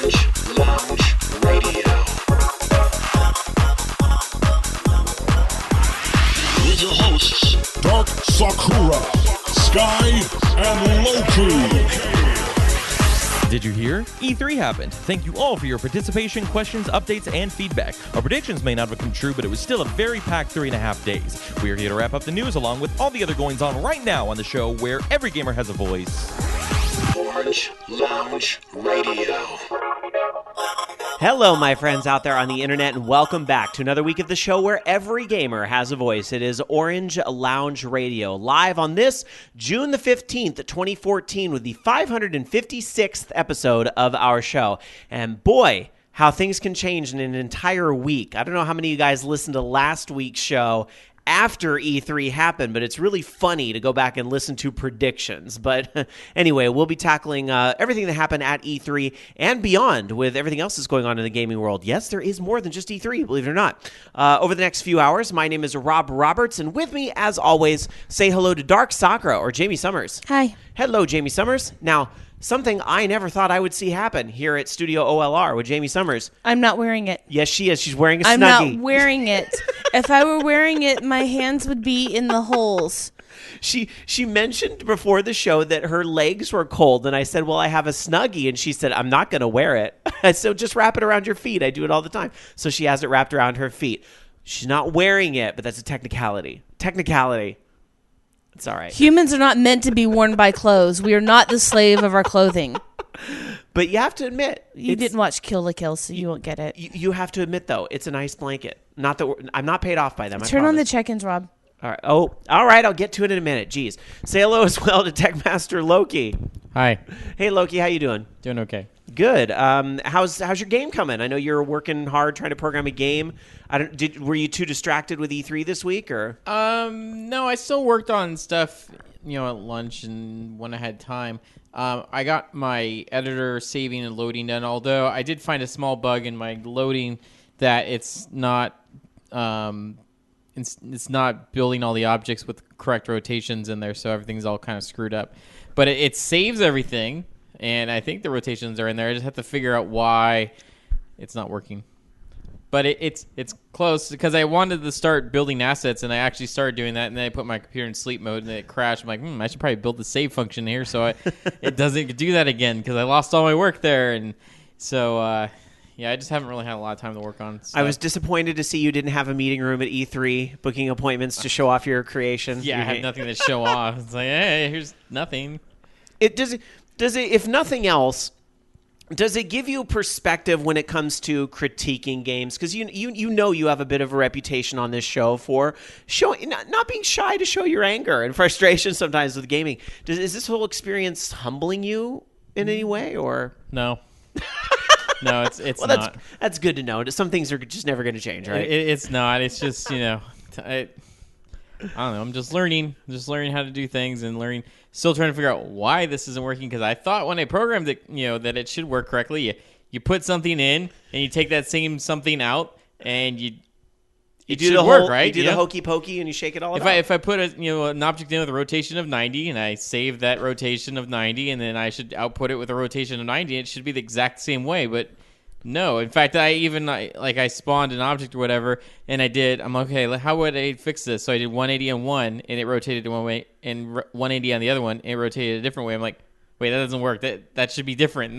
Orange Lounge Radio. With your hosts, DarkSakura, Sky, and Loki. Did you hear? E3 happened. Thank you all for your participation, questions, updates, and feedback. Our predictions may not have come true, but it was still a very packed 3.5 days. We are here to wrap up the news along with all the other goings on right now on the show where every gamer has a voice. Orange Lounge Radio. Hello, my friends out there on the internet, and welcome back to another week of the show where every gamer has a voice. It is Orange Lounge Radio, live on this June the 15th, 2014, with the 556th episode of our show. And boy, how things can change in an entire week. I don't know how many of you guys listened to last week's show after E3 happened, but it's really funny to go back and listen to predictions. But anyway, we'll be tackling everything that happened at E3 and beyond with everything else that's going on in the gaming world. Yes, there is more than just E3, believe it or not. Over the next few hours, my name is Rob Roberts, and with me, as always, say hello to DarkSakura, or Jamie Summers. Hi. Hello, Jamie Summers. Now, something I never thought I would see happen here at Studio OLR with Jamie Summers. I'm not wearing it. Yes, she is. She's wearing a I'm Snuggie. not wearing it. If I were wearing it, my hands would be in the holes. She mentioned before the show that her legs were cold, and I said, well, I have a Snuggie, and she said, I'm not going to wear it. So just wrap it around your feet. I do it all the time. So she has it wrapped around her feet. She's not wearing it, but that's a technicality. It's all right. Humans are not meant to be worn by clothes. We are not the slave of our clothing. But you have to admit, You didn't watch Kill la Kill, so you won't get it. You have to admit, though, it's a nice blanket. Not that I'm not paid off by them. Turn on the check-ins, Rob. All right. Oh, all right. I'll get to it in a minute. Jeez. Say hello as well to Techmaster Loki. Hi. Hey, Loki. How you doing? Doing okay. Good. How's your game coming? I know you're working hard trying to program a game. Were you too distracted with E3 this week, or? No, I still worked on stuff, at lunch and when I had time. I got my editor saving and loading done, although I did find a small bug in my loading that it's not it's not building all the objects with correct rotations in there, so everything's all kind of screwed up. But it saves everything, and I think the rotations are in there. I just have to figure out why it's not working. But it's close, because I wanted to start building assets, and I actually started doing that, and then I put my computer in sleep mode, and it crashed. I'm like, I should probably build the save function here so it doesn't do that again, because I lost all my work there. And so, I just haven't really had a lot of time to work on stuff. I was disappointed to see you didn't have a meeting room at E3, booking appointments to show off your creation. Yeah, I have nothing to show off. It's like, hey, here's nothing. Does it, if nothing else, does it give you perspective when it comes to critiquing games? Because you have a bit of a reputation on this show for not being shy to show your anger and frustration sometimes with gaming. Is this whole experience humbling you in any way, or no? No, it's well, not. That's good to know. Some things are just never going to change, right? It's not. It's just I don't know. I'm just learning how to do things and still trying to figure out why this isn't working. Because I thought when I programmed it, that it should work correctly. You put something in and you take that same something out, and it do should the work, right? You do the hokey pokey and you shake it all about. If I put an object in with a rotation of 90 and I save that rotation of 90, and then I should output it with a rotation of 90, it should be the exact same way, but. No, in fact, I spawned an object or whatever, and I'm okay, how would I fix this? So I did 180 on one, and it rotated one way, and 180 on the other one, and it rotated a different way. I'm like, wait, that doesn't work. That should be different,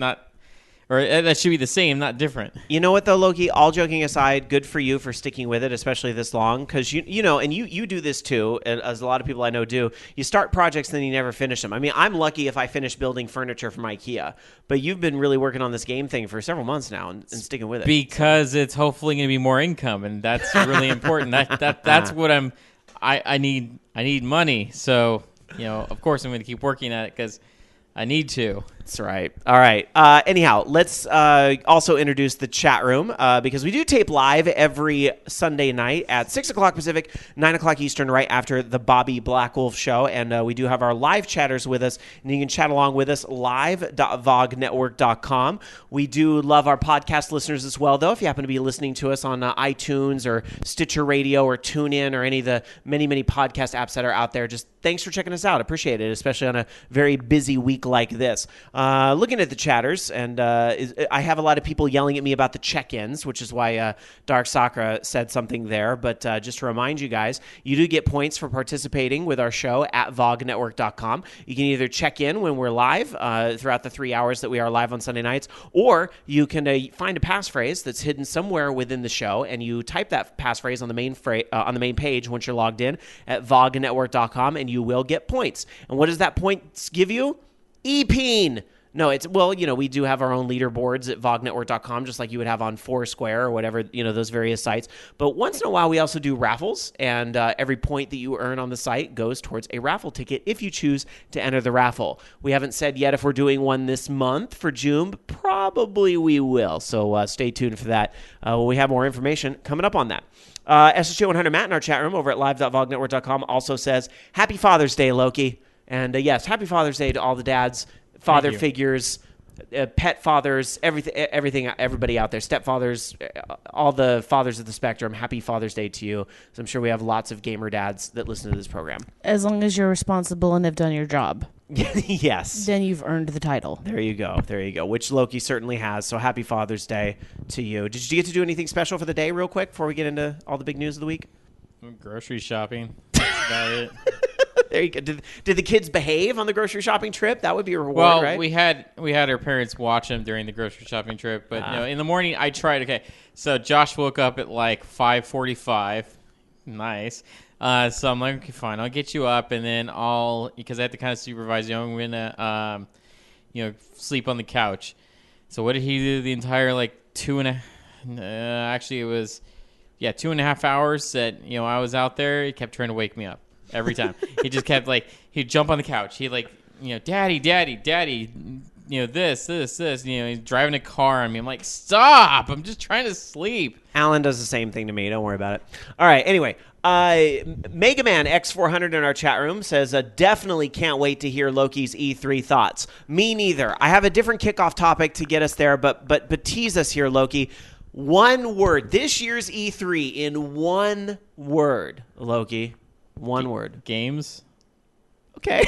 that should be the same, not different. You know what, though, Loki? All joking aside, good for you for sticking with it, especially this long, because you do this too, as a lot of people I know do. You start projects, then you never finish them. I mean, I'm lucky if I finish building furniture from IKEA, but you've been really working on this game thing for several months now and sticking with it. Because it's hopefully going to be more income, and that's really important. That's what I need money, so of course I'm going to keep working at it because I need to. That's right. All right. Anyhow, let's also introduce the chat room because we do tape live every Sunday night at 6 o'clock Pacific, 9 o'clock Eastern, right after the Bobby Blackwolf show. And we do have our live chatters with us, and you can chat along with us live.vognetwork.com. We do love our podcast listeners as well, though. If you happen to be listening to us on iTunes or Stitcher Radio or TuneIn or any of the many, many podcast apps that are out there, just thanks for checking us out. Appreciate it, especially on a very busy week like this. Looking at the chatters, and I have a lot of people yelling at me about the check-ins, which is why DarkSakura said something there. But just to remind you guys, you do get points for participating with our show at vognetwork.com. You can either check in when we're live throughout the 3 hours that we are live on Sunday nights, or you can find a passphrase that's hidden somewhere within the show, and you type that passphrase on the main page once you're logged in at vognetwork.com, and you will get points. And what does that points give you? E-Peen. No, we do have our own leaderboards at vognetwork.com, just like you would have on Foursquare or whatever, those various sites. But once in a while, we also do raffles, and every point that you earn on the site goes towards a raffle ticket if you choose to enter the raffle. We haven't said yet if we're doing one this month for June, but probably we will. So stay tuned for that. We have more information coming up on that. SSJ 100 Matt in our chat room over at live.vognetwork.com also says, Happy Father's Day, Loki. And yes, Happy Father's Day to all the dads, father figures, pet fathers, everything, everybody out there, stepfathers, all the fathers of the spectrum. Happy Father's Day to you. So I'm sure we have lots of gamer dads that listen to this program. As long as you're responsible and have done your job. Yes. Then you've earned the title. There you go. Which Loki certainly has. So happy Father's Day to you. Did you get to do anything special for the day real quick before we get into all the big news of the week? Grocery shopping. That's about it. There you go. Did the kids behave on the grocery shopping trip? That would be a reward, right? We had our parents watch them during the grocery shopping trip, but in the morning I tried. Okay, so Josh woke up at like 5:45. Nice. So I'm like, okay, fine, I'll get you up, and then because I have to kind of supervise you. I'm gonna sleep on the couch. So what did he do the entire actually it was 2.5 hours that I was out there? He kept trying to wake me up. Every time. He just kept he'd jump on the couch. He'd daddy, this. He's driving a car on me. I'm like, stop. I'm just trying to sleep. Alan does the same thing to me. Don't worry about it. All right. Anyway, Mega Man X400 in our chat room says, definitely can't wait to hear Loki's E3 thoughts. Me neither. I have a different kickoff topic to get us there, but tease us here, Loki. One word. This year's E3 in one word, Loki. One word. Games. Okay.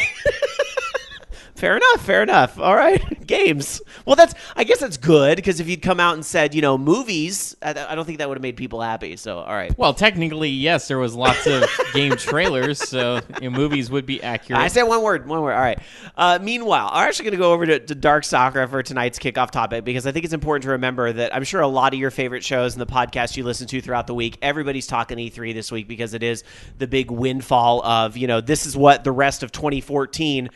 Fair enough. All right. Games. Well, I guess that's good, because if you'd come out and said, movies, I don't think that would have made people happy. So, all right. Well, technically, yes, there was lots of game trailers, so movies would be accurate. I said one word. All right. Meanwhile, I'm actually going to go over to DarkSakura for tonight's kickoff topic, because I think it's important to remember that I'm sure a lot of your favorite shows and the podcasts you listen to throughout the week, everybody's talking E3 this week, because it is the big windfall of, this is what the rest of 2014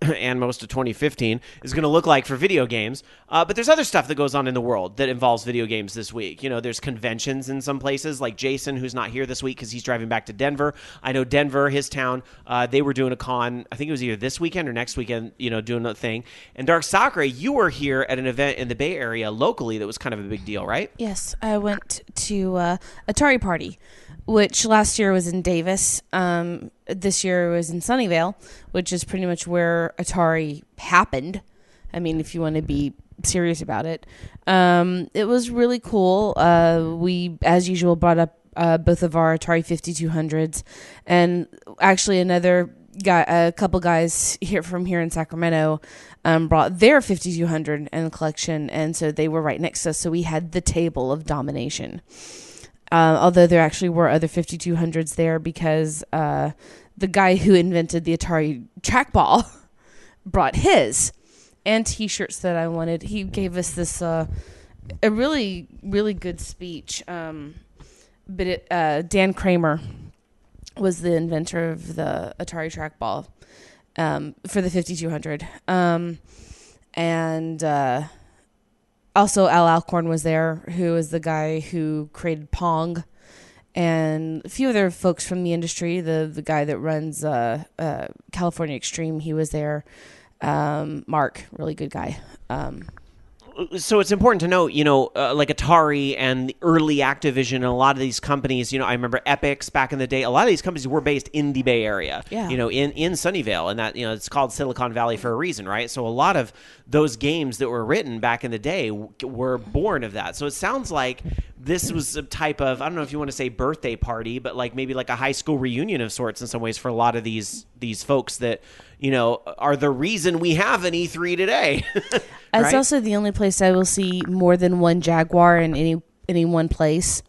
and most of 2015 is going to look like for video games. But there's other stuff that goes on in the world that involves video games this week. There's conventions in some places, like Jason, who's not here this week because he's driving back to Denver. I know Denver, his town, they were doing a con, I think it was either this weekend or next weekend, doing a thing. And DarkSakura, you were here at an event in the Bay Area locally that was kind of a big deal, right? Yes, I went to Atari Party, which last year was in Davis. This year was in Sunnyvale, which is pretty much where Atari happened. I mean, if you want to be serious about it. It was really cool. We, as usual, brought up both of our Atari 5200s, and actually another guy, a couple guys from here in Sacramento, brought their 5200 in the collection, and so they were right next to us. So we had the table of domination. Although there actually were other 5200s there, because the guy who invented the Atari trackball brought his, and T-shirts that I wanted. He gave us this a really, really good speech. But Dan Kramer was the inventor of the Atari trackball for the 5200. And also Al Alcorn was there, who is the guy who created Pong, and a few other folks from the industry. The guy that runs California Extreme, he was there. Mark, really good guy. So it's important to note, like Atari and the early Activision and a lot of these companies, I remember Epix back in the day, a lot of these companies were based in the Bay Area, yeah. In Sunnyvale, and that, it's called Silicon Valley for a reason, right? So a lot of those games that were written back in the day were born of that. So it sounds like this was a type of, I don't know if you want to say birthday party, but like maybe like a high school reunion of sorts in some ways for a lot of these folks that, you know, are the reason we have an E3 today. It's also the only place I will see more than one Jaguar in any one place.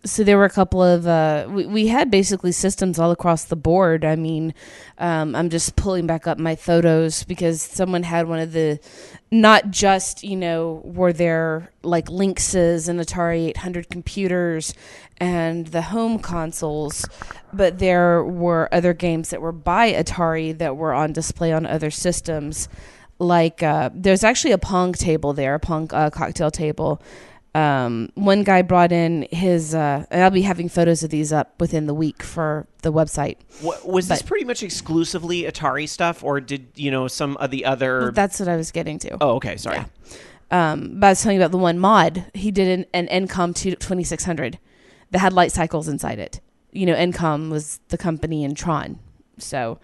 So there were a couple of, we had basically systems all across the board. I mean, I'm just pulling back up my photos because someone had one of the, not just, you know, were there like Lynxes and Atari 800 computers and the home consoles, but there were other games that were by Atari that were on display on other systems. Like, there's actually a Pong table there, a Pong cocktail table. One guy brought in his, and I'll be having photos of these up within the week for the website. Was this pretty much exclusively Atari stuff, or did, you know, some of the other... Well, that's what I was getting to. Oh, okay, sorry. Yeah. But I was telling you about the one mod. He did an NCOM 2600 that had light cycles inside it. You know, NCOM was the company in Tron. So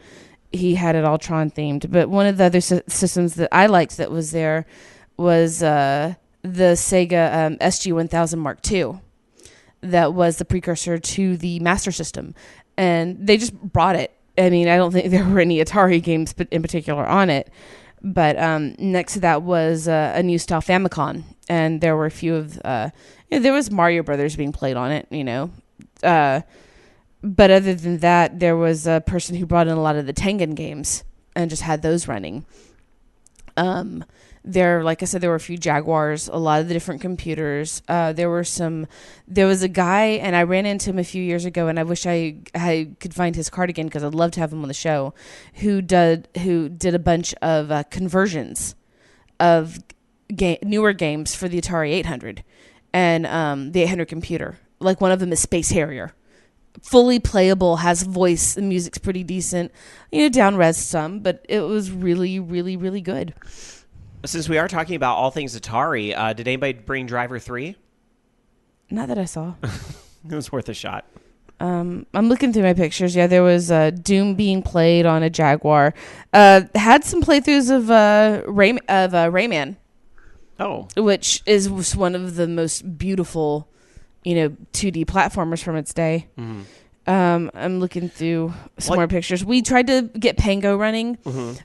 he had it all Tron themed. But one of the other systems that I liked that was there was... the Sega SG-1000 Mark II that was the precursor to the Master System. And they just brought it. I mean, I don't think there were any Atari games in particular on it. But next to that was a new style Famicom. And there were a few of... there was Mario Brothers being played on it, you know. But other than that, there was a person who brought in a lot of the Tengen games and just had those running. There, like I said, there were a few Jaguars, a lot of the different computers. There was a guy, and I ran into him a few years ago, and I wish I could find his card again because I'd love to have him on the show, who did a bunch of conversions of newer games for the Atari 800 and the 800 computer. Like one of them is Space Harrier. Fully playable, has voice, the music's pretty decent. You know, down-res some, but it was really, really, really good. Since we are talking about all things Atari, did anybody bring Driver 3? Not that I saw. It was worth a shot. I'm looking through my pictures. Yeah, there was Doom being played on a Jaguar. Had some playthroughs of Rayman. Oh. Which was one of the most beautiful, you know, 2D platformers from its day. Mm-hmm. I'm looking through some more pictures. We tried to get Pango running,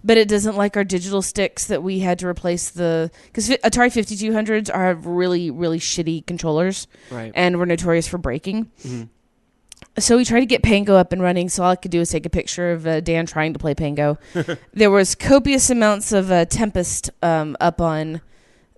but it doesn't like our digital sticks that we had to replace because Atari 5200s are really, really shitty controllers, right? And we're notorious for breaking. Mm-hmm. So we tried to get Pango up and running. So all I could do was take a picture of Dan trying to play Pango. There was copious amounts of Tempest up on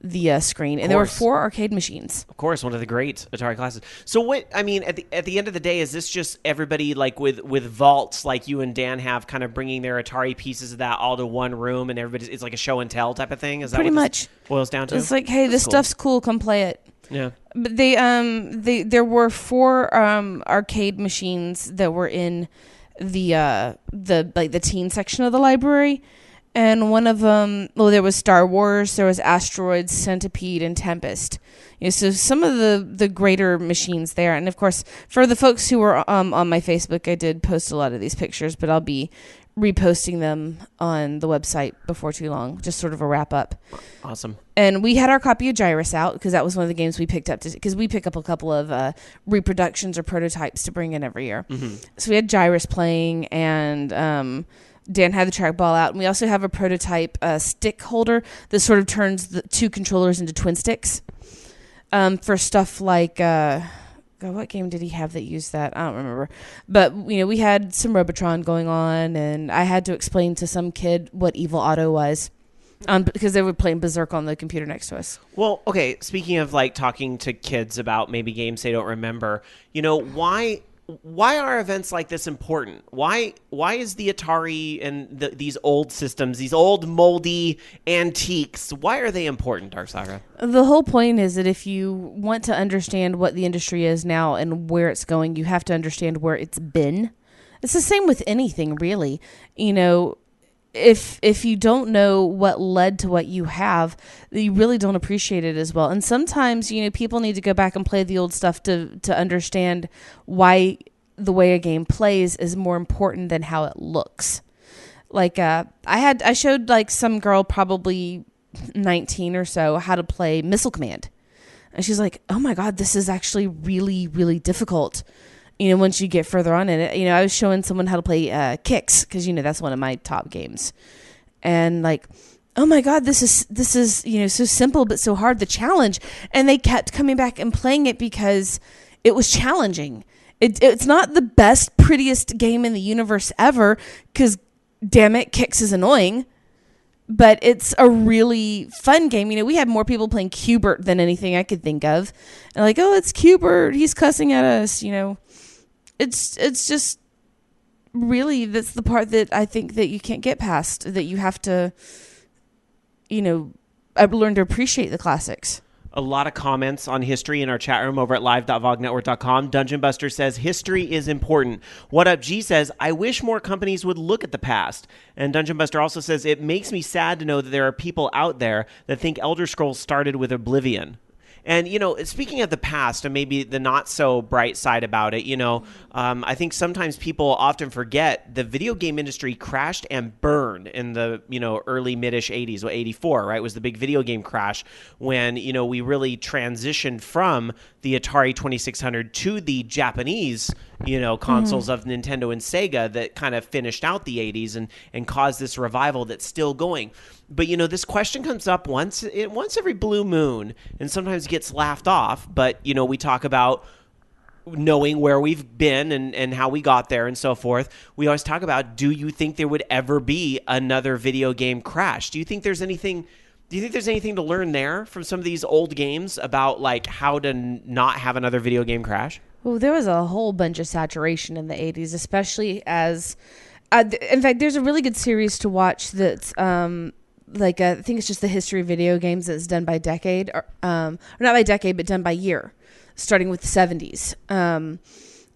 the screen, and there were 4 arcade machines. Of course, one of the great Atari classes. So what, I mean, at the end of the day, is this just everybody like with vaults like you and Dan have, kind of bringing their Atari pieces of that all to one room, and everybody, it's like a show and tell type of thing? Is that pretty what much boils down to? It's like, hey, this stuff's cool, come play it. Yeah. But there were 4 arcade machines that were in the teen section of the library. And one of them, there was Star Wars, there was Asteroids, Centipede, and Tempest. You know, so some of the greater machines there. And, of course, for the folks who were on my Facebook, I did post a lot of these pictures, but I'll be reposting them on the website before too long, just sort of a wrap-up. Awesome. And we had our copy of Gyrus out, because that was one of the games we picked up, because we pick up a couple of reproductions or prototypes to bring in every year. Mm-hmm. So we had Gyrus playing, and... Dan had the trackball out, and we also have a prototype stick holder that sort of turns the 2 controllers into twin sticks for stuff like what game did he have that used that? I don't remember. But you know, we had some Robotron going on, and I had to explain to some kid what Evil Auto was because they were playing Berserk on the computer next to us. Well, okay. Speaking of like talking to kids about maybe games they don't remember, you know, why are events like this important? Why is the Atari and these old systems, these old moldy antiques, why are they important, DarkSakura? The whole point is that if you want to understand what the industry is now and where it's going, you have to understand where it's been. It's the same with anything, really. You know, if you don't know what led to what you have, you really don't appreciate it as well. And sometimes, you know, people need to go back and play the old stuff to understand why the way a game plays is more important than how it looks. Like I showed like some girl, probably 19 or so, how to play Missile Command. And she's like, oh my God, this is actually really, really difficult. Once you get further on in it, I was showing someone how to play Kicks, because, that's one of my top games. And like, oh my God, this is so simple, but so hard, the challenge. And they kept coming back and playing it because it was challenging. It's not the best, prettiest game in the universe ever, because damn it, Kicks is annoying. But it's a really fun game. We had more people playing Cubert than anything I could think of. And like, oh, it's Cubert, he's cussing at us, It's just really, that's the part that I think that you can't get past, that you have to, I've learned to appreciate the classics. A lot of comments on history in our chat room over at live.vognetwork.com. Dungeon Buster says, history is important. What Up G says, I wish more companies would look at the past. And Dungeon Buster also says, it makes me sad to know that there are people out there that think Elder Scrolls started with Oblivion. And, speaking of the past and maybe the not so bright side about it, I think sometimes people often forget the video game industry crashed and burned in the, early mid-ish 80s. 84, right, was the big video game crash when, we really transitioned from the Atari 2600 to the Japanese, consoles of Nintendo and Sega that kind of finished out the 80s and caused this revival that's still going. But, this question comes up once every blue moon and sometimes gets laughed off. But, we talk about knowing where we've been and how we got there and so forth. We always talk about, do you think there would ever be another video game crash? Do you think there's anything to learn there from some of these old games about like how to not have another video game crash? Well, there was a whole bunch of saturation in the 80s, especially as in fact, there's a really good series to watch that's I think it's just the history of video games that's done by decade, or not by decade, but done by year, starting with the 70s.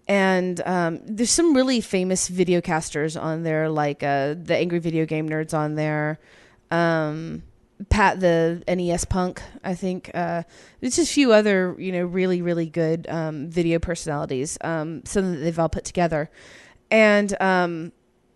There's some really famous videocasters on there, like the Angry Video Game Nerds on there, Pat the NES Punk, I think. There's just a few other, really, really good video personalities, something that they've all put together. And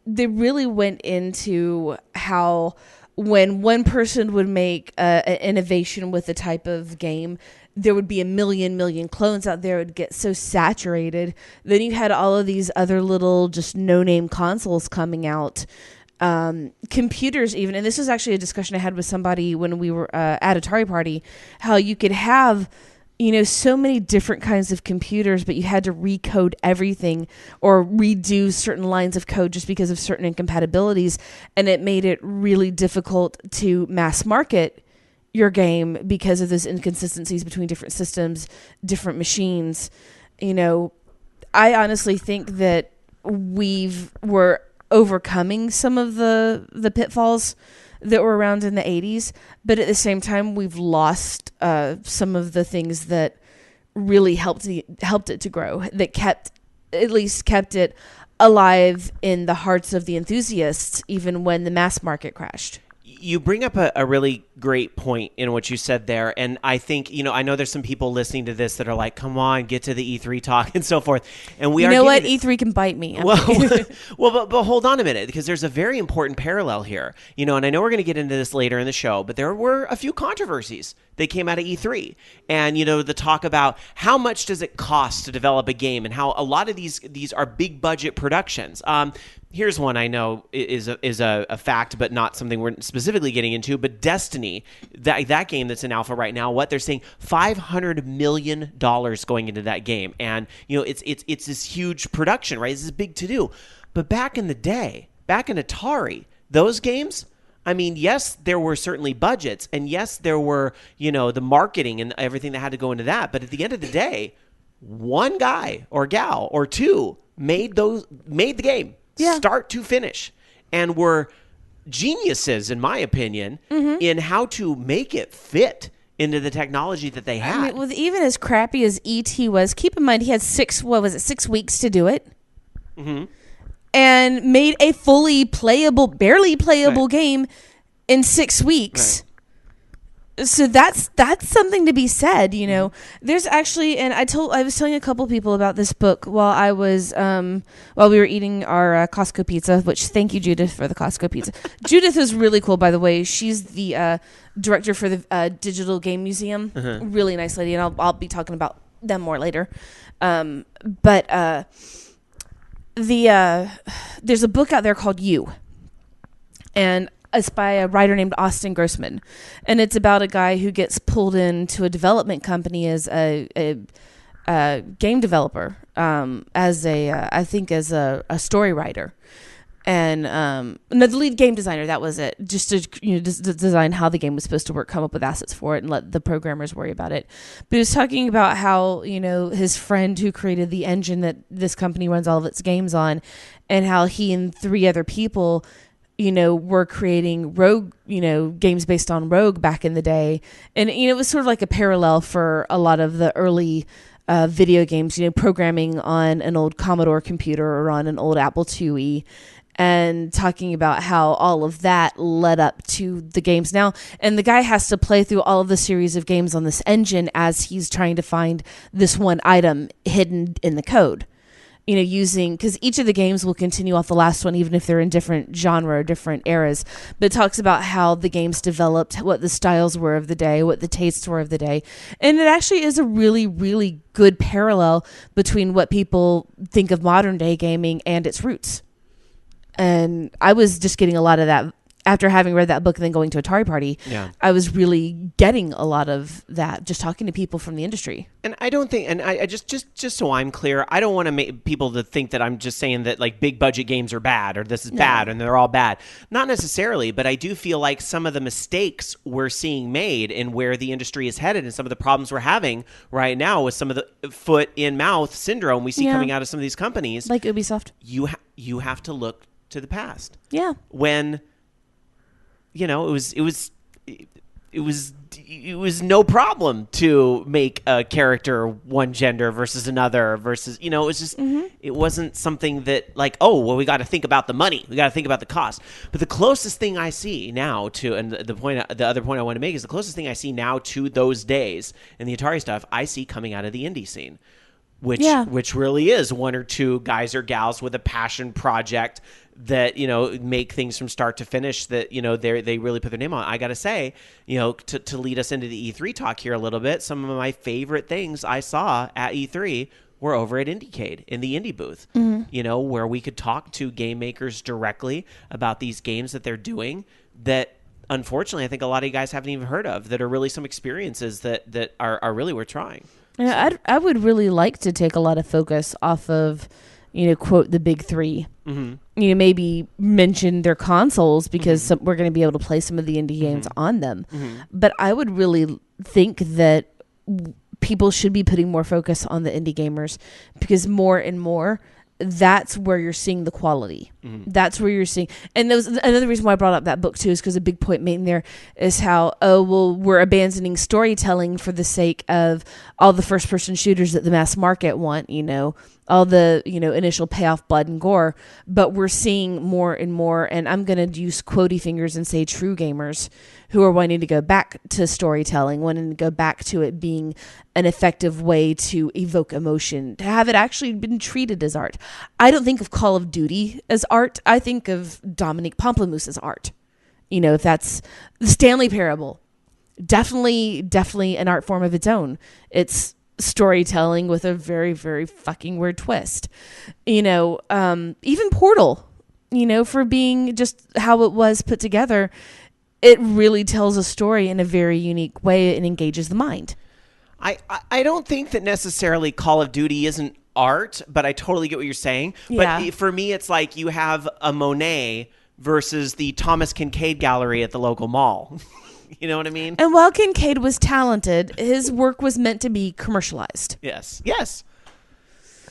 they really went into how when one person would make an innovation with a type of game, there would be a million clones out there. It would get so saturated. Then you had all of these other little just no-name consoles coming out. Computers even, and this was actually a discussion I had with somebody when we were at Atari Party, how you could have so many different kinds of computers, but you had to recode everything or redo certain lines of code just because of certain incompatibilities. And it made it really difficult to mass market your game because of those inconsistencies between different systems, different machines. I honestly think that we're overcoming some of the pitfalls that were around in the 80s, but at the same time we've lost some of the things that really helped it to grow, that kept it alive in the hearts of the enthusiasts even when the mass market crashed. You bring up a really great point in what you said there. And I think, I know there's some people listening to this that are like, come on, get to the E3 talk and so forth. And we E3 can bite me. But hold on a minute, because there's a very important parallel here. And I know we're going to get into this later in the show, but there were a few controversies that came out of E3. And, the talk about how much does it cost to develop a game and how a lot of these are big budget productions. Here's one I know is a fact, but not something we're specifically getting into. But Destiny, that game that's in alpha right now, what they're saying, $500 million going into that game, and it's this huge production, right? This is big to do. But back in the day, back in Atari, those games, I mean, yes, there were certainly budgets, and yes, there were the marketing and everything that had to go into that. But at the end of the day, one guy or gal or two made the game. Yeah. Start to finish, and were geniuses, in my opinion, in how to make it fit into the technology that they had. I mean, with even as crappy as E.T. was, keep in mind he had 6 weeks to do it, and made a fully playable, barely playable game in 6 weeks. So that's something to be said, you know. There's actually, and I was telling a couple people about this book while we were eating our Costco pizza, which thank you, Judith, for the Costco pizza. Judith is really cool, by the way. She's the director for the Digital Game Museum. Really nice lady, and I'll be talking about them more later. But there's a book out there called You, and it's by a writer named Austin Grossman, and it's about a guy who gets pulled into a development company as a game developer, as a story writer, and no, the lead game designer. That was it. Just to design how the game was supposed to work, come up with assets for it, and let the programmers worry about it. But he was talking about how his friend who created the engine that this company runs all of its games on, and how he and 3 other people were creating Rogue, games based on Rogue back in the day. And, it was sort of like a parallel for a lot of the early video games, programming on an old Commodore computer or on an old Apple IIe, and talking about how all of that led up to the games now. And the guy has to play through all of the series of games on this engine as he's trying to find this one item hidden in the code. Because each of the games will continue off the last one, even if they're in different genre or different eras. But it talks about how the games developed, what the styles were of the day, what the tastes were of the day. And it actually is a really, really good parallel between what people think of modern day gaming and its roots. And I was just getting a lot of that. After having read that book and then going to Atari Party, I was really getting a lot of that just talking to people from the industry. And I don't think, and I just so I'm clear, I don't want to make people to think that I'm just saying that like big budget games are bad or this is bad and they're all bad. Not necessarily, but I do feel like some of the mistakes we're seeing made and where the industry is headed and some of the problems we're having right now with some of the foot in mouth syndrome we see coming out of some of these companies. Like Ubisoft. You have to look to the past. Yeah. When it was no problem to make a character one gender versus another versus, it was just, it wasn't something that like, oh, well, we got to think about the money. We got to think about the cost. But the closest thing I see now to, and the other point I want to make is the closest thing I see now to those days in the Atari stuff, I see coming out of the indie scene. Which really is 1 or 2 guys or gals with a passion project that, make things from start to finish that, they really put their name on. I got to say, to lead us into the E3 talk here a little bit, some of my favorite things I saw at E3 were over at Indiecade in the indie booth, where we could talk to game makers directly about these games that they're doing that unfortunately I think a lot of you guys haven't even heard of that are really some experiences that are really worth trying. Yeah, I would really like to take a lot of focus off of, quote, the big 3. Maybe mention their consoles because we're going to be able to play some of the indie games on them. But I would really think that people should be putting more focus on the indie gamers because more and more, that's where you're seeing the quality. That's where you're seeing. And there was another reason why I brought up that book too is because a big point made in there is how, we're abandoning storytelling for the sake of all the first person shooters that the mass market want, all the, initial payoff blood and gore. But we're seeing more and more, and I'm going to use quotey fingers and say true gamers who are wanting to go back to storytelling, wanting to go back to it being an effective way to evoke emotion, to have it actually been treated as art. I don't think of Call of Duty as art. I think of Dominique Pamplemousse as art. If that's the Stanley Parable, definitely an art form of its own. It's storytelling with a very, very fucking weird twist. Even Portal, for being just how it was put together, it really tells a story in a very unique way and engages the mind. I don't think that necessarily Call of Duty isn't art, but I totally get what you're saying. Yeah. But for me, it's like you have a Monet versus the Thomas Kincaid Gallery at the local mall. You know what I mean? And while Kincaid was talented, his work was meant to be commercialized. Yes.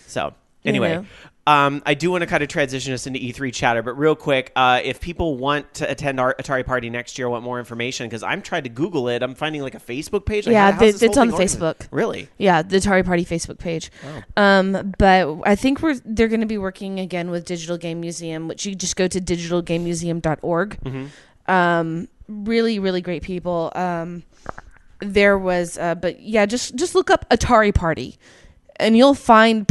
So, anyway, I do want to kind of transition us into E3 chatter, but real quick, if people want to attend our Atari Party next year, want more information, because I'm trying to Google it, I'm finding like a Facebook page. Like, it's on Facebook. Really? Yeah, the Atari Party Facebook page. But I think they're going to be working again with Digital Game Museum, which you just go to digitalgamemuseum.org. really, really great people. There was, but yeah, just look up Atari Party, and you'll find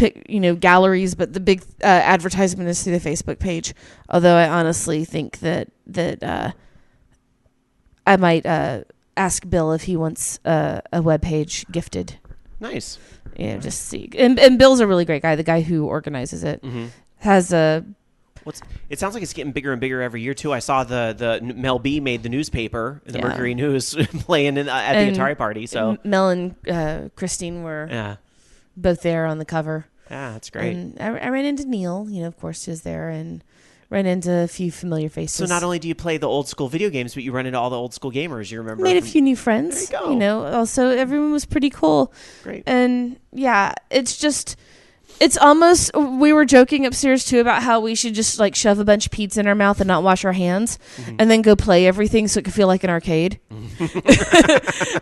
galleries. But the big advertisement is through the Facebook page. Although I honestly think that I might ask Bill if he wants a webpage gifted. Nice. Yeah, just see. And Bill's a really great guy. The guy who organizes it has a. It sounds like it's getting bigger and bigger every year too. I saw the Mel B made the newspaper, the Mercury News, playing at the Atari Party. So Mel and Christine were both there on the cover. Yeah, that's great. And I ran into Neil, of course, is there, and ran into a few familiar faces. So not only do you play the old school video games, but you run into all the old school gamers. You remember? Made a few new friends. There you go. Also everyone was pretty cool. Great. And yeah, it's almost, we were joking upstairs too about how we should just like shove a bunch of pizza in our mouth and not wash our hands and then go play everything so it could feel like an arcade.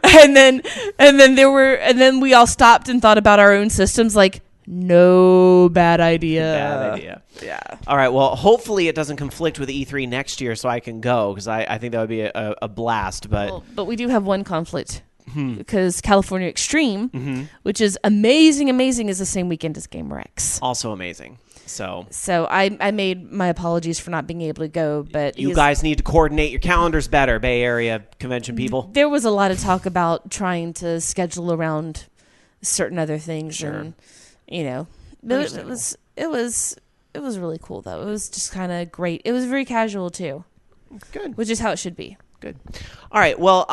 and then we all stopped and thought about our own systems like, no bad idea. Bad idea. Yeah. All right. Well, hopefully it doesn't conflict with E3 next year so I can go because I think that would be a blast. But we do have one conflict. Because California Extreme, which is amazing, is the same weekend as GamerX. Also amazing. So I made my apologies for not being able to go, but you guys need to coordinate your calendars better, Bay Area convention people. There was a lot of talk about trying to schedule around certain other things, Sure. and but it was really cool though. It was just kind of great. It was very casual too. Good. Which is how it should be. Good. All right. Well,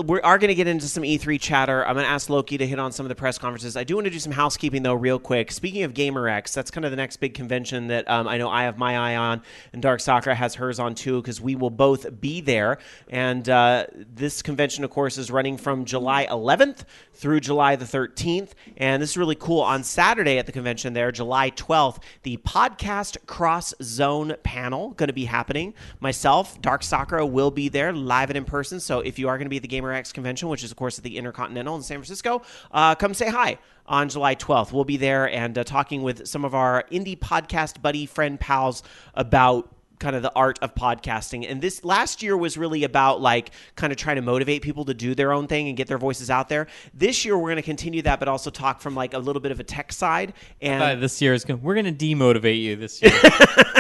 we are going to get into some E3 chatter. I'm going to ask Loki to hit on some of the press conferences. I do want to do some housekeeping, though, real quick. Speaking of GamerX, that's kind of the next big convention that I know I have my eye on, and DarkSakura has hers on, too, because we will both be there. And this convention, of course, is running from July 11th through July the 13th. And this is really cool. On Saturday at the convention there, July 12th, the Podcast Cross Zone panel going to be happening. Myself, DarkSakura, will be there live and in person. So if you are going to be at the GamerX convention, which is, of course, at the Intercontinental in San Francisco, come say hi on July 12th. We'll be there and talking with some of our indie podcast buddy, friend, pals about kind of the art of podcasting. And this last year was really about like kind of trying to motivate people to do their own thing and get their voices out there. This year we're going to continue that, but also talk from like a little bit of a tech side. And this year we're going to demotivate you this year.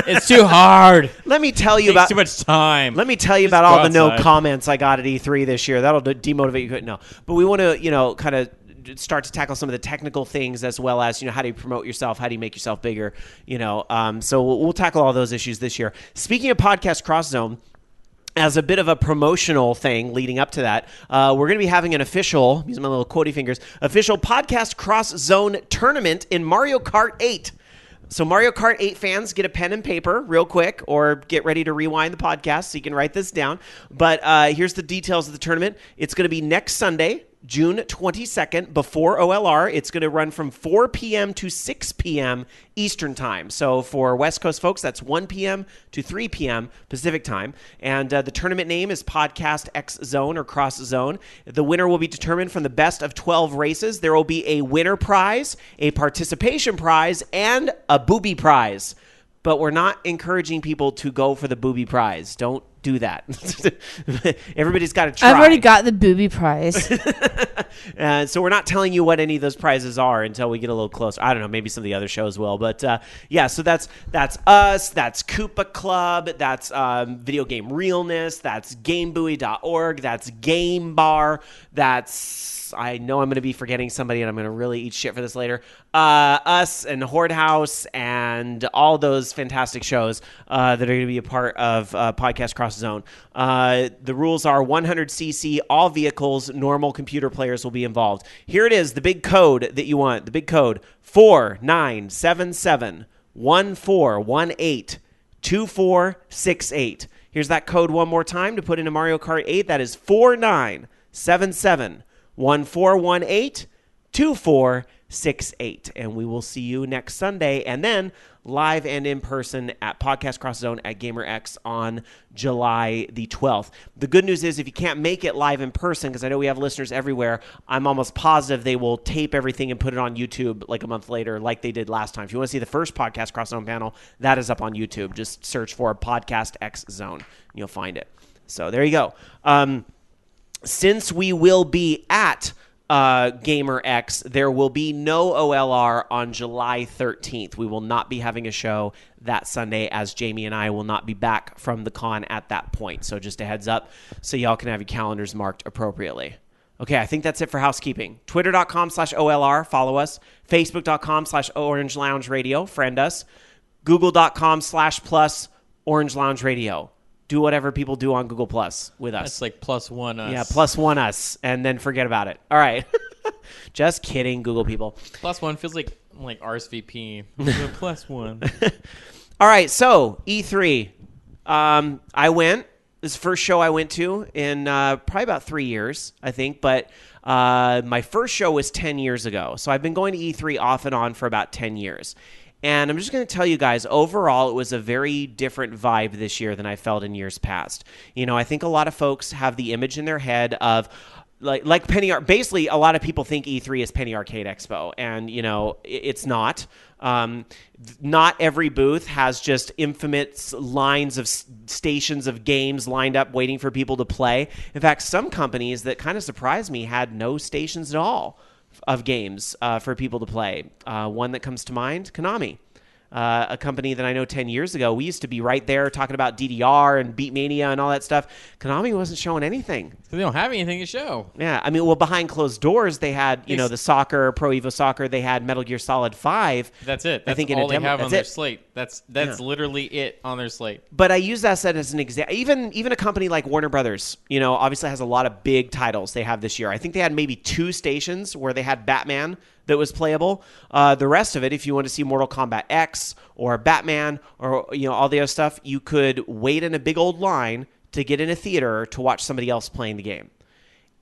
It's too hard. Let me tell you Takes about too much time. Let me tell you Just about go all the no outside. comments I got at E3 this year. That'll demotivate you. No, but we want to, kind of start to tackle some of the technical things as well as, how do you promote yourself? How do you make yourself bigger? So we'll tackle all those issues this year. Speaking of Podcast Cross Zone, as a bit of a promotional thing leading up to that, we're going to be having an official, using my little quotey fingers, official Podcast Cross Zone tournament in Mario Kart 8. So Mario Kart 8 fans, get a pen and paper real quick or get ready to rewind the podcast so you can write this down. But here's the details of the tournament. It's going to be next Sunday, June 22nd, before OLR. It's going to run from 4 p.m. to 6 p.m. Eastern Time. So for West Coast folks, that's 1 p.m. to 3 p.m. Pacific Time. And the tournament name is Podcast X Zone or Cross Zone. The winner will be determined from the best of 12 races. There will be a winner prize, a participation prize, and a booby prize. But we're not encouraging people to go for the booby prize. Don't do that. Everybody's got to try. I've already got the booby prize. So we're not telling you what any of those prizes are until we get a little closer. I don't know. Maybe some of the other shows will. But yeah, so that's us. That's Koopa Club. That's Video Game Realness. That's GameBuoy.org. That's Game Bar. That's... I know I'm going to be forgetting somebody, and I'm going to really eat shit for this later. Us and Horde House and all those fantastic shows that are going to be a part of Podcast Cross Zone. The rules are 100cc, all vehicles, normal computer players will be involved. Here it is, the big code that you want. The big code, 497714182468. Here's that code one more time to put into Mario Kart 8. That is 497714182468. And we will see you next Sunday, and then live and in person at Podcast Cross Zone at GamerX on July the 12th. The good news is if you can't make it live in person, because I know we have listeners everywhere, I'm almost positive they will tape everything and put it on YouTube like a month later like they did last time. If you want to see the first Podcast Cross Zone panel, that is up on YouTube. Just search for Podcast X Zone and you'll find it. So there you go. Since we will be at GamerX, there will be no OLR on July 13th. We will not be having a show that Sunday, as Jamie and I will not be back from the con at that point. So just a heads up so y'all can have your calendars marked appropriately. Okay, I think that's it for housekeeping. Twitter.com/OLR, follow us. Facebook.com/orangeloungeradio, friend us. Google.com/plus Orange Lounge Radio. Do whatever people do on Google Plus with us. That's like +1 us. Yeah, +1 us, and then forget about it. All right. Just kidding, Google people. +1 feels like RSVP. +1. All right, so E3. I went. This is the first show I went to in probably about 3 years, I think. But my first show was 10 years ago. So I've been going to E3 off and on for about 10 years. And I'm just going to tell you guys, overall, it was a very different vibe this year than I felt in years past. You know, I think a lot of folks have the image in their head of like Penny Arcade. Basically, a lot of people think E3 is Penny Arcade Expo, and you know it's not. Not every booth has just infamous lines of stations of games lined up waiting for people to play. In fact, some companies that kind of surprised me had no stations at all of games for people to play. One that comes to mind, Konami. A company that I know 10 years ago, we used to be right there talking about DDR and Beatmania and all that stuff. Konami wasn't showing anything. So they don't have anything to show. Yeah, I mean, well, behind closed doors, they had, you know, the soccer, Pro Evo Soccer. They had Metal Gear Solid 5. That's it. That's I think all in a they demo. have on That's their it. slate. That's literally it on their slate. But I use that set as an example. Even a company like Warner Brothers, you know, obviously has a lot of big titles they have this year. I think they had maybe 2 stations where they had Batman that was playable. The rest of it, if you want to see Mortal Kombat X or Batman or, you know, all the other stuff, you could wait in a big old line to get in a theater to watch somebody else playing the game.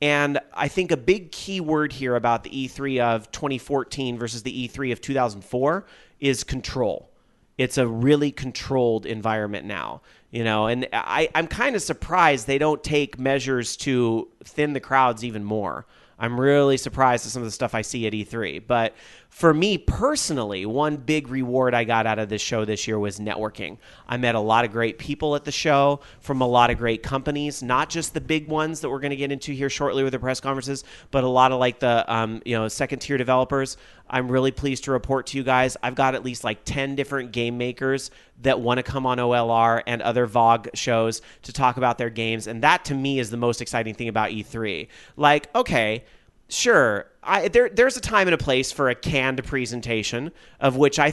And I think a big key word here about the E3 of 2014 versus the E3 of 2004 is control. It's a really controlled environment now, you know, and I'm kind of surprised they don't take measures to thin the crowds even more. I'm really surprised at some of the stuff I see at E3. But for me personally, one big reward I got out of this show this year was networking. I met a lot of great people at the show from a lot of great companies, not just the big ones that we're going to get into here shortly with the press conferences, but a lot of like the second-tier developers. I'm really pleased to report to you guys, I've got at least like 10 different game makers that want to come on OLR and other VOG shows to talk about their games. And that, to me, is the most exciting thing about E3. Like, okay, sure, there's a time and a place for a canned presentation, of which I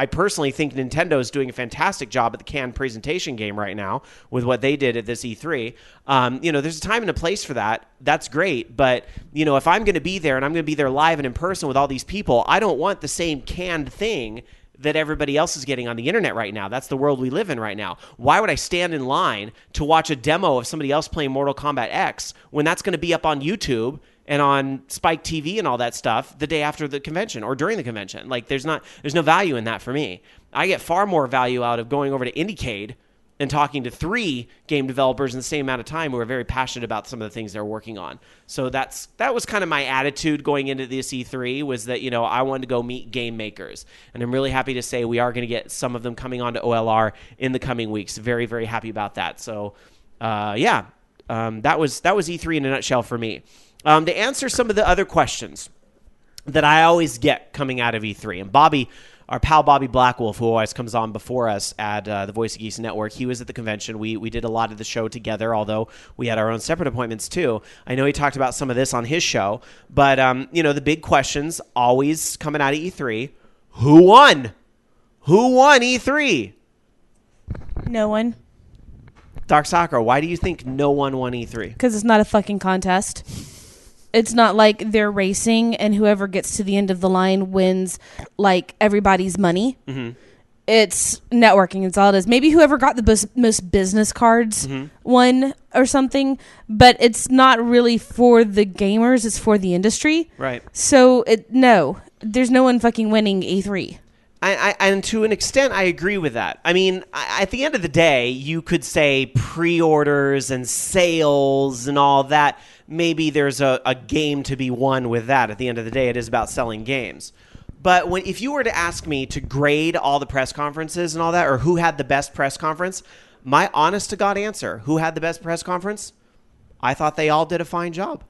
personally think Nintendo is doing a fantastic job at the canned presentation game right now with what they did at this E3. There's a time and a place for that. That's great. But, you know, if I'm going to be there and I'm going to be there live and in person with all these people, I don't want the same canned thing that everybody else is getting on the internet right now. That's the world we live in right now. Why would I stand in line to watch a demo of somebody else playing Mortal Kombat X when that's going to be up on YouTube and on Spike TV and all that stuff the day after the convention or during the convention? Like, there's no value in that for me. I get far more value out of going over to Indiecade and talking to 3 game developers in the same amount of time who are very passionate about some of the things they're working on. So that was kind of my attitude going into this E3, was that, you know, I wanted to go meet game makers. And I'm really happy to say we are going to get some of them coming on to OLR in the coming weeks. Very, very happy about that. So, that was E3 in a nutshell for me. To answer some of the other questions that I always get coming out of E3, and Bobby, our pal Bobby Blackwolf, who always comes on before us at the Voice of Geese Network, he was at the convention. We did a lot of the show together, although we had our own separate appointments too. I know he talked about some of this on his show, but the big questions always coming out of E3: who won? Who won E3? No one. DarkSakura, why do you think no one won E3? Because it's not a fucking contest. It's not like they're racing and whoever gets to the end of the line wins, like, everybody's money. Mm-hmm. It's networking. It's all it is. Maybe whoever got the most business cards won or something, but it's not really for the gamers. It's for the industry. Right. So, there's no one fucking winning E3. And to an extent, I agree with that. I mean, at the end of the day, you could say pre-orders and sales and all that. Maybe there's a game to be won with that. At the end of the day, it is about selling games. But if you were to ask me to grade all the press conferences and all that, or who had the best press conference, My honest to God answer, who had the best press conference? I thought they all did a fine job.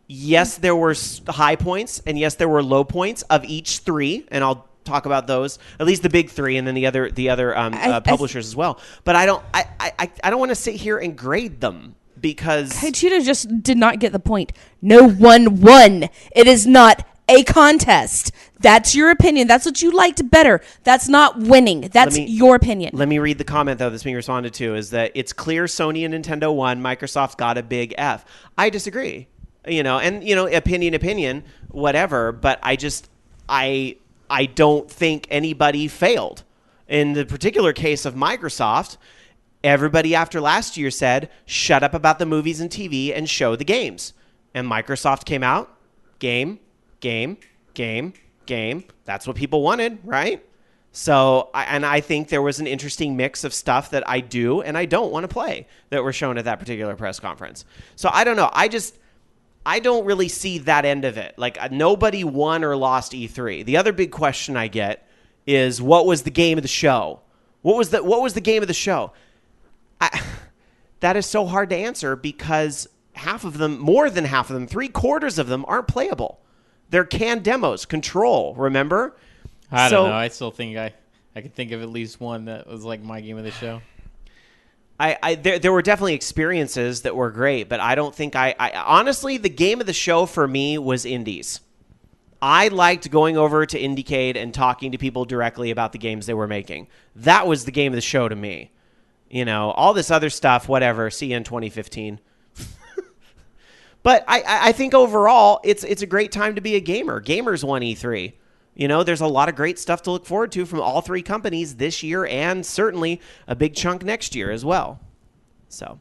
Yes, there were high points, and yes, there were low points of each three, and I'll talk about those, at least the big three, and then the other publishers as well. But I don't want to sit here and grade them because Cheetah just did not get the point. No one won. It is not a contest. That's your opinion. That's what you liked better. That's not winning. That's your opinion. Let me read the comment, though, that's being responded to, is that it's clear Sony and Nintendo won. Microsoft got a big F. I disagree. Opinion, whatever. But I don't think anybody failed. In the particular case of Microsoft, everybody after last year said, shut up about the movies and TV and show the games. And Microsoft came out, game. That's what people wanted, right? So, I think there was an interesting mix of stuff that I do and I don't want to play that were shown at that particular press conference. So I don't know. I don't really see that end of it. Like, nobody won or lost E3. The other big question I get is, what was the game of the show? What was the game of the show? That is so hard to answer because more than half of them, 3/4 of them aren't playable. They're canned demos. Control, remember? I don't know. I still think I can think of at least one that was like my game of the show. There were definitely experiences that were great, but I don't think I honestly, the game of the show for me was indies. I liked going over to Indiecade and talking to people directly about the games they were making. That was the game of the show to me. All this other stuff, whatever, see you in 2015. But I think overall, it's a great time to be a gamer. Gamers won E3. There's a lot of great stuff to look forward to from all three companies this year and certainly a big chunk next year as well. So,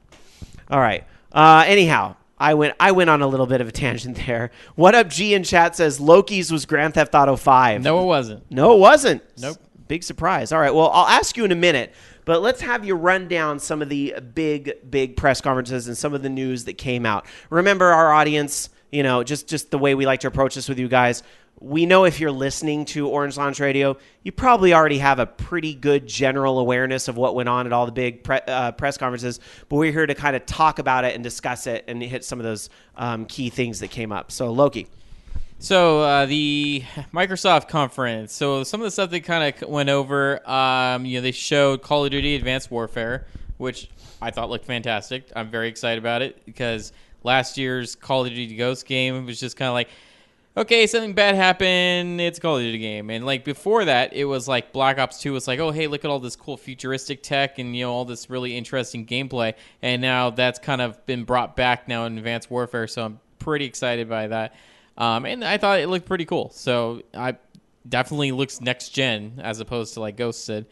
all right. Anyhow, I went on a little bit of a tangent there. What Up G in chat says Loki's was Grand Theft Auto 5. No, it wasn't. No, it wasn't. Nope. Big surprise. All right. Well, I'll ask you in a minute. But let's have you run down some of the big press conferences and some of the news that came out. Remember, our audience, just the way we like to approach this with you guys, we know if you're listening to Orange Lounge Radio, you probably already have a pretty good general awareness of what went on at all the big press conferences. But we're here to kind of talk about it and discuss it and hit some of those key things that came up. So, Loki. So the Microsoft conference. So some of the stuff they kind of went over, they showed Call of Duty Advanced Warfare, which I thought looked fantastic. I'm very excited about it because last year's Call of Duty Ghost game was just kind of like, okay, something bad happened, it's a Call of Duty game. And like before that, it was like Black Ops 2 was like, oh, hey, look at all this cool futuristic tech and, all this really interesting gameplay. And now that's kind of been brought back now in Advanced Warfare, so I'm pretty excited by that. And I thought it looked pretty cool. So I definitely looks next gen as opposed to like Ghost did.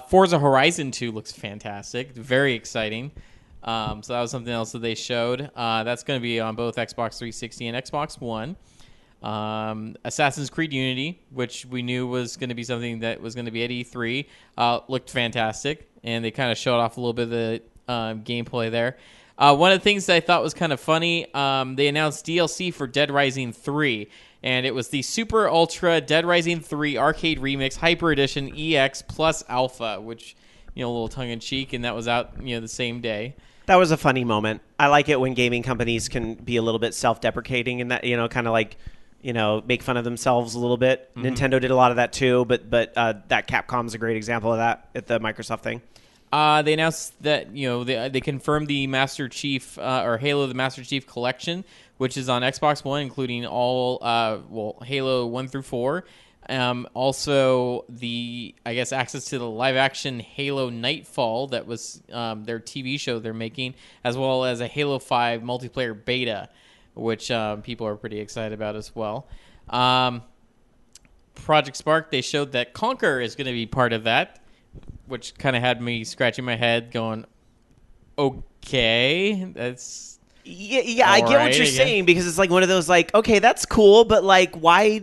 Forza Horizon 2 looks fantastic. Very exciting. So that was something else that they showed. That's going to be on both Xbox 360 and Xbox One. Assassin's Creed Unity, which we knew was going to be something that was going to be at E3, looked fantastic. And they kind of showed off a little bit of the gameplay there. One of the things that I thought was kind of funny, they announced DLC for Dead Rising 3, and it was the Super Ultra Dead Rising 3 Arcade Remix Hyper Edition EX Plus Alpha, which, a little tongue-in-cheek, and that was out, the same day. That was a funny moment. I like it when gaming companies can be a little bit self-deprecating and that, kind of like, make fun of themselves a little bit. Mm-hmm. Nintendo did a lot of that too, but that Capcom's a great example of that at the Microsoft thing. They announced that they confirmed the Master Chief or Halo the Master Chief collection, which is on Xbox One, including all Halo 1 through 4. Also, access to the live action Halo Nightfall that was their TV show they're making, as well as a Halo 5 multiplayer beta, which people are pretty excited about as well. Project Spark, they showed that Conquer is going to be part of that, which kind of had me scratching my head going, okay, that's... Yeah, I get what you're saying, because it's like one of those like, okay, that's cool, but like, why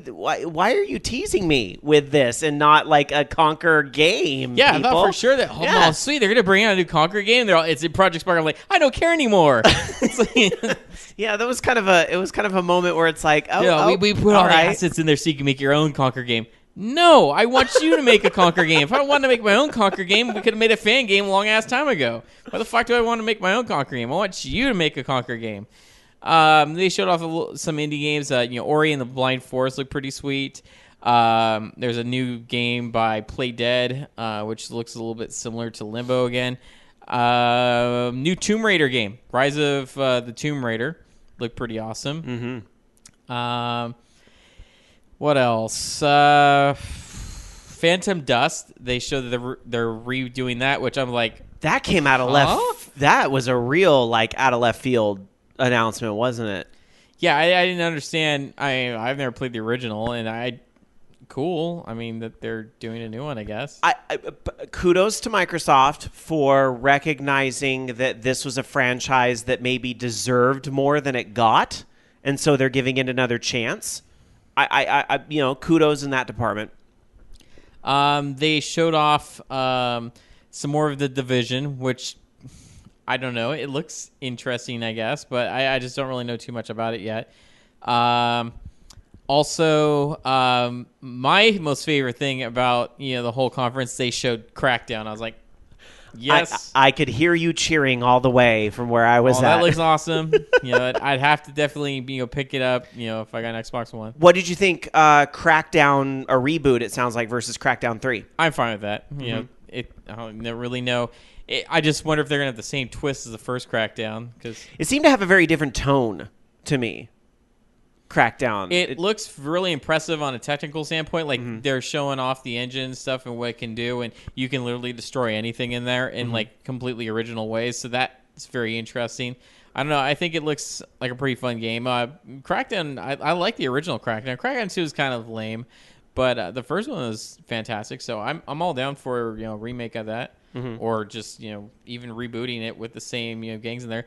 are you teasing me with this and not like a Conquer game? Yeah, people? I thought for sure that, oh, sweet, they're gonna bring out a new Conquer game. It's in Project Spark. I'm like, I don't care anymore. Yeah, that was kind of a moment where it's like, we put all the assets in there so you can make your own Conquer game. No, I want you to make a Conquer game. If I wanted to make my own Conquer game, we could have made a fan game a long-ass time ago. Why the fuck do I want to make my own Conquer game? I want you to make a Conquer game. They showed off some indie games. Ori and the Blind Forest look pretty sweet. There's a new game by Play Dead, which looks a little bit similar to Limbo again. New Tomb Raider game, Rise of the Tomb Raider, looked pretty awesome. Mm-hmm. What else? Phantom Dust. They showed that they're redoing that, which I'm like, that came out of left. That was a real out of left field announcement, wasn't it? Yeah, I didn't understand. I've never played the original, and cool. I mean, that they're doing a new one, I guess. Kudos to Microsoft for recognizing that this was a franchise that maybe deserved more than it got, and so they're giving it another chance. Kudos in that department. They showed off some more of The Division, which I don't know. It looks interesting, I guess, but I just don't really know too much about it yet. Also, my most favorite thing about the whole conference, they showed Crackdown. I was like, yes. I could hear you cheering all the way from where I was at. That looks awesome. I'd have to definitely pick it up. If I got an Xbox One. What did you think? Crackdown, a reboot. It sounds like versus Crackdown 3. I'm fine with that. I don't really know. I just wonder if they're gonna have the same twist as the first Crackdown, because it seemed to have a very different tone to me. Crackdown. It looks really impressive on a technical standpoint. Like they're showing off the engine stuff and what it can do, and you can literally destroy anything in there in completely original ways. So that's very interesting. I don't know. I think it looks like a pretty fun game. Crackdown. I like the original Crackdown. Crackdown 2 is kind of lame, but the first one was fantastic. So I'm all down for a remake of that, or just even rebooting it with the same gangs in there.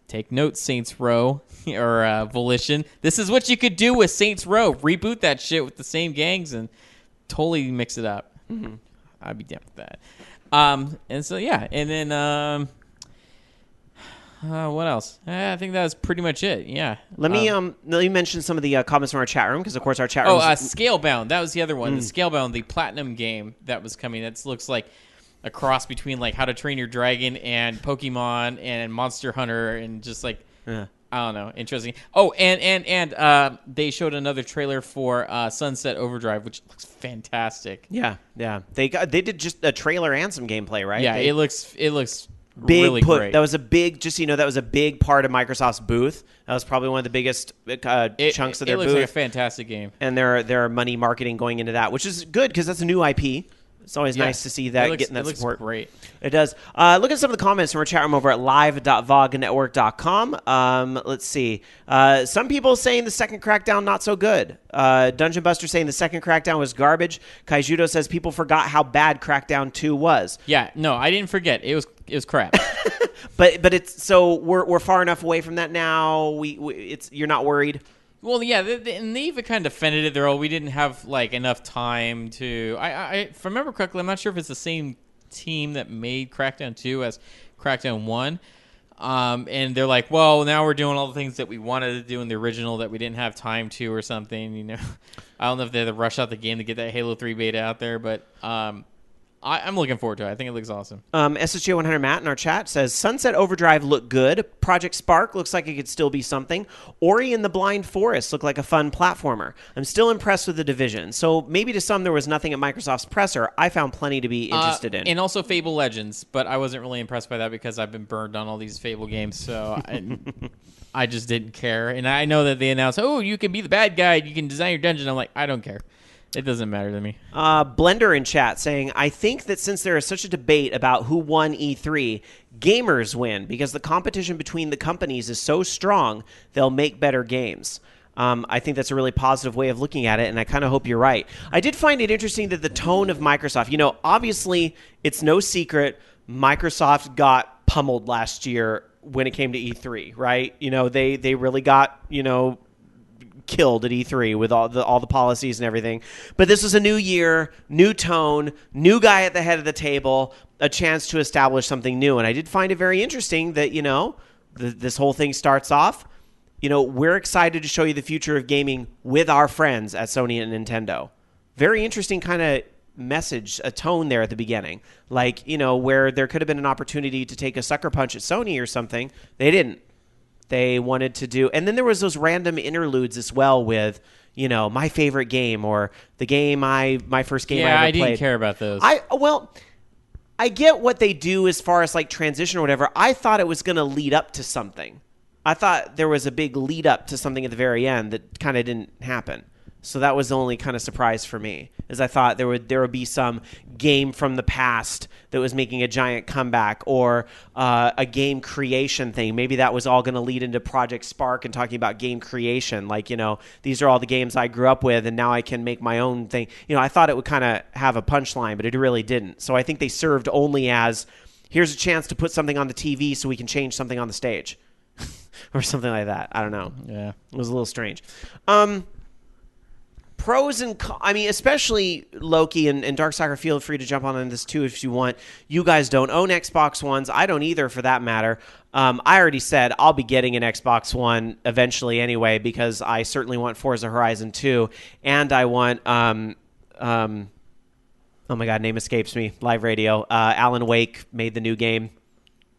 Take note, Saints Row or Volition. This is what you could do with Saints Row. Reboot that shit with the same gangs and totally mix it up. I'd be down with that. And so, yeah. And then, what else? I think that was pretty much it. Yeah. Let me mention some of the comments from our chat room, because, of course, our chat room... Scalebound. That was the other one. The Scalebound, the Platinum game that was coming. That looks like a cross between How to Train Your Dragon and Pokemon and Monster Hunter, and just I don't know, interesting. Oh, and they showed another trailer for Sunset Overdrive, which looks fantastic. Yeah. They did just a trailer and some gameplay, right? Yeah, it looks big really great. That was a big, that was a big part of Microsoft's booth. That was probably one of the biggest chunks of their booth. It looks like a fantastic game, and there are money marketing going into that, which is good because that's a new IP. It's always nice to see that getting that support. It looks great. It does. Look at some of the comments from our chat room over at live.vognetwork.com. Let's see. Some people saying the second Crackdown not so good. Dungeon Buster saying the second Crackdown was garbage. Kaijudo says people forgot how bad Crackdown 2 was. Yeah, no, I didn't forget. It was crap. but it's so we're far enough away from that now. You're not worried. Well, yeah, and they even kind of defended it. We didn't have enough time to. If I remember correctly, I'm not sure if it's the same team that made Crackdown 2 as Crackdown 1. And they're like, well, now we're doing all the things that we wanted to do in the original that we didn't have time to, or something. I don't know if they had to rush out the game to get that Halo 3 beta out there, but I'm looking forward to it. I think it looks awesome. SSJ 100 Matt in our chat says, Sunset Overdrive looked good. Project Spark looks like it could still be something. Ori and the Blind Forest looked like a fun platformer. I'm still impressed with The Division. So maybe to some there was nothing at Microsoft's presser. I found plenty to be interested in. And also Fable Legends, but I wasn't really impressed by that because I've been burned on all these Fable games, so I just didn't care. And I know that they announced, you can be the bad guy, you can design your dungeon. I'm like, I don't care. It doesn't matter to me. Blender in chat saying, I think that since there is such a debate about who won E3, gamers win because the competition between the companies is so strong, they'll make better games. I think that's a really positive way of looking at it, and I kind of hope you're right. I did find it interesting that the tone of Microsoft, obviously it's no secret Microsoft got pummeled last year when it came to E3, right? They really got, killed at E3 with all the policies and everything. But this was a new year, new tone, new guy at the head of the table, a chance to establish something new. And I did find it very interesting that, this whole thing starts off, we're excited to show you the future of gaming with our friends at Sony and Nintendo. very interesting kind of message, a tone there at the beginning. Like, where there could have been an opportunity to take a sucker punch at Sony or something. They didn't. They wanted to do, and then there was those random interludes as well with, my favorite game or the game my first game I ever I played. didn't care about those. I get what they do as far as like transition or whatever. I thought it was going to lead up to something. I thought there was a big lead up to something at the very end that kind of didn't happen. So that was the only kind of surprise for me, is I thought there would be some game from the past that was making a giant comeback, or a game creation thing. Maybe that was all going to lead into Project Spark and talking about game creation. Like, these are all the games I grew up with, and now I can make my own thing. I thought it would kind of have a punchline, but it really didn't. So I think they served only as, here's a chance to put something on the TV so we can change something on the stage. Or something like that. I don't know. Yeah. It was a little strange. Pros and cons, especially Loki and DarkSakura, feel free to jump on this too if you want. You guys don't own Xbox Ones. I don't either, for that matter. I already said I'll be getting an Xbox One eventually anyway, because I certainly want Forza Horizon 2, and I want, oh my God, name escapes me, live radio. Alan Wake made the new game.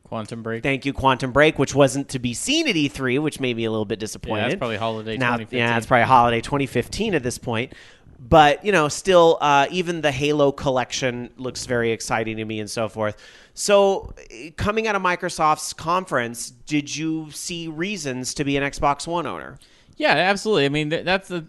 Quantum Break. Thank you, Quantum Break, which wasn't to be seen at E3, which made me a little bit disappointed. Yeah, that's probably holiday 2015. Yeah, it's probably holiday 2015 at this point. But, still, even the Halo collection looks very exciting to me and so forth. So, coming out of Microsoft's conference, did you see reasons to be an Xbox One owner? Yeah, absolutely. That's the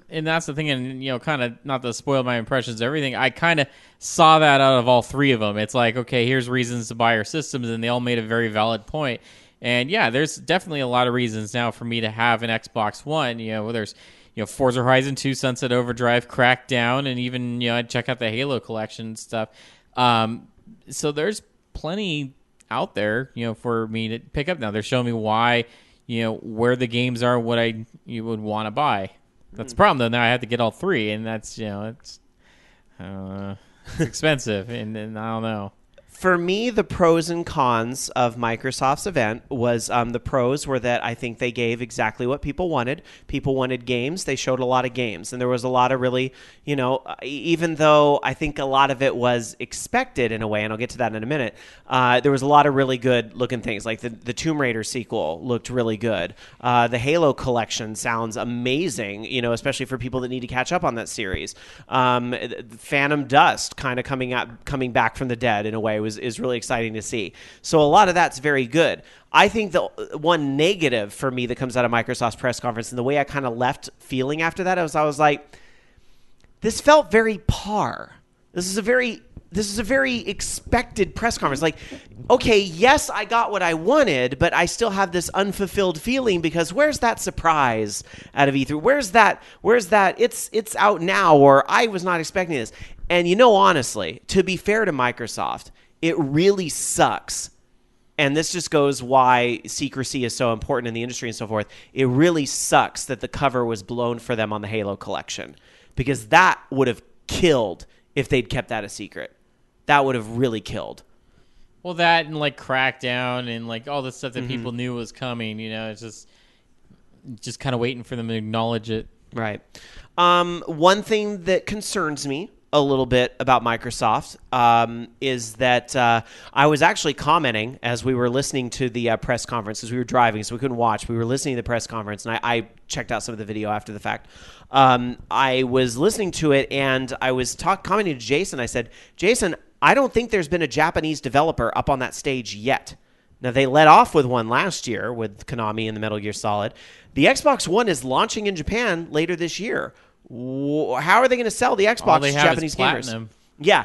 thing, and kind of not to spoil my impressions of everything. I kind of saw that out of all three of them. It's like, okay, here's reasons to buy your systems, and they all made a very valid point. And yeah, there's definitely a lot of reasons now for me to have an Xbox One. There's Forza Horizon 2, Sunset Overdrive, Crackdown, and even I'd check out the Halo collection and stuff. So there's plenty out there for me to pick up now. They're showing me why. Where the games are, what you would want to buy. That's the problem, though. Now I have to get all three, and that's, it's expensive, and I don't know. For me, the pros and cons of Microsoft's event was the pros were that I think they gave exactly what people wanted. People wanted games. They showed a lot of games. And there was a lot of really, even though I think a lot of it was expected in a way, and I'll get to that in a minute, there was a lot of really good looking things. Like the Tomb Raider sequel looked really good. The Halo collection sounds amazing, especially for people that need to catch up on that series. Phantom Dust kind of coming back from the dead in a way is really exciting to see. So a lot of that's very good. I think the one negative for me that comes out of Microsoft's press conference, and the way I kind of left feeling after that, I was like, this felt very par. This is a very expected press conference. Like, okay, yes, I got what I wanted, but I still have this unfulfilled feeling, because where's that surprise out of E3? Where's that? It's out now, or I was not expecting this. And honestly, to be fair to Microsoft, it really sucks. And this just goes why secrecy is so important in the industry and so forth. It really sucks that the cover was blown for them on the Halo collection, because that would have killed if they'd kept that a secret. That would have really killed. Well, that and like Crackdown and like all the stuff that people knew was coming, it's just kind of waiting for them to acknowledge it. Right. One thing that concerns me a little bit about Microsoft is that I was actually commenting as we were listening to the press conference, because we were driving, so we couldn't watch. We were listening to the press conference, and I checked out some of the video after the fact. I was listening to it, and I was commenting to Jason. I said, Jason, I don't think there's been a Japanese developer up on that stage yet. Now, they let off with one last year with Konami and the Metal Gear Solid. The Xbox One is launching in Japan later this year. How are they going to sell the Xbox to Japanese gamers? Yeah.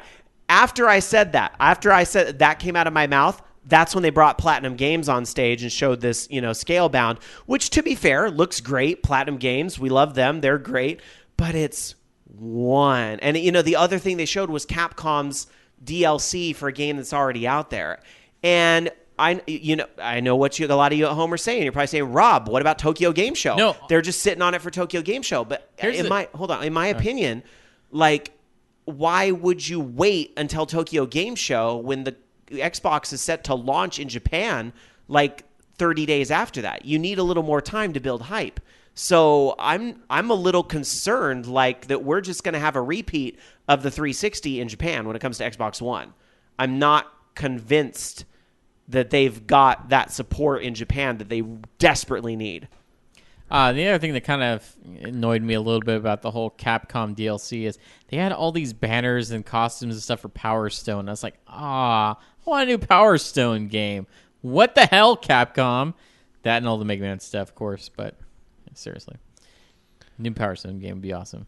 After I said that came out of my mouth, that's when they brought Platinum Games on stage and showed this, Scalebound, which, to be fair, looks great. Platinum Games, we love them. They're great. But it's one. And, the other thing they showed was Capcom's DLC for a game that's already out there. And I know what a lot of you at home are saying. You're probably saying, Rob, what about Tokyo Game Show? No. They're just sitting on it for Tokyo Game Show. But in my opinion, like, why would you wait until Tokyo Game Show when the Xbox is set to launch in Japan like 30 days after that? You need a little more time to build hype. So I'm a little concerned, like, that we're just going to have a repeat of the 360 in Japan when it comes to Xbox One. I'm not convinced that they've got that support in Japan that they desperately need. The other thing that kind of annoyed me a little bit about the whole Capcom DLC is they had all these banners and costumes and stuff for Power Stone. I was like, I want a new Power Stone game. What the hell, Capcom? That and all the Mega Man stuff, of course, but seriously. New Power Stone game would be awesome.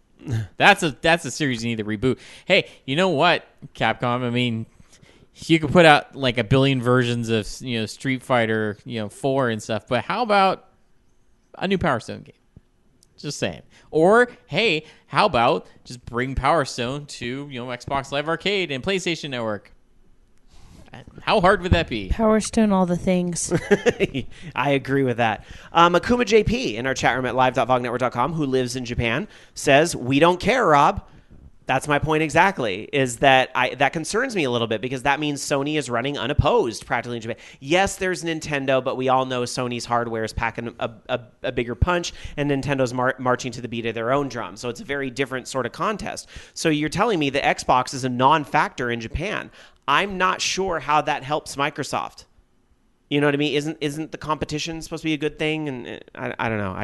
That's a series you need to reboot. Hey, you know what, Capcom? I mean, you could put out like a billion versions of Street Fighter 4 and stuff, but how about a new Power Stone game? Just saying. Or, hey, how about just bring Power Stone to Xbox Live Arcade and PlayStation Network? How hard would that be? Power Stone, all the things. I agree with that. Akuma JP in our chat room at live.vognetwork.com, who lives in Japan, says, we don't care, Rob. That's my point exactly, is that that concerns me a little bit because that means Sony is running unopposed practically in Japan. Yes, there's Nintendo, but we all know Sony's hardware is packing a bigger punch, and Nintendo's marching to the beat of their own drum. So it's a very different sort of contest. So you're telling me that Xbox is a non-factor in Japan. I'm not sure how that helps Microsoft. You know what I mean? Isn't the competition supposed to be a good thing? And I don't know.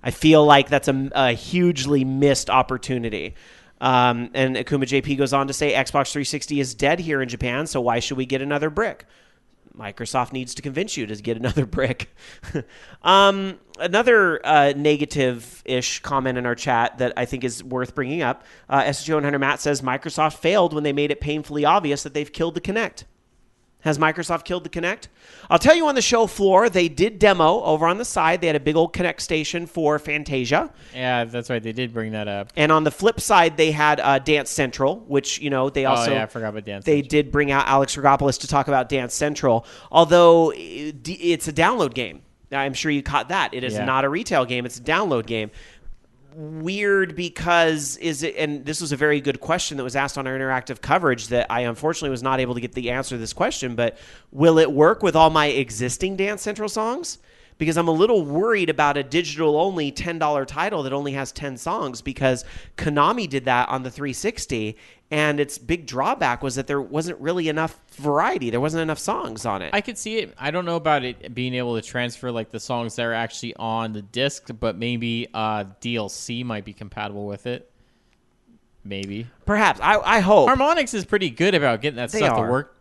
I feel like that's a hugely missed opportunity. And Akuma JP goes on to say Xbox 360 is dead here in Japan, so why should we get another brick? Microsoft needs to convince you to get another brick. Another negative-ish comment in our chat that I think is worth bringing up. SGO100 Matt says Microsoft failed when they made it painfully obvious that they've killed the Kinect. Has Microsoft killed the Kinect? I'll tell you, on the show floor, they did demo over on the side. They had a big old Kinect station for Fantasia. Yeah, that's right. They did bring that up. And on the flip side, they had Dance Central, which, they also... Oh, yeah, I forgot about Dance They Central. did bring out Alex Rogopoulos to talk about Dance Central, although it's a download game. I'm sure you caught that. It is not a retail game. It's a download game. Weird because and this was a very good question that was asked on our interactive coverage that I unfortunately was not able to get the answer to this question, but will it work with all my existing Dance Central songs? Because I'm a little worried about a digital-only $10 title that only has 10 songs, because Konami did that on the 360, and its big drawback was that there wasn't really enough variety. There wasn't enough songs on it. I could see it. I don't know about it being able to transfer like the songs that are actually on the disc, but maybe DLC might be compatible with it. Maybe. Perhaps. I hope. Harmonix is pretty good about getting that stuff to work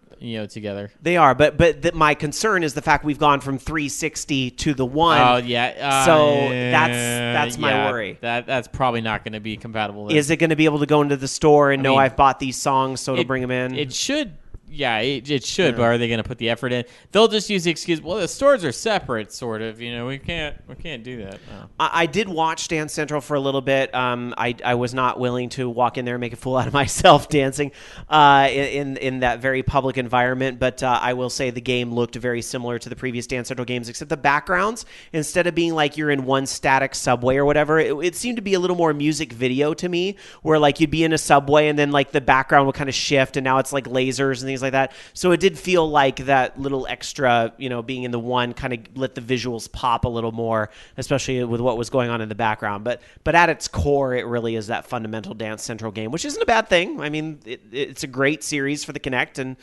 together. They are, but my concern is the fact we've gone from 360 to the one. Oh yeah, so that's my worry. That's probably not going to be compatible. Then. Is it going to be able to go into the store and know I've bought these songs, so it'll bring them in? It should. Yeah, it should, but are they going to put the effort in? They'll just use the excuse, well, the stores are separate, sort of. We can't do that. No. I did watch Dance Central for a little bit. I was not willing to walk in there and make a fool out of myself dancing in that very public environment, but I will say the game looked very similar to the previous Dance Central games, except the backgrounds, instead of being like you're in one static subway or whatever, it seemed to be a little more music video to me, where like you'd be in a subway and then like the background would kind of shift, and now it's like lasers and things like that. So it did feel like that little extra, being in the one kind of let the visuals pop a little more, especially with what was going on in the background. But at its core, it really is that fundamental Dance Central game, which isn't a bad thing. I mean, it's a great series for the Kinect, and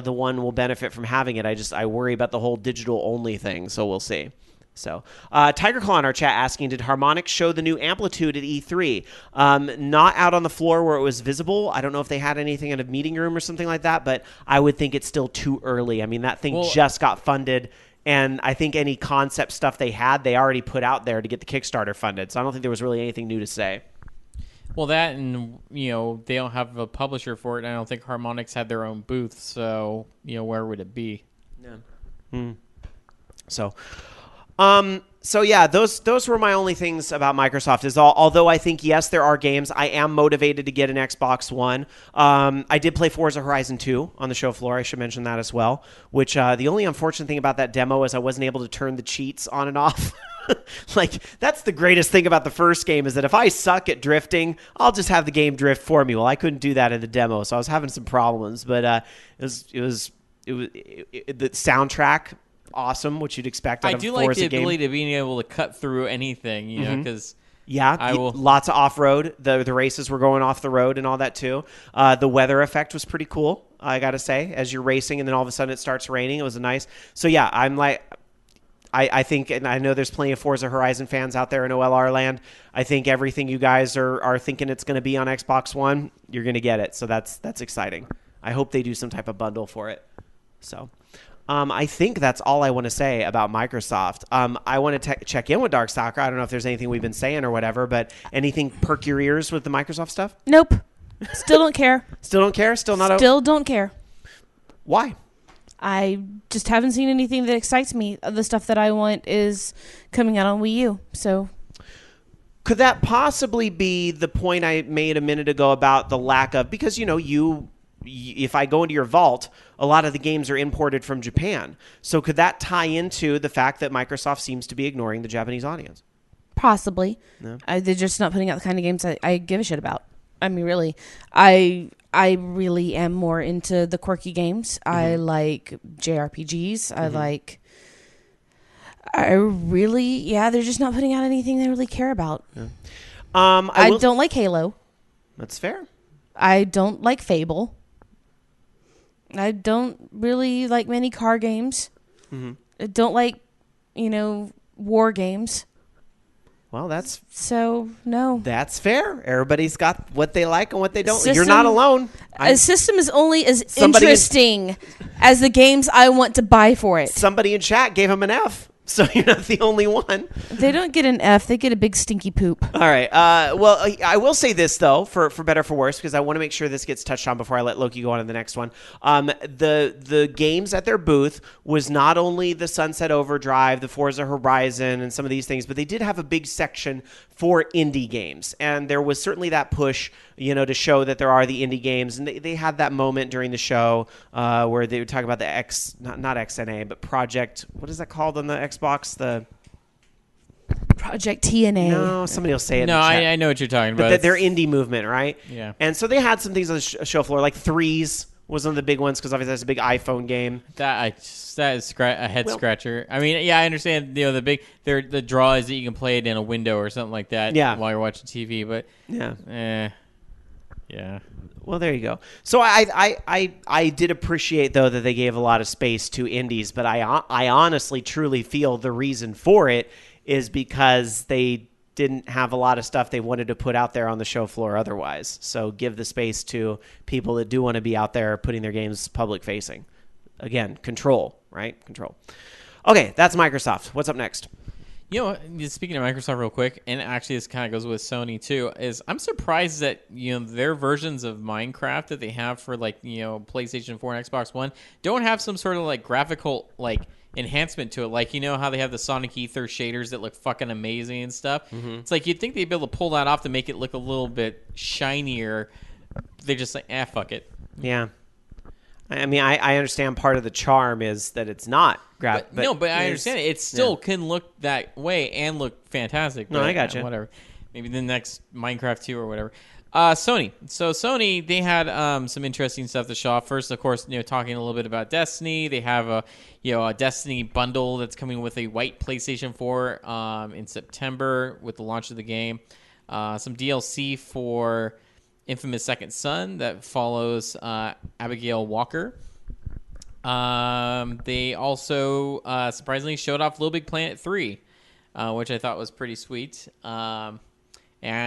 the one will benefit from having it. I worry about the whole digital only thing, so we'll see. So, Tiger Claw in our chat asking, did Harmonix show the new Amplitude at E3? Not out on the floor where it was visible. I don't know if they had anything in a meeting room or something like that, but I would think it's still too early. I mean, that thing just got funded, and I think any concept stuff they had, they already put out there to get the Kickstarter funded. So I don't think there was really anything new to say. Well, that, and, they don't have a publisher for it, and I don't think Harmonix had their own booth, so, where would it be? Yeah. So yeah, those were my only things about Microsoft. Although I think, yes, there are games, I am motivated to get an Xbox One. I did play Forza Horizon 2 on the show floor. I should mention that as well. Which the only unfortunate thing about that demo is I wasn't able to turn the cheats on and off. Like, that's the greatest thing about the first game, is that if I suck at drifting, I'll just have the game drift for me. Well, I couldn't do that in the demo, so I was having some problems. But it was the soundtrack awesome, what you'd expect out I of do a like Forza the game. ability to being able to cut through anything, you know, because Yeah, I will- lots of off-road. The races were going off the road and all that too. The weather effect was pretty cool, I got to say, as you're racing and then all of a sudden it starts raining. It was nice. So yeah, I'm like, I think, and I know there's plenty of Forza Horizon fans out there in OLR land. I think everything you guys are thinking it's going to be on Xbox One, you're going to get it. So that's exciting. I hope they do some type of bundle for it. So I think that's all I want to say about Microsoft. I want to check in with DarkSakura. I don't know if there's anything we've been saying or whatever, but anything perk your ears with the Microsoft stuff? Nope. Still don't care. Still don't care? Still not? Still don't care. Why? I just haven't seen anything that excites me. The stuff that I want is coming out on Wii U. So could that possibly be the point I made a minute ago about the lack of, because, if I go into your vault, a lot of the games are imported from Japan. So could that tie into the fact that Microsoft seems to be ignoring the Japanese audience? possibly. No. They're just not putting out the kind of games I give a shit about. I mean, really, I really am more into the quirky games. Mm-hmm. I like JRPGs. Mm-hmm. They're just not putting out anything they really care about. Yeah. I don't like Halo. That's fair. I don't like Fable. I don't really like many car games. Mm-hmm. I don't like, war games. Well, no. That's fair. Everybody's got what they like and what they don't. You're not alone. A system is only as interesting as the games I want to buy for it. Somebody in chat gave him an F, so you're not the only one. They don't get an F. They get a big stinky poop. All right. Well, I will say this, though, for better or for worse, because I want to make sure this gets touched on before I let Loki go on to the next one. The games at their booth was not only the Sunset Overdrive, the Forza Horizon, and some of these things, but they did have a big section for indie games. And there was certainly that push, to show that there are the indie games. And they had that moment during the show where they would talk about the not XNA, but Project, what is that called on the Xbox? The Project TNA. No, somebody will say it. No, I know what you're talking about. But their indie movement, right? Yeah. And so they had some things on the show floor, like Threes was one of the big ones because obviously that's a big iPhone game. That is a head scratcher. I mean, yeah, I understand. The draw is that you can play it in a window or something like that. Yeah. While you're watching TV, but yeah. Yeah. Well, there you go. So I did appreciate, though, that they gave a lot of space to indies, but I honestly, truly feel the reason for it is because they didn't have a lot of stuff they wanted to put out there on the show floor otherwise. So give the space to people that do want to be out there putting their games public facing. Again, control, right? Control. Okay, that's Microsoft. What's up next? Speaking of Microsoft real quick, and actually this kind of goes with Sony too, is I'm surprised that, their versions of Minecraft that they have for PlayStation 4 and Xbox One don't have some sort of graphical enhancement to it. How they have the Sonic Ether shaders that look fucking amazing and stuff. Mm-hmm. It's you'd think they'd be able to pull that off to make it look a little bit shinier. They're just fuck it. Yeah. I mean, I understand part of the charm is that it's not graphic. But I understand it. It still can look that way and look fantastic. No, I got you. Whatever. Maybe the next Minecraft 2 or whatever. Sony. So Sony, they had some interesting stuff to show off. First, of course, talking a little bit about Destiny. They have a Destiny bundle that's coming with a white PlayStation 4 in September with the launch of the game. Some DLC for Infamous Second Son that follows Abigail Walker. They also surprisingly showed off Little Big Planet 3, which I thought was pretty sweet. And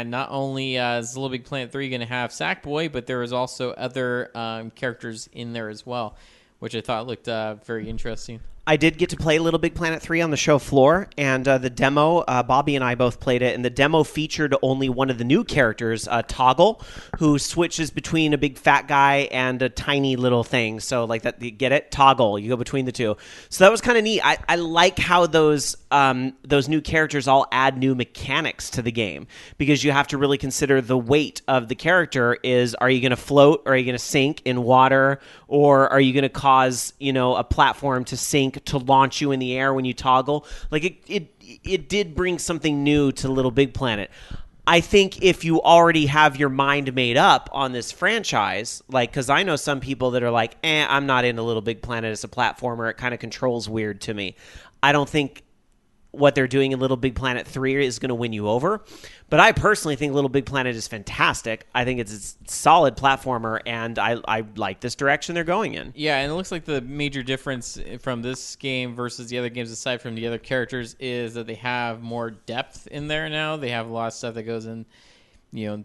not only is Little Big Planet 3 going to have Sackboy, but there is also other characters in there as well, which I thought looked very interesting. I did get to play Little Big Planet 3 on the show floor, and the demo, Bobby and I both played it, and the demo featured only one of the new characters, Toggle, who switches between a big fat guy and a tiny little thing. So that, you get it? Toggle. You go between the two. So that was kind of neat. I like how those new characters all add new mechanics to the game, because you have to really consider the weight of the character is, are you going to float, or are you going to sink in water, or are you going to cause, a platform to sink to launch you in the air when you toggle? It did bring something new to Little Big Planet. I think if you already have your mind made up on this franchise, like, because I know some people that are like, I'm not into Little Big Planet as a platformer. It kind of controls weird to me. I don't think what they're doing in Little Big Planet 3 is going to win you over. But I personally think Little Big Planet is fantastic. I think it's a solid platformer, and I like this direction they're going in. Yeah, and it looks like the major difference from this game versus the other games, aside from the other characters, is that they have more depth in there now. They have a lot of stuff that goes in,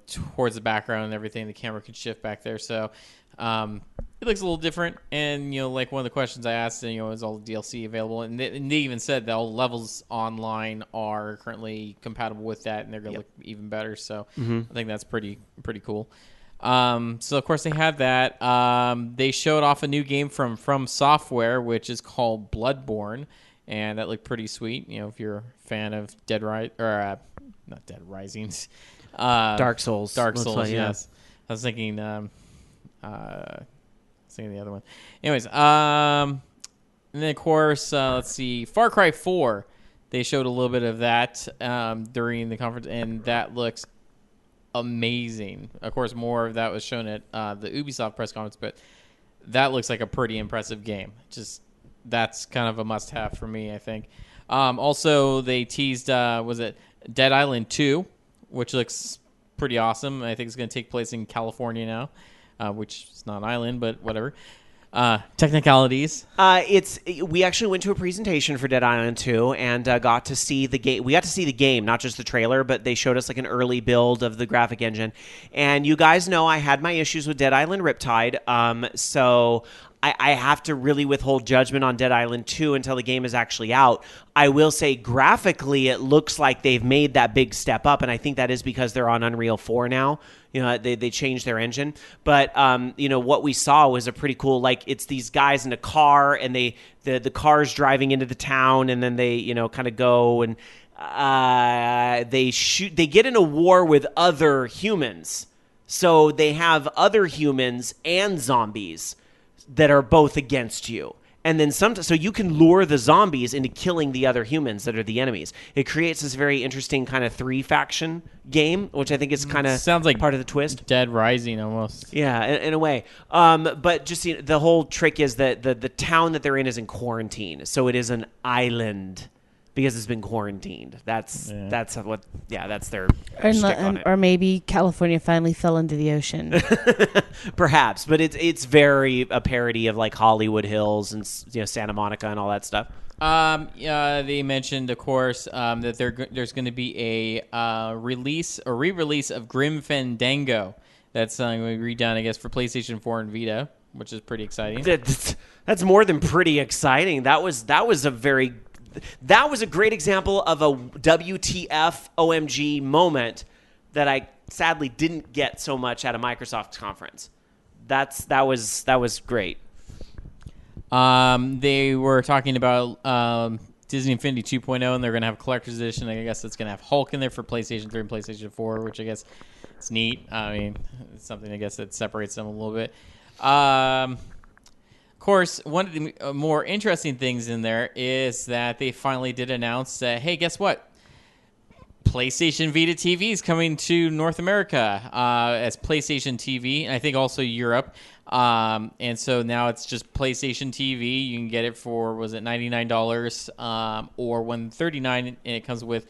towards the background and everything. The camera can shift back there, so it looks a little different. And like one of the questions I asked, is all the DLC available? And they even said that all levels online are currently compatible with that, and they're going to look even better. So I think that's pretty cool. So of course they had that. They showed off a new game from Software, which is called Bloodborne, and that looked pretty sweet. If you're a fan of not Dead Risings, Dark Souls. Like, yes. I was thinking the other one. Anyways, and then of course, let's see, Far Cry 4. They showed a little bit of that during the conference, and that looks amazing. Of course, more of that was shown at the Ubisoft press conference, but that looks like a pretty impressive game. Just that's kind of a must-have for me, I think. Also, they teased, was it Dead Island 2, which looks pretty awesome. I think it's going to take place in California now. Which is not an island, but whatever. Technicalities. We actually went to a presentation for Dead Island 2 and got to see the game. We got to see the game, not just the trailer, but they showed us like an early build of the graphic engine. And you guys know I had my issues with Dead Island Riptide, so I have to really withhold judgment on Dead Island 2 until the game is actually out. I will say graphically it looks like they've made that big step up, and I think that is because they're on Unreal 4 now. They changed their engine. But, what we saw was a pretty cool, like, it's these guys in a car, and the car's driving into the town, and then they, kind of go and they get in a war with other humans. So they have other humans and zombies that are both against you. And then so you can lure the zombies into killing the other humans that are the enemies. It creates this very interesting kind of 3-faction game, which I think is kind of sounds like part of the twist. Dead Rising almost. Yeah, in a way. But just the whole trick is that the town that they're in is in quarantine, so it is an island because it's been quarantined. That's their shtick on it. Or maybe California finally fell into the ocean. Perhaps, but it's very a parody of like Hollywood Hills and Santa Monica and all that stuff. They mentioned, of course, that there's going to be a re-release of Grim Fandango. That's going to be redone, I guess, for PlayStation 4 and Vita, which is pretty exciting. That's more than pretty exciting. That was a great example of a WTF OMG moment that I sadly didn't get so much at a Microsoft conference. That was great. They were talking about Disney Infinity 2.0, and they're going to have a collector's edition. I guess it's going to have Hulk in there for PlayStation 3 and PlayStation 4, which I guess it's neat. I mean, it's something I guess that separates them a little bit. Of course, one of the more interesting things in there is that they finally did announce that, hey, guess what? PlayStation Vita TV is coming to North America as PlayStation TV, and I think also Europe. And so now it's just PlayStation TV. You can get it for, was it $99 or $139, and it comes with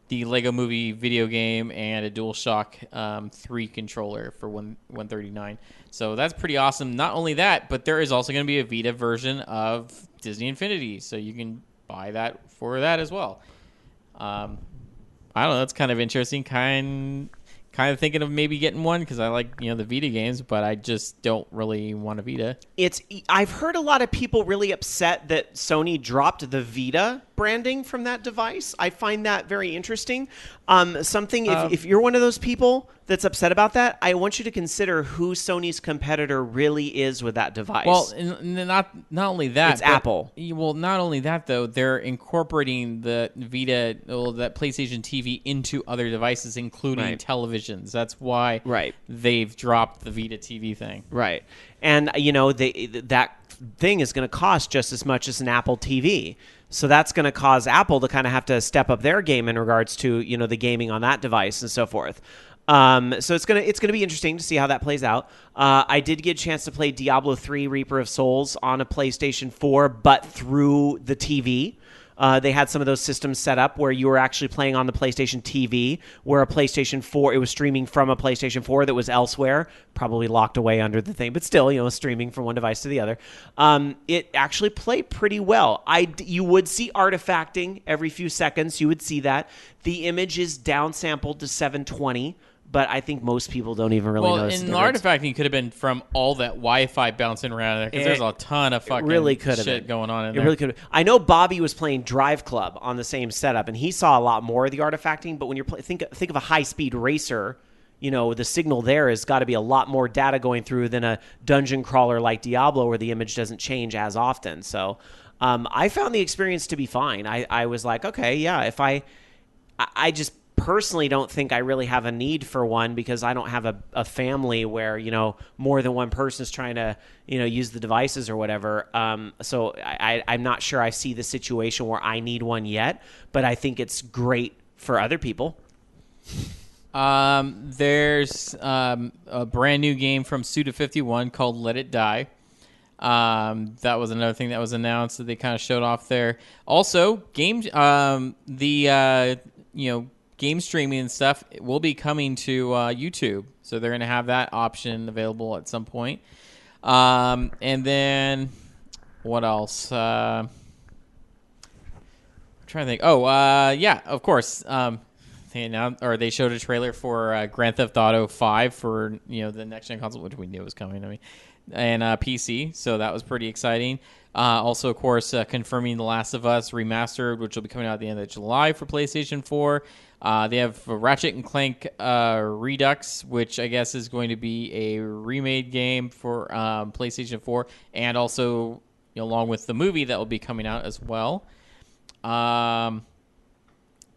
the Lego Movie video game and a DualShock 3 controller for $139. So that's pretty awesome. Not only that, but there is also going to be a Vita version of Disney Infinity, so you can buy that for that as well. I don't know. That's kind of interesting. Kind of thinking of maybe getting one because I like the Vita games, but I just don't really want a Vita. I've heard a lot of people really upset that Sony dropped the Vita branding from that device. I find that very interesting. If you're one of those people that's upset about that, I want you to consider who Sony's competitor really is with that device. Well, and not only that, it's Apple. Well, not only that though, they're incorporating the Vita, that PlayStation TV into other devices, including televisions. That's why they've dropped the Vita TV thing. Right, and that thing is going to cost just as much as an Apple TV. So that's going to cause Apple to kind of have to step up their game in regards to, the gaming on that device and so forth. So it's gonna be interesting to see how that plays out. I did get a chance to play Diablo 3 Reaper of Souls on a PlayStation 4, but through the TV. They had some of those systems set up where you were actually playing on the PlayStation TV, where a PlayStation 4, it was streaming from a PlayStation 4 that was elsewhere, probably locked away under the thing, but still, streaming from one device to the other. It actually played pretty well. You would see artifacting every few seconds. You would see that. The image is downsampled to 720. But I think most people don't even really notice. Well, and the artifacting could have been from all that Wi-Fi bouncing around there, because there's a ton of fucking shit going on in there. It really could have. I know Bobby was playing Drive Club on the same setup, and he saw a lot more of the artifacting. But when you're think of a high-speed racer, the signal there has got to be a lot more data going through than a dungeon crawler like Diablo, where the image doesn't change as often. So I found the experience to be fine. I was like, okay, yeah, if I just personally don't think I really have a need for one, because I don't have a family where, more than one person is trying to, use the devices or whatever. So I'm not sure I see the situation where I need one yet, but I think it's great for other people. There's a brand new game from Suda51 called Let It Die. That was another thing that was announced that they kind of showed off there. Also, game streaming and stuff will be coming to YouTube. So they're going to have that option available at some point. And then what else? I'm trying to think. Yeah, of course. They showed a trailer for Grand Theft Auto 5 for the next gen console, which we knew was coming. And PC. So that was pretty exciting. Also, of course, confirming The Last of Us Remastered, which will be coming out at the end of July for PlayStation 4. They have Ratchet and Clank Redux, which I guess is going to be a remade game for PlayStation 4, and also along with the movie that will be coming out as well. And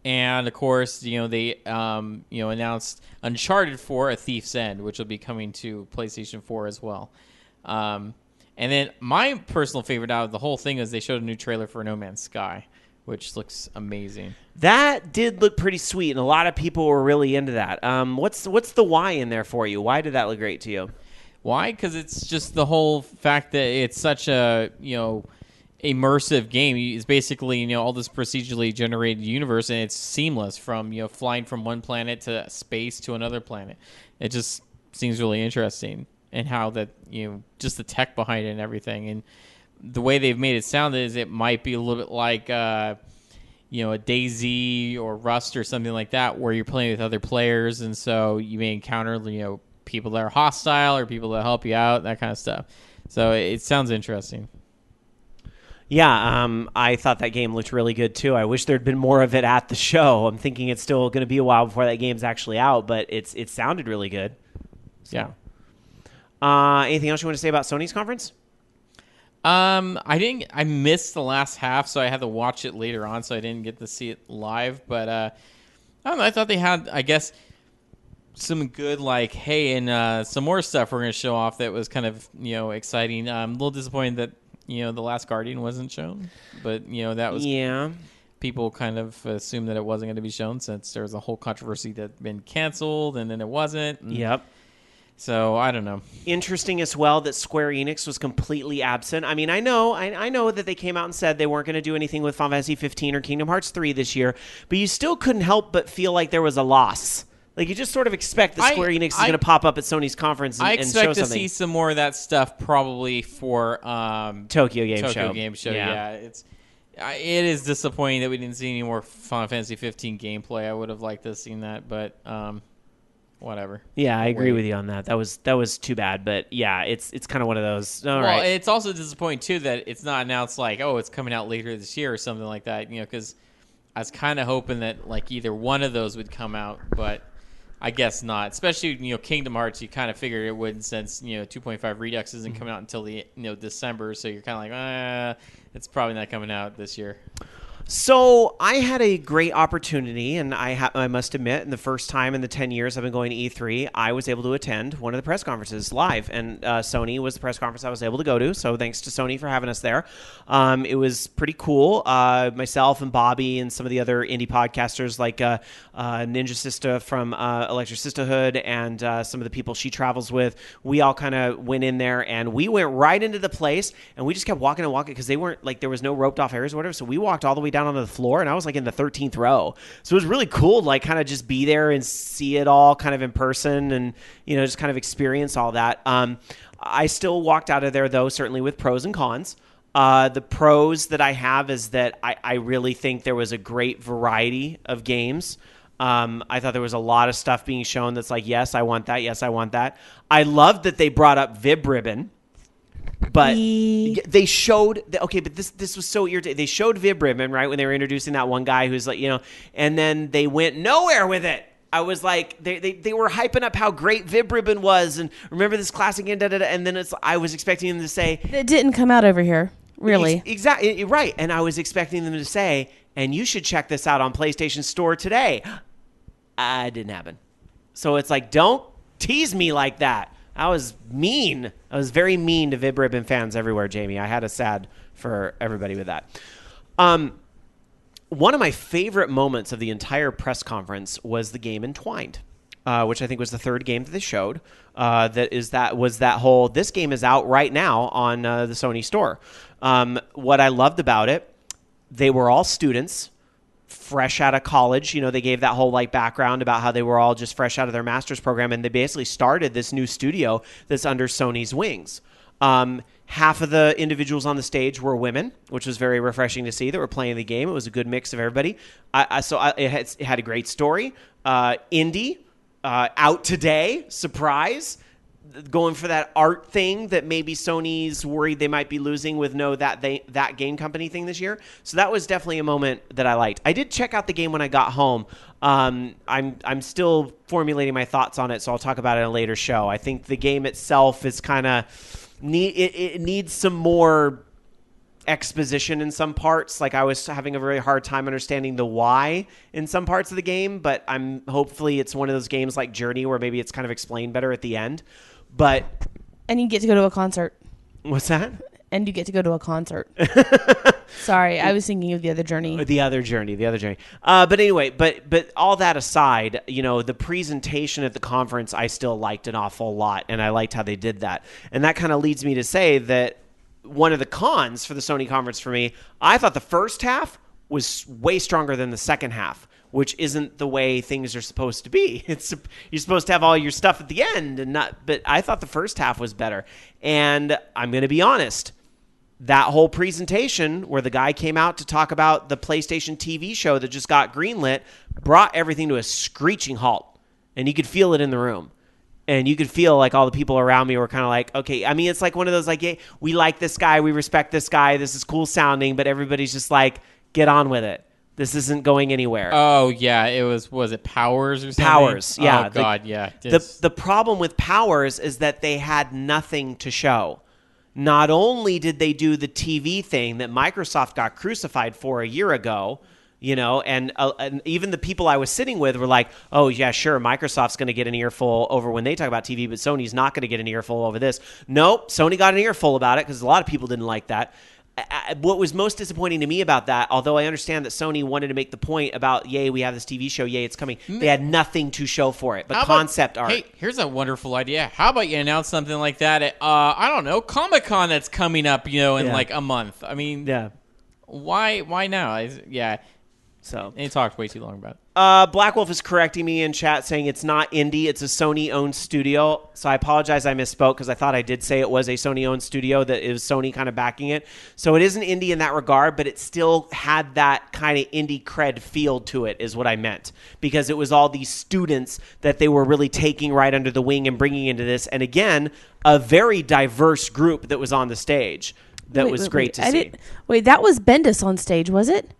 of course, they announced Uncharted 4: A Thief's End, which will be coming to PlayStation 4 as well. And then my personal favorite out of the whole thing is they showed a new trailer for No Man's Sky, which looks amazing. That did look pretty sweet, and a lot of people were really into that. What's the why in there for you? Why did that look great to you? Why? Because it's just the whole fact that it's such a immersive game. It's basically all this procedurally generated universe, and it's seamless from flying from one planet to space to another planet. It just seems really interesting, and how that just the tech behind it and everything, and the way they've made it sound is it might be a little bit like a DayZ or Rust or something like that, where you're playing with other players, and so you may encounter people that are hostile or people that help you out, that kind of stuff. So it sounds interesting. Yeah, I thought that game looked really good too. I wish there'd been more of it at the show. I'm thinking it's still going to be a while before that game's actually out, but it sounded really good. So. Yeah. Anything else you want to say about Sony's conference? I missed the last half, so I had to watch it later on, so I didn't get to see it live. But I don't know. I thought they had, I guess, some good and some more stuff we're going to show off that was kind of exciting. I'm a little disappointed that The Last Guardian wasn't shown, but that was people kind of assumed that it wasn't going to be shown, since there was a whole controversy that had been canceled and then it wasn't. Yep. So I don't know. Interesting as well that Square Enix was completely absent. I mean, I know that they came out and said they weren't going to do anything with Final Fantasy 15 or Kingdom Hearts 3 this year, but you still couldn't help but feel like there was a loss. Like, you just sort of expect that Square Enix is going to pop up at Sony's conference and show something. I expect to see some more of that stuff probably for Tokyo Game Show. Yeah. It is disappointing that we didn't see any more Final Fantasy 15 gameplay. I would have liked to have seen that, but whatever. Yeah, I agree with you on that. That was too bad, but yeah, it's kind of one of those. Right. It's also disappointing too that it's not announced it's coming out later this year or something like that. Because I was kind of hoping that either one of those would come out, but I guess not. Especially Kingdom Hearts, you kind of figured it would, since 2.5 Redux isn't coming out until the December, so you're kind of like, it's probably not coming out this year. So I had a great opportunity, and I must admit, in the first time in the 10 years I've been going to E3, I was able to attend one of the press conferences live, and Sony was the press conference I was able to go to, so thanks to Sony for having us there. It was pretty cool. Myself and Bobby and some of the other indie podcasters like Ninja Sister from Electric Sisterhood and some of the people she travels with, we all kind of went in there, and we went right into the place, and we just kept walking and walking because they weren't, like, there was no roped off areas or whatever, so we walked all the way down onto the floor, and I was like in the 13th row. So it was really cool to like kind of just be there and see it all kind of in person and, you know, just kind of experience all that. I still walked out of there though, certainly with pros and cons. The pros that I have is that I really think there was a great variety of games. I thought there was a lot of stuff being shown that's like, yes, I want that. Yes, I want that. I loved that they brought up Vib Ribbon. But they showed, but this was so irritating. They showed Vib Ribbon, right, when they were introducing that one guy who's like, you know, and then they went nowhere with it. I was like, they were hyping up how great Vib Ribbon was, and remember this classic game, and then I was expecting them to say. It didn't come out over here, really. Exactly, right. And I was expecting them to say, and you should check this out on PlayStation Store today. It didn't happen. So it's like, don't tease me like that. I was mean. I was very mean to Vib Ribbon fans everywhere, Jamie. I had a sad for everybody with that. One of my favorite moments of the entire press conference was the game Entwined, which I think was the third game that they showed. This game is out right now on the Sony store. What I loved about it, they were all students, fresh out of college. You know, they gave that whole like background about how they were all just fresh out of their master's program, and they basically started this new studio that's under Sony's wings. Half of the individuals on the stage were women, which was very refreshing to see, that were playing the game. It was a good mix of everybody. It had a great story. Indie, out today, surprise. Going for that art thing that maybe Sony's worried they might be losing with that game company thing this year. So that was definitely a moment that I liked. I did check out the game when I got home. I'm still formulating my thoughts on it, so I'll talk about it in a later show. I think the game itself is kind of it needs some more exposition in some parts. Like I was having a very hard time understanding the why in some parts of the game, but hopefully it's one of those games like Journey where maybe it's kind of explained better at the end. And you get to go to a concert. What's that? And you get to go to a concert. Sorry, I was thinking of the other Journey. The other Journey. But anyway, but all that aside, you know, the presentation at the conference I still liked an awful lot, and I liked how they did that. And that kind of leads me to say that one of the cons for the Sony conference for me, I thought the first half was way stronger than the second half, which isn't the way things are supposed to be. You're supposed to have all your stuff at the end and not. But I thought the first half was better. And I'm going to be honest, that whole presentation where the guy came out to talk about the PlayStation TV show that just got greenlit brought everything to a screeching halt, and you could feel it in the room. And you could feel like all the people around me were kind of like, okay, I mean, it's like one of those like, hey, we like this guy, we respect this guy, this is cool sounding, but everybody's just like, get on with it. This isn't going anywhere. Oh, yeah. It was it Powers or something? Powers, yeah. Oh, God, yeah. The problem with Powers is that they had nothing to show. Not only did they do the TV thing that Microsoft got crucified for a year ago, you know, and even the people I was sitting with were like, oh, yeah, sure, Microsoft's going to get an earful over when they talk about TV, but Sony's not going to get an earful over this. Nope, Sony got an earful about it because a lot of people didn't like that. What was most disappointing to me about that, although I understand that Sony wanted to make the point about, yay, we have this TV show, yay, it's coming, they had nothing to show for it but concept art. Hey, here's a wonderful idea. How about you announce something like that at, I don't know, Comic-Con that's coming up, you know, in like a month? I mean, why now? So and he talked way too long about it. Black Wolf is correcting me in chat saying it's not indie, it's a Sony-owned studio. So I apologize, I misspoke because I thought I did say it was a Sony-owned studio, that it was Sony kind of backing it. So it isn't indie in that regard, but it still had that kind of indie cred feel to it is what I meant. Because it was all these students that they were really taking right under the wing and bringing into this. And again, a very diverse group that was on the stage. That was great to see. Wait, that was Bendis on stage, was it?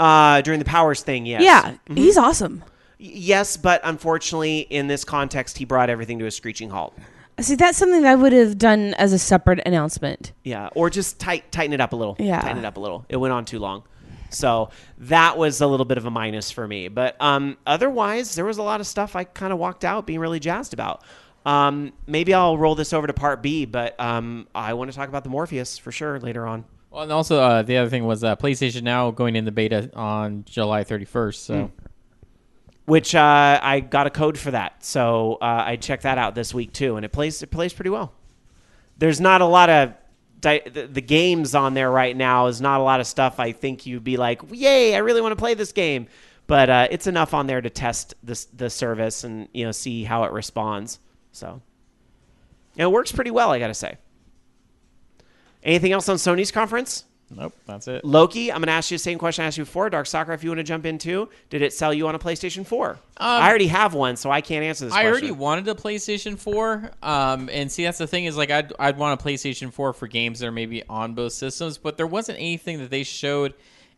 During the Powers thing, yes. Yeah, he's awesome. Yes, but unfortunately, in this context, he brought everything to a screeching halt. See, that's something that I would have done as a separate announcement. Yeah, or just tighten it up a little. Yeah. Tighten it up a little. It went on too long. So that was a little bit of a minus for me. But otherwise, there was a lot of stuff I kind of walked out being really jazzed about. Maybe I'll roll this over to part B, but I want to talk about the Morpheus for sure later on. Well, and also the other thing was PlayStation Now going into beta on July 31st. So, Which I got a code for that, so I checked that out this week too, and it plays pretty well. There's not a lot of the games on there right now. Is not a lot of stuff I think you'd be like, yay, I really want to play this game, but it's enough on there to test the service and see how it responds. So it works pretty well, I gotta say. Anything else on Sony's conference? nope, that's it. Loki, I'm going to ask you the same question I asked you before. DarkSakura, if you want to jump in too, did it sell you on a PlayStation 4? I already have one, so I can't answer this question. I already wanted a PlayStation 4, and see, that's the thing is, like, I'd want a PlayStation 4 for games that are maybe on both systems, but there wasn't anything that they showed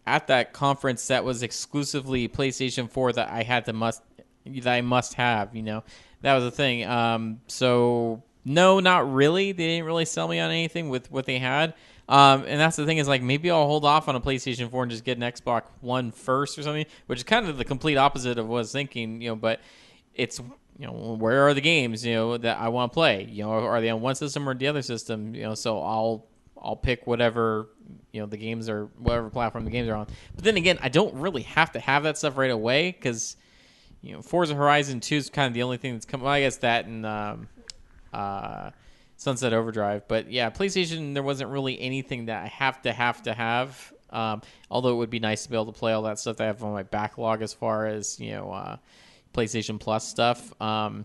at that conference that was exclusively PlayStation 4 that I must have, That was the thing. So, no, not really. They didn't really sell me on anything with what they had. And that's the thing is, like, maybe I'll hold off on a PlayStation 4 and just get an Xbox One first or something, which is kind of the complete opposite of what I was thinking, but it's, where are the games, that I want to play? Are they on one system or the other system? So I'll pick whatever, the games are, whatever platform the games are on. But then again, I don't really have to have that stuff right away because, Forza Horizon 2 is kind of the only thing that's come. Well, I guess that and Sunset Overdrive. But yeah, PlayStation, there wasn't really anything that I have to have. Although it would be nice to be able to play all that stuff that I have on my backlog as far as, PlayStation Plus stuff. And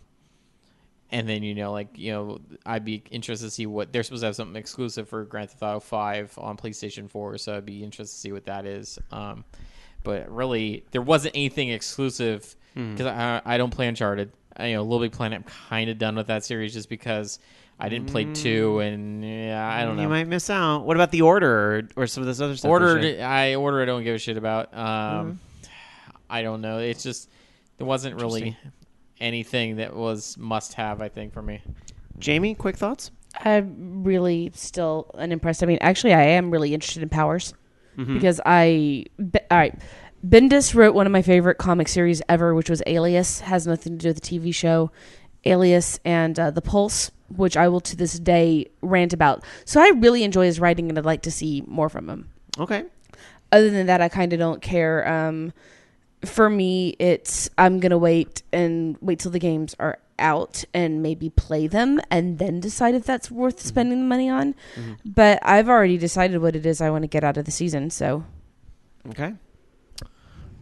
then, I'd be interested to see what they're supposed to have something exclusive for Grand Theft Auto 5 on PlayStation 4. So I'd be interested to see what that is. But really, there wasn't anything exclusive because I don't play Uncharted. Little Big Planet, I'm kind of done with that series just because I didn't play 2, and I don't know. You might miss out. What about The Order or some of this other stuff? Order, I don't give a shit about. I don't know. It's just there wasn't really anything that was must-have, I think, for me. Jamie, quick thoughts? I'm really still unimpressed. I mean, actually, I am really interested in Powers because all right. Bendis wrote one of my favorite comic series ever, which was Alias. Has nothing to do with the TV show. Alias and The Pulse, which I will to this day rant about. So I really enjoy his writing, and I'd like to see more from him. Okay. Other than that, I kind of don't care. For me, I'm going to wait till the games are out and maybe play them and then decide if that's worth spending the money on. But I've already decided what it is I want to get out of the season, so. Okay.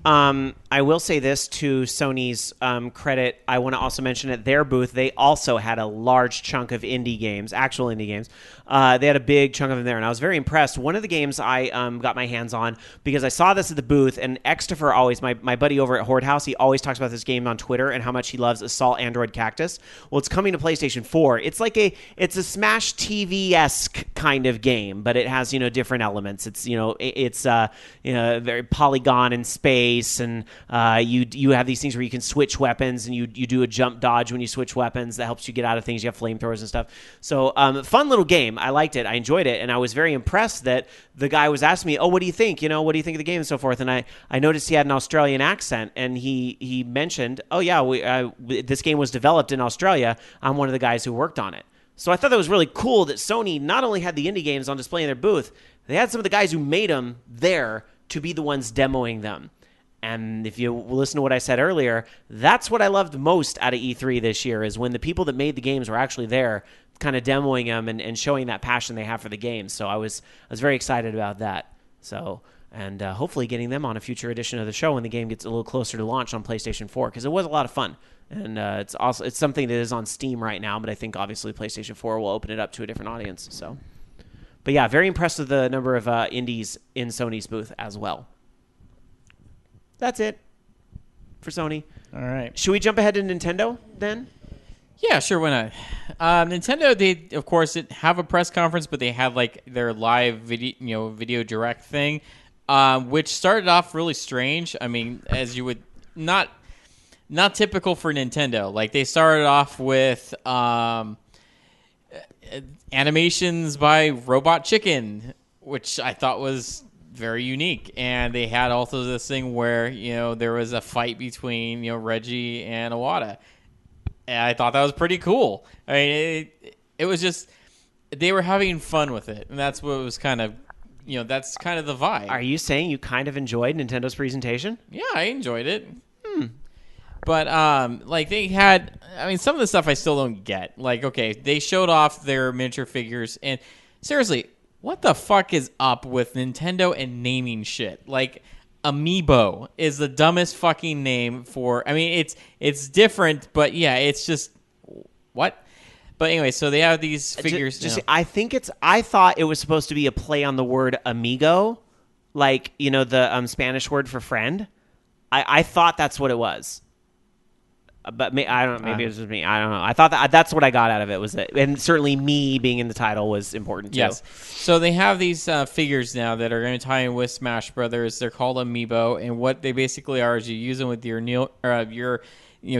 I will say this to Sony's credit. I want to also mention at their booth, they also had a large chunk of indie games, actual indie games. They had a big chunk of them there, and I was very impressed. One of the games I got my hands on, because I saw this at the booth, and Xtifer always, my buddy over at Horde House, he always talks about this game on Twitter and how much he loves Assault Android Cactus. Well, it's coming to PlayStation 4. It's like it's a Smash TV-esque kind of game, but it has, different elements. It's, it's very polygon in space. And you have these things where you can switch weapons, and you do a jump dodge when you switch weapons that helps you get out of things. You have flamethrowers and stuff. So fun little game. I liked it. I enjoyed it, and I was very impressed that the guy was asking me, "Oh, what do you think? What do you think of the game and so forth?" And I noticed he had an Australian accent, and he mentioned, "Oh yeah, this game was developed in Australia. I'm one of the guys who worked on it." So I thought that was really cool that Sony not only had the indie games on display in their booth, they had some of the guys who made them there to be the ones demoing them. And if you listen to what I said earlier, that's what I loved most out of E3 this year, is when the people that made the games were actually there kind of demoing them and showing that passion they have for the games. So I was very excited about that. So, and hopefully getting them on a future edition of the show when the game gets a little closer to launch on PlayStation 4, because it was a lot of fun. And it's something that is on Steam right now, but I think obviously PlayStation 4 will open it up to a different audience. So, but yeah, very impressed with the number of indies in Sony's booth as well. That's it for Sony. All right. Should we jump ahead to Nintendo then? Yeah, sure. Why not? Nintendo, they of course have a press conference, but they have like their live video direct thing, which started off really strange. I mean, as you would not typical for Nintendo. Like they started off with animations by Robot Chicken, which I thought was very unique. And they had also this thing where, there was a fight between, Reggie and Iwata. And I thought that was pretty cool. I mean, it was just, they were having fun with it. And that's what was kind of, that's kind of the vibe. Are you saying you kind of enjoyed Nintendo's presentation? Yeah, I enjoyed it. But, they had, some of the stuff I still don't get. Like, okay, they showed off their miniature figures. And seriously, what the fuck is up with Nintendo and naming shit? Like, Amiibo is the dumbest fucking name for... it's different, but yeah, it's just... What? But anyway, so they have these figures now. I thought it was supposed to be a play on the word amigo, like, the Spanish word for friend. I thought that's what it was. But I don't. Maybe it was just me. I don't know. I thought that's what I got out of it. Was it, and certainly me being in the title was important too. Yes. So they have these figures now that are going to tie in with Smash Brothers. They're called Amiibo, and what they basically are is you use them with your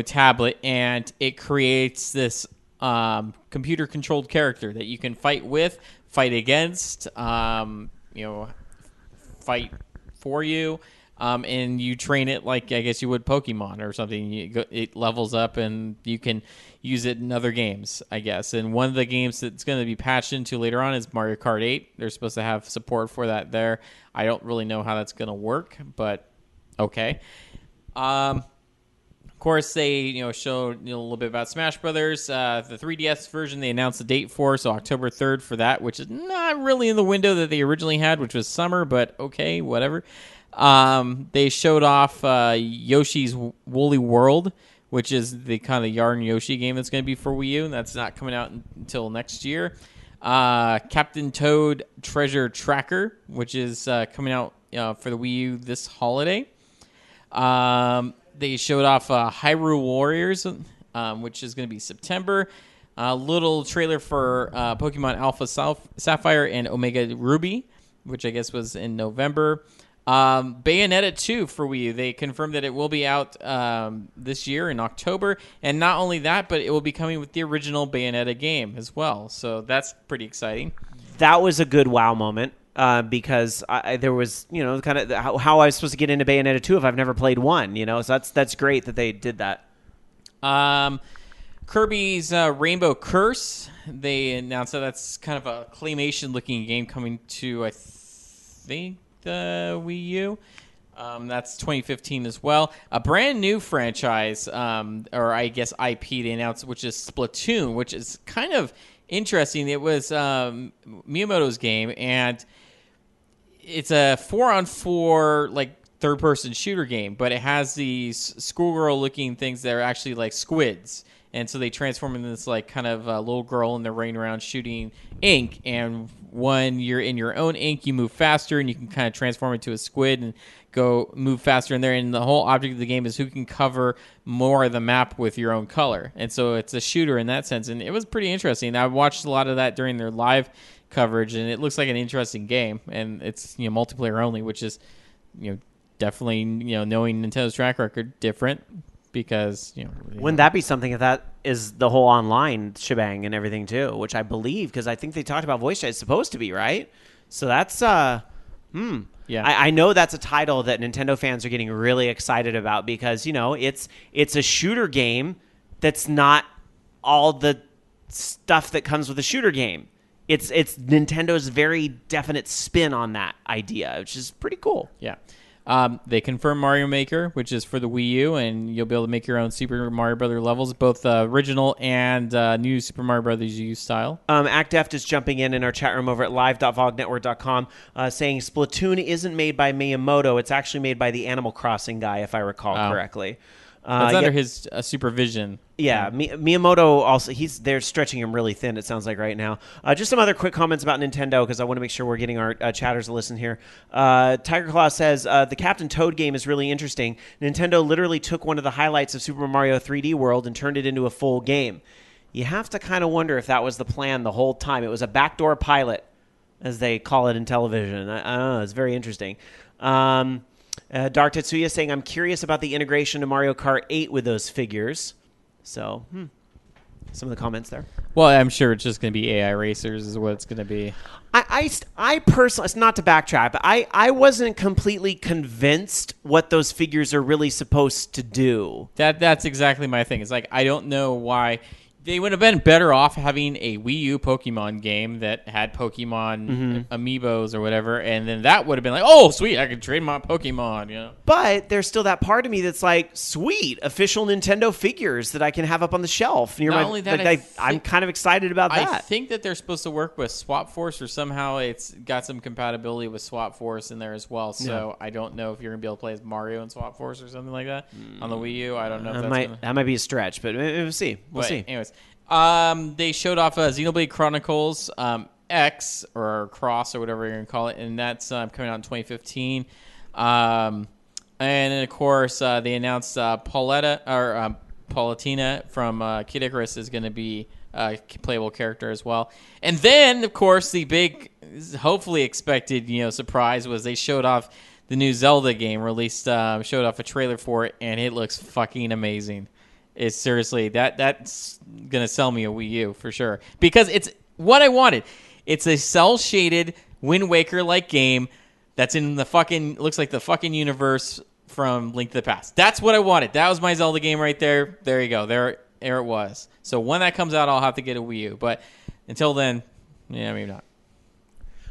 tablet, and it creates this computer controlled character that you can fight with, fight against, fight for you. And you train it like I guess you would Pokemon or something. It levels up, and you can use it in other games, I guess. And one of the games that's going to be patched into later on is Mario Kart 8. They're supposed to have support for that there. I don't really know how that's going to work, but okay. Of course, they showed a little bit about Smash Brothers. The 3DS version they announced the date for, so October 3rd for that, which is not really in the window that they originally had, which was summer, but okay, whatever. They showed off Yoshi's Woolly World, which is the kind of Yarn Yoshi game that's going to be for Wii U, and that's not coming out until next year. Captain Toad Treasure Tracker, which is coming out for the Wii U this holiday. They showed off Hyrule Warriors, which is going to be September. A little trailer for Pokemon Alpha Sapphire and Omega Ruby, which I guess was in November. Bayonetta 2 for Wii U. They confirmed that it will be out this year in October. And not only that, but it will be coming with the original Bayonetta game as well. So that's pretty exciting. That was a good wow moment because there was, kind of how I was supposed to get into Bayonetta 2 if I've never played 1, So that's great that they did that. Kirby's Rainbow Curse. They announced that that's kind of a claymation-looking game coming to, I think, the Wii U. That's 2015 as well. A brand new franchise, or I guess IP they announced, which is Splatoon, which is kind of interesting. It was Miyamoto's game, and it's a 4-on-4 like third-person shooter game, but it has these schoolgirl-looking things that are actually like squids. And so they transform into this like kind of little girl, and they're running around shooting ink. And when you're in your own ink, you move faster, and you can kind of transform into a squid and go move faster in there. And the whole object of the game is who can cover more of the map with your own color. And so it's a shooter in that sense. And it was pretty interesting. I watched a lot of that during their live coverage, and it looks like an interesting game. And it's multiplayer only, which is definitely knowing Nintendo's track record different. Because wouldn't that be something if that is the whole online shebang and everything too, which I believe, because I think they talked about voice chat. It's supposed to be, right? So that's yeah. I know that's a title that Nintendo fans are getting really excited about because it's a shooter game that's not all the stuff that comes with a shooter game. It's Nintendo's very definite spin on that idea, which is pretty cool. Yeah. They confirmed Mario Maker, which is for the Wii U, and you'll be able to make your own Super Mario Brothers levels, both original and new Super Mario Brothers U style. ActDeft is jumping in our chat room over at live.vognetwork.com saying Splatoon isn't made by Miyamoto. It's actually made by the Animal Crossing guy, if I recall correctly. It's under his supervision. Yeah, Miyamoto also, they're stretching him really thin, it sounds like right now. Just some other quick comments about Nintendo, because I want to make sure we're getting our chatters to listen here. Tiger Claw says, the Captain Toad game is really interesting. Nintendo literally took one of the highlights of Super Mario 3D World and turned it into a full game. You have to kind of wonder if that was the plan the whole time. It was a backdoor pilot, as they call it in television. I don't know, it's very interesting. Dark Tetsuya saying, I'm curious about the integration to Mario Kart 8 with those figures. So, some of the comments there. Well, I'm sure it's just going to be AI racers is what it's going to be. I personally, it's not to backtrack, but I wasn't completely convinced what those figures are really supposed to do. That's exactly my thing. It's like, I don't know why. They would have been better off having a Wii U Pokemon game that had Pokemon amiibos or whatever, and then that would have been like, oh, sweet, I could trade my Pokemon, you know? But there's still that part of me that's like, sweet, official Nintendo figures that I can have up on the shelf. Near Not only that, I'm kind of excited about that. I think that they're supposed to work with Swap Force, or somehow it's got some compatibility with Swap Force in there as well. So I don't know if you're going to be able to play as Mario in Swap Force or something like that on the Wii U. I don't know if that might be a stretch, but we'll see. We'll see. Anyways. They showed off Xenoblade Chronicles X, or Cross, or whatever you're going to call it, and that's coming out in 2015. And then, of course, they announced Paulatina from Kid Icarus is going to be a playable character as well. And then, of course, the big, hopefully expected, surprise was they showed off the new Zelda game released, showed off a trailer for it, and it looks fucking amazing. It's seriously, that's going to sell me a Wii U for sure. Because it's what I wanted. It's a cel-shaded Wind Waker-like game that's in the fucking, looks like the fucking universe from Link to the Past. That's what I wanted. That was my Zelda game right there. There you go. There it was. So when that comes out, I'll have to get a Wii U. But until then, yeah, maybe not.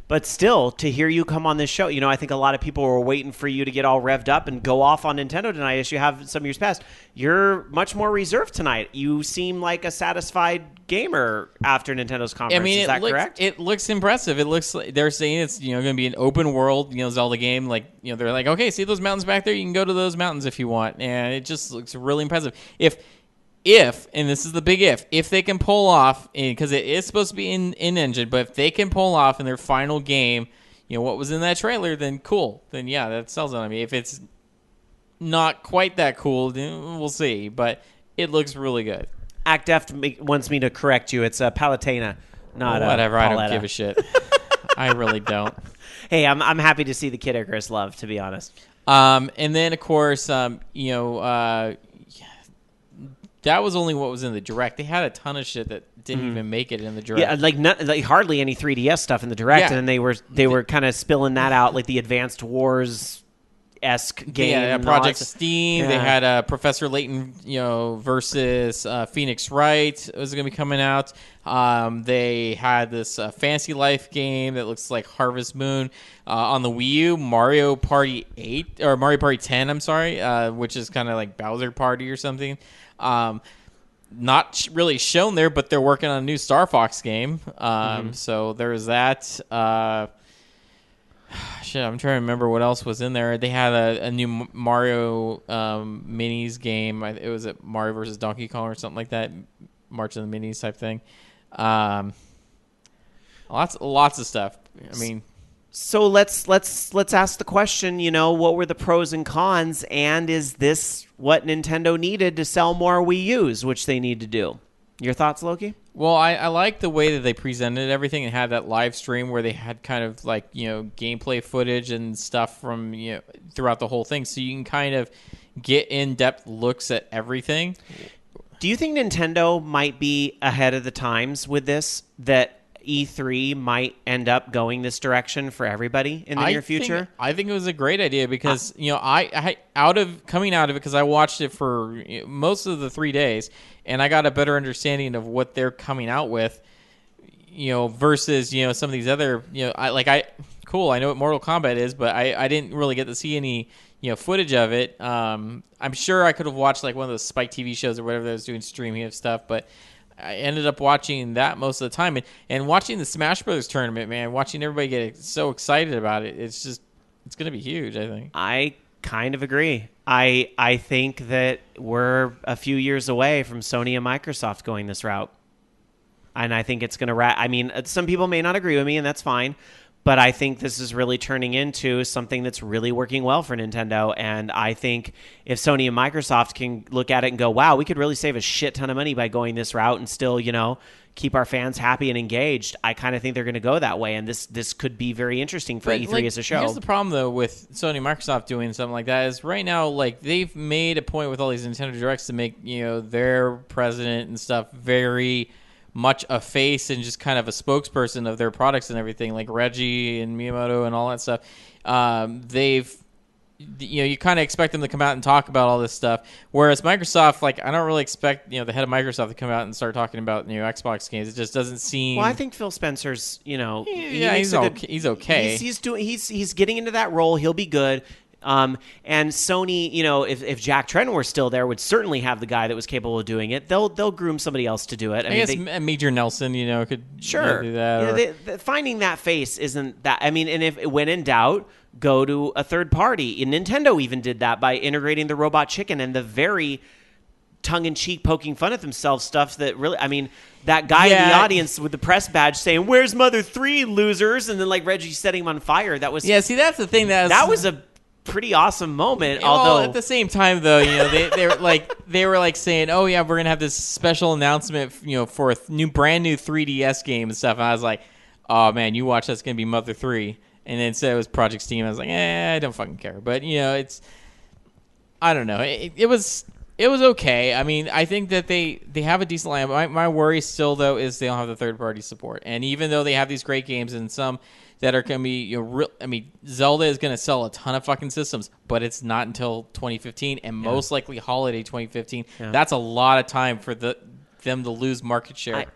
But still, to hear you come on this show, I think a lot of people were waiting for you to get all revved up and go off on Nintendo tonight as you have some years past. You're much more reserved tonight. You seem like a satisfied gamer after Nintendo's conference. I mean, is that correct? It looks impressive. It looks like they're saying it's going to be an open world Zelda game. Like they're like, okay, see those mountains back there? You can go to those mountains if you want, and it just looks really impressive. If, and this is the big if they can pull off, because it is supposed to be in engine, but if they can pull off in their final game, what was in that trailer, then cool. Then yeah, that sells it on me. If it's not quite that cool, then we'll see. But it looks really good. Act F wants me to correct you. It's Palutena, not whatever. I don't Pauletta. give a shit. I really don't. Hey, I'm happy to see the Kid Icarus love, to be honest. And then of course, that was only what was in the Direct. They had a ton of shit that didn't even make it in the Direct. Yeah, like hardly any 3DS stuff in the Direct, and then they were kind of spilling that out, like the Advanced Wars-esque game. Yeah, Project Steam. Yeah. They had Professor Layton, versus Phoenix Wright was going to be coming out. They had this Fantasy Life game that looks like Harvest Moon on the Wii U. Mario Party 8 or Mario Party 10. I'm sorry, which is kind of like Bowser Party or something. Not really shown there, but they're working on a new Star Fox game. So there's that. Shit, I'm trying to remember what else was in there. They had a new Mario Minis game. It was at Mario versus Donkey Kong or something like that. March of the Minis type thing. Lots of stuff. I mean. So let's ask the question, what were the pros and cons, and is this what Nintendo needed to sell more Wii U's, which they need to do? Your thoughts, Loki? Well, I like the way that they presented everything and had that live stream where they had kind of like, gameplay footage and stuff from, throughout the whole thing. So you can kind of get in-depth looks at everything. Do you think Nintendo might be ahead of the times with this, that E3 might end up going this direction for everybody in the near future? I think it was a great idea because I coming out of it, because I watched it for most of the 3 days, and I got a better understanding of what they're coming out with, versus some of these other I know what Mortal Kombat is, but I didn't really get to see any footage of it. I'm sure I could have watched like one of those Spike TV shows or whatever that was doing streaming of stuff, but I ended up watching that most of the time, and watching the Smash Brothers tournament, man, watching everybody get so excited about it. It's going to be huge, I think. I kind of agree. I think that we're a few years away from Sony and Microsoft going this route. And I think it's going to some people may not agree with me, and that's fine, But I think this is really turning into something that's really working well for Nintendo. And I think if Sony and Microsoft can look at it and go, wow, we could really save a shit ton of money by going this route and still, keep our fans happy and engaged, I kind of think they're going to go that way. And this could be very interesting for E3 as a show. Here's the problem, though, with Sony and Microsoft doing something like that is right now, they've made a point with all these Nintendo Directs to make, their president and stuff very much a face and just kind of a spokesperson of their products and everything, like Reggie and Miyamoto and all that stuff. You kind of expect them to come out and talk about all this stuff, whereas Microsoft, I don't really expect the head of Microsoft to come out and start talking about Xbox games. It just doesn't seem. Well, I think Phil Spencer's he's okay. He's getting into that role. He'll be good. And Sony, if Jack Tretton were still there, would certainly have the guy that was capable of doing it. They'll groom somebody else to do it. I guess Major Nelson, could do that. Finding that face isn't that. And if when in doubt, go to a third party. And Nintendo even did that by integrating the Robot Chicken and the very tongue-in-cheek poking fun at themselves stuff that really, that guy in the audience with the press badge saying, "Where's Mother 3, losers?" And then Reggie setting him on fire. That was see, that's the thing that was a pretty awesome moment. Well, although at the same time, though, they were saying, "Oh yeah, we're gonna have this special announcement, for a brand new 3DS game and stuff." And I was like, "Oh man, you watch, that's gonna be Mother 3." And then said it was Project Steam. I was like, I don't fucking care. But it's, I don't know. It was okay. I think that they have a decent lineup. My worry still, though, is they don't have the third party support. And even though they have these great games and some that are going to be, Zelda is going to sell a ton of fucking systems, but it's not until 2015 and most likely holiday 2015. Yeah. That's a lot of time for them to lose market share.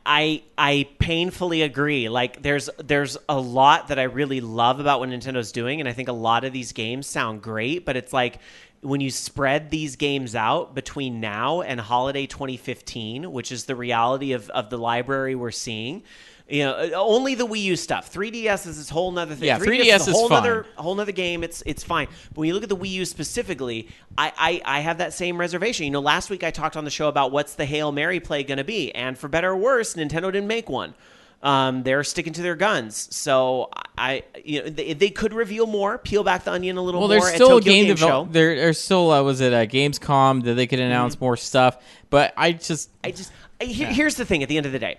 I painfully agree. There's a lot that I really love about what Nintendo's doing, and I think a lot of these games sound great, but it's when you spread these games out between now and holiday 2015, which is the reality of the library we're seeing, only the Wii U stuff. 3DS is this whole nother thing. Yeah, 3DS is fine. Whole nother game. It's fine. But when you look at the Wii U specifically, I have that same reservation. Last week I talked on the show about what's the Hail Mary play going to be, and for better or worse, Nintendo didn't make one. They're sticking to their guns. So they could reveal more, peel back the onion a little more. Well, there's still a game show. There's still was it a Gamescom that they could announce more stuff. But here's the thing. At the end of the day,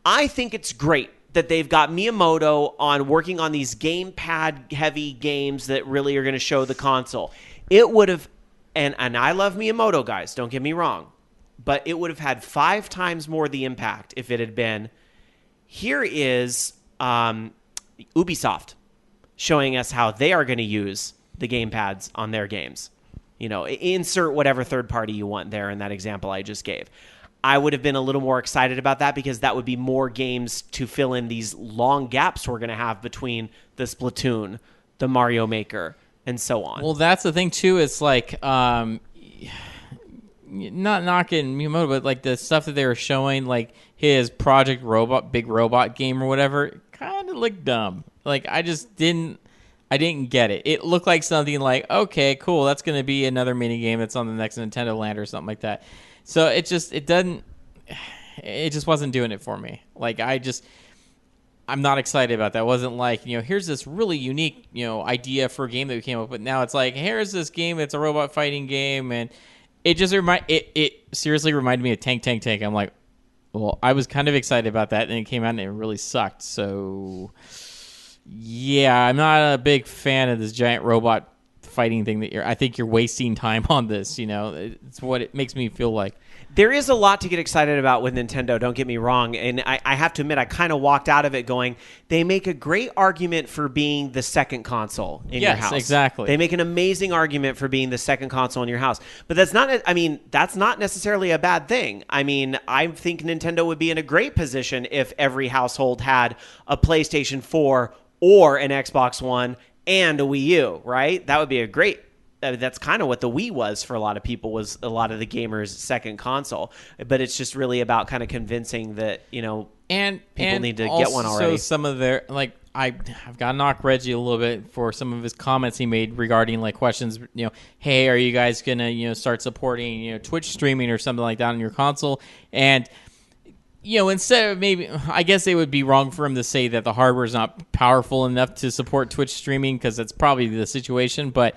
I think it's great that they've got Miyamoto on working on these gamepad heavy games that really are going to show the console. It would have, and I love Miyamoto, guys, don't get me wrong, but it would have had 5 times more the impact if it had been, here is Ubisoft showing us how they are going to use the gamepads on their games. Insert whatever third party you want there in that example I just gave. I would have been a little more excited about that because that would be more games to fill in these long gaps we're going to have between the Splatoon, the Mario Maker, and so on. Well, that's the thing, too. It's not knocking Miyamoto, but the stuff that they were showing, his Project Robot, big robot game or whatever, kind of looked dumb. I didn't get it. It looked like something okay, cool, that's going to be another mini game that's on the next Nintendo Land or something like that. So it just wasn't doing it for me. I'm not excited about that. It wasn't here's this really unique, idea for a game that we came up with. Now it's here's this game. It's a robot fighting game. And it just it seriously reminded me of Tank. I'm like, well, I was kind of excited about that. And it came out and it really sucked. So yeah, I'm not a big fan of this giant robot fighting thing I think you're wasting time on this. It's what it makes me feel like. There is a lot to get excited about with Nintendo, don't get me wrong. And I have to admit, I kind of walked out of it going, they make a great argument for being the second console in your house. Yes, exactly. They make an amazing argument for being the second console in your house. But that's not necessarily a bad thing. I think Nintendo would be in a great position if every household had a PlayStation 4 or an Xbox One and a Wii U, right? That would be a great. That's kind of what the Wii was for a lot of people, was a lot of the gamers' second console. But it's just really about kind of convincing that, people need to get one already. So some of their, I've got to knock Reggie a little bit for some of his comments he made regarding questions, hey, are you guys going to, start supporting, Twitch streaming or something like that on your console? And instead of maybe, I guess it would be wrong for him to say that the hardware is not powerful enough to support Twitch streaming, because that's probably the situation. But,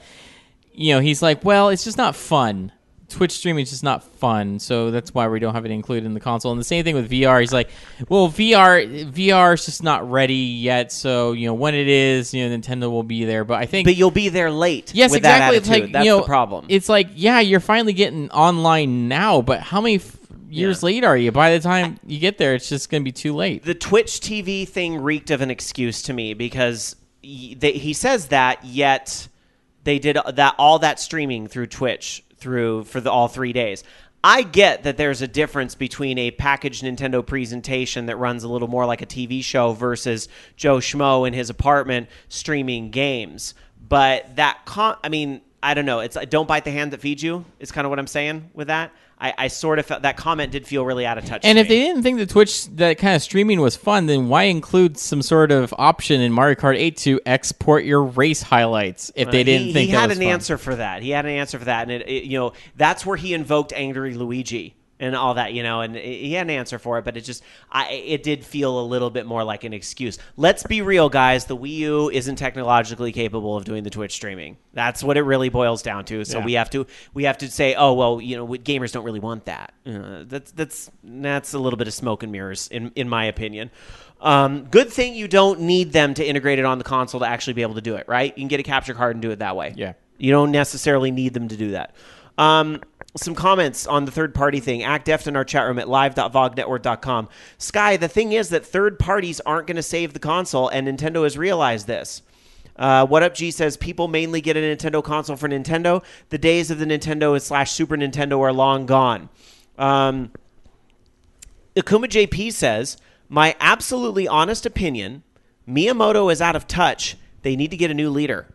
he's like, well, it's just not fun. Twitch streaming is just not fun, so that's why we don't have it included in the console. And the same thing with VR. He's like, well, VR is just not ready yet, so when it is, Nintendo will be there. But I think, but you'll be there late. Yes, with exactly. That attitude. That's the problem. It's like, yeah, you're finally getting online now, but how many years late are you? By the time you get there, it's just going to be too late. The Twitch TV thing reeked of an excuse to me, because he says that, yet they did all that streaming through Twitch for all 3 days. I get that there's a difference between a packaged Nintendo presentation that runs a little more like a TV show versus Joe Schmo in his apartment streaming games. But that, I don't know. It's don't bite the hand that feeds you is kind of what I'm saying with that. I sort of felt that comment did feel really out of touch. And to if me. they didn't think that kind of streaming was fun, then why include some sort of option in Mario Kart 8 to export your race highlights if they didn't think that was fun? He had an answer for that. And that's where he invoked Angry Luigi and all that, and he had an answer for it, but it did feel a little bit more like an excuse. Let's be real, guys. The Wii U isn't technologically capable of doing the Twitch streaming. That's what it really boils down to. So we have to say, oh, well, gamers don't really want that. That's a little bit of smoke and mirrors in my opinion. Good thing you don't need them to integrate it on the console to actually be able to do it, right? You can get a capture card and do it that way. Yeah. You don't necessarily need them to do that. Some comments on the third-party thing. Act Deft in our chat room at live.vognetwork.com. Sky, the thing is that third parties aren't going to save the console, and Nintendo has realized this. What Up G says, people mainly get a Nintendo console for Nintendo. The days of the Nintendo / Super Nintendo are long gone. Akuma JP says, my absolutely honest opinion, Miyamoto is out of touch. They need to get a new leader.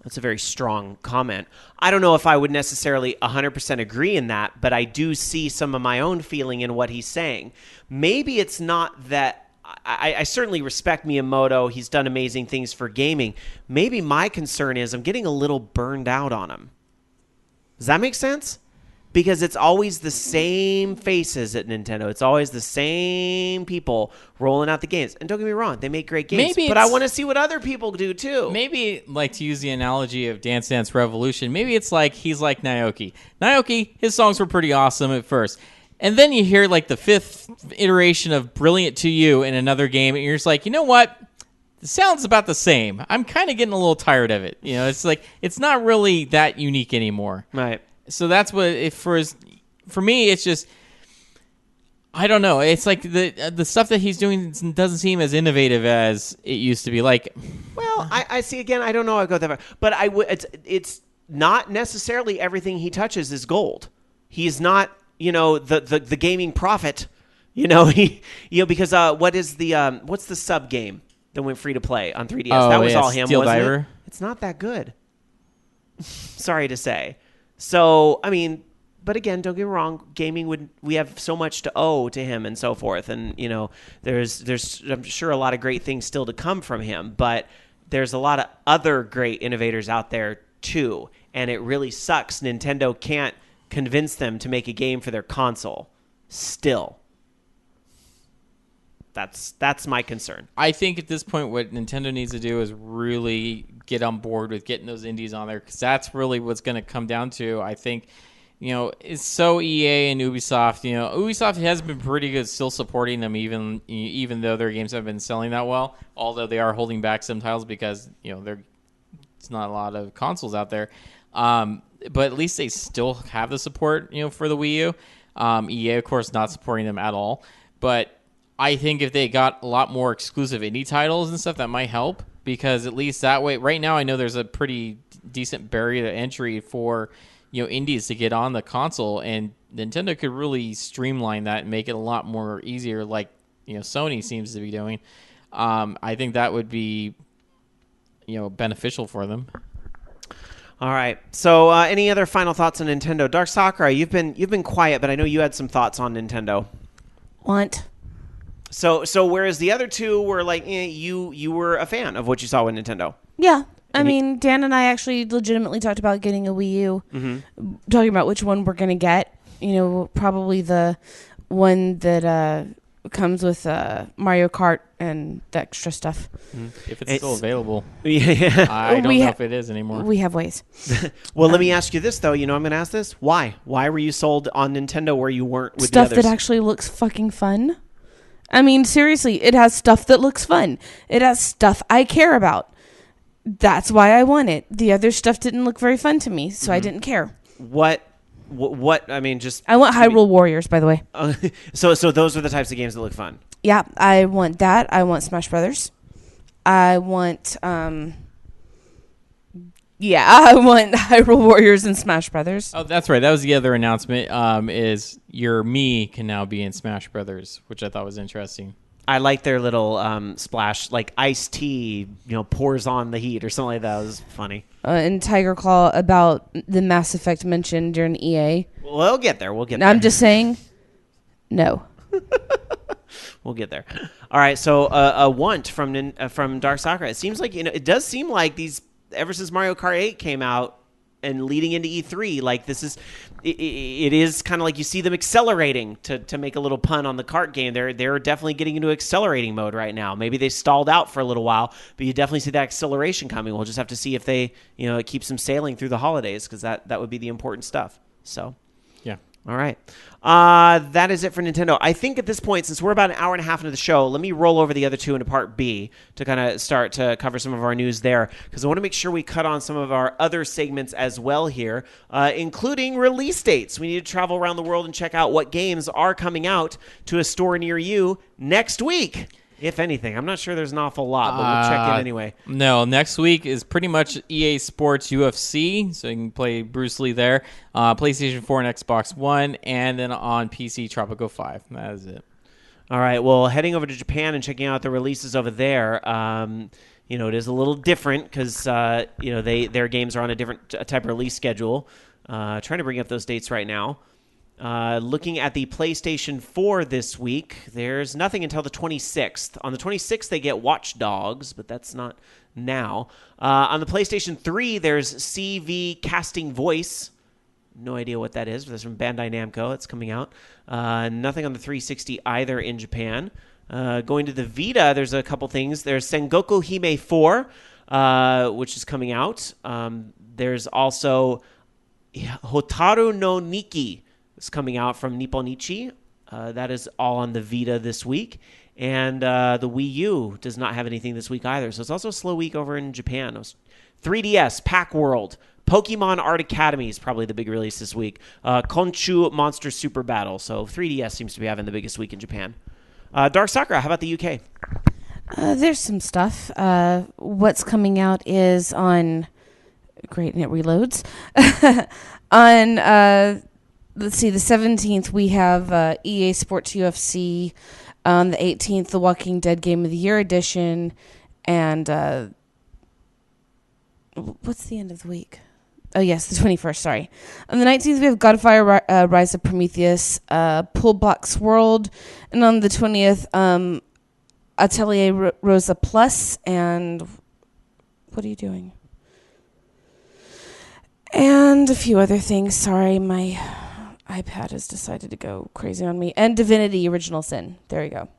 That's a very strong comment. I don't know if I would necessarily 100% agree in that, but I do see some of my own feeling in what he's saying. Maybe it's not that I certainly respect Miyamoto. He's done amazing things for gaming. Maybe my concern is I'm getting a little burned out on him. Does that make sense? Because it's always the same faces at Nintendo. It's always the same people rolling out the games. And don't get me wrong, they make great games. But I want to see what other people do too. Maybe, like, to use the analogy of Dance Dance Revolution, maybe it's like he's like Naoki. Naoki, his songs were pretty awesome at first. And then you hear like the fifth iteration of Brilliant to You in another game, and you're just like, you know what? The sound's about the same. I'm kind of getting a little tired of it. It's like, it's not really that unique anymore. Right. So that's what for me. It's just, I don't know. It's like the stuff that he's doing doesn't seem as innovative as it used to be. Like, well, I see again. I don't know. I go that far, but I would. It's not necessarily everything he touches is gold. He is not, the gaming prophet. Because what is what's the sub game that went free to play on 3DS? That was all him. Steel wasn't Diver. It? It's not that good. Sorry to say. So, but again, don't get me wrong, we have so much to owe to him and so forth. And, there's I'm sure a lot of great things still to come from him, but there's a lot of other great innovators out there too. And it really sucks Nintendo can't convince them to make a game for their console still. That's my concern. I think at this point what Nintendo needs to do is really get on board with getting those indies on there, because that's really what's going to come down to. I think, it's so EA and Ubisoft. Ubisoft has been pretty good still supporting them, even though their games have been selling that well, although they are holding back some titles because, it's not a lot of consoles out there. But at least they still have the support, for the Wii U. EA, of course, not supporting them at all. But I think if they got a lot more exclusive indie titles and stuff, that might help, because at least that way, right now I know there's a pretty decent barrier to entry for, indies to get on the console, and Nintendo could really streamline that and make it a lot more easier, like, Sony seems to be doing. I think that would be, beneficial for them. All right. So, any other final thoughts on Nintendo? DarkSakura, you've been quiet, but I know you had some thoughts on Nintendo. Want? So whereas the other two were like, you were a fan of what you saw with Nintendo. Yeah. Dan and I actually legitimately talked about getting a Wii U, talking about which one we're going to get. Probably one that comes with Mario Kart and the extra stuff. If it's still available. Yeah. I don't know if it is anymore. We have ways. Well, let me ask you this, though. You know, I'm going to ask this. Why? Why were you sold on Nintendo where you weren't with Stuff the others? that actually looks fucking fun. I mean, seriously, it has stuff that looks fun. It has stuff I care about. That's why I want it. The other stuff didn't look very fun to me, so I didn't care. What? I mean, just... I want Hyrule Warriors, by the way. So those are the types of games that look fun. Yeah, I want that. I want Smash Brothers. I want, I want Hyrule Warriors and Smash Brothers. Oh, that's right. That was the other announcement. Is your Mii can now be in Smash Brothers, which I thought was interesting. I like their little splash, like iced tea, pours on the heat or something like that. It was funny. And Tiger Claw about the Mass Effect mentioned during EA. We'll get there. I'm just saying, no. We'll get there. All right. So a want from DarkSakura. It seems like it does seem like these ever since Mario Kart 8 came out and leading into E3, like this is it is kind of like you see them accelerating to make a little pun on the kart game. They're definitely getting into accelerating mode right now. Maybe they stalled out for a little while, but you definitely see that acceleration coming. We'll just have to see if they it keeps them sailing through the holidays, because that would be the important stuff. So. Yeah. All right. That is it for Nintendo. I think at this point, since we're about an hour and a half into the show, let me roll over the other two into part B to kind of start to cover some of our news there, because I want to make sure we cut on some of our other segments as well here, including release dates. We need to travel around the world and check out what games are coming out to a store near you next week. If anything, I'm not sure there's an awful lot, but we'll check in anyway. No, next week is pretty much EA Sports UFC, so you can play Bruce Lee there. PlayStation 4 and Xbox One, and then on PC, Tropico 5. That is it. All right, well, heading over to Japan and checking out the releases over there, it is a little different because, their games are on a different type of release schedule. Trying to bring up those dates right now. Looking at the PlayStation 4 this week, there's nothing until the 26th. On the 26th, they get Watch Dogs, but that's not now. On the PlayStation 3, there's CV Casting Voice. No idea what that is, but that's from Bandai Namco. It's coming out. Nothing on the 360 either in Japan. Going to the Vita, there's a couple things. There's Sengoku Hime 4, which is coming out. There's also Hotaru no Nikki. It's coming out from Nipponichi. That is all on the Vita this week. And the Wii U does not have anything this week either. So it's also a slow week over in Japan. 3DS, Pack World, Pokemon Art Academy is probably the big release this week. Konchu Monster Super Battle. So 3DS seems to be having the biggest week in Japan. DarkSakura, how about the UK? There's some stuff. What's coming out is on... Great, and it reloads. On... Let's see, the 17th, we have EA Sports UFC. On the 18th, the Walking Dead Game of the Year edition. And what's the end of the week? Oh, yes, the 21st, sorry. On the 19th, we have Godfire Rise of Prometheus, Pullbox World. And on the 20th, Atelier Rosa Plus. And what are you doing? And a few other things. Sorry, my... iPad has decided to go crazy on me. And Divinity Original Sin. There you go.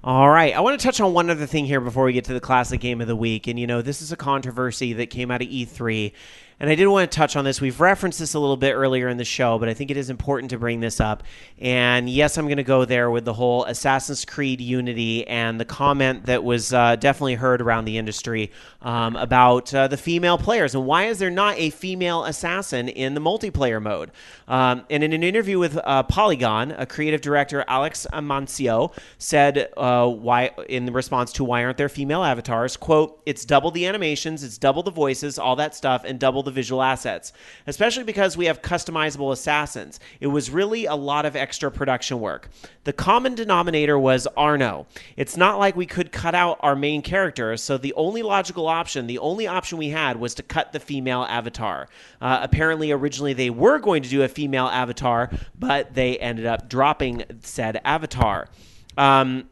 All right. I want to touch on one other thing here before we get to the classic game of the week. And, this is a controversy that came out of E3. And I did want to touch on this. We've referenced this a little bit earlier in the show, but I think it is important to bring this up. And yes, I'm going to go there with the whole Assassin's Creed Unity and the comment that was definitely heard around the industry about the female players. And why is there not a female assassin in the multiplayer mode? And in an interview with Polygon, a creative director, Alex Amancio, said why, in response to why aren't there female avatars, quote, "It's double the animations, it's double the voices, all that stuff, and double the visual assets, especially because we have customizable assassins. It was really a lot of extra production work. The common denominator was Arno. It's not like we could cut out our main character, so the only logical option, the only option we had was to cut the female avatar. Apparently, originally they were going to do a female avatar, but they ended up dropping said avatar."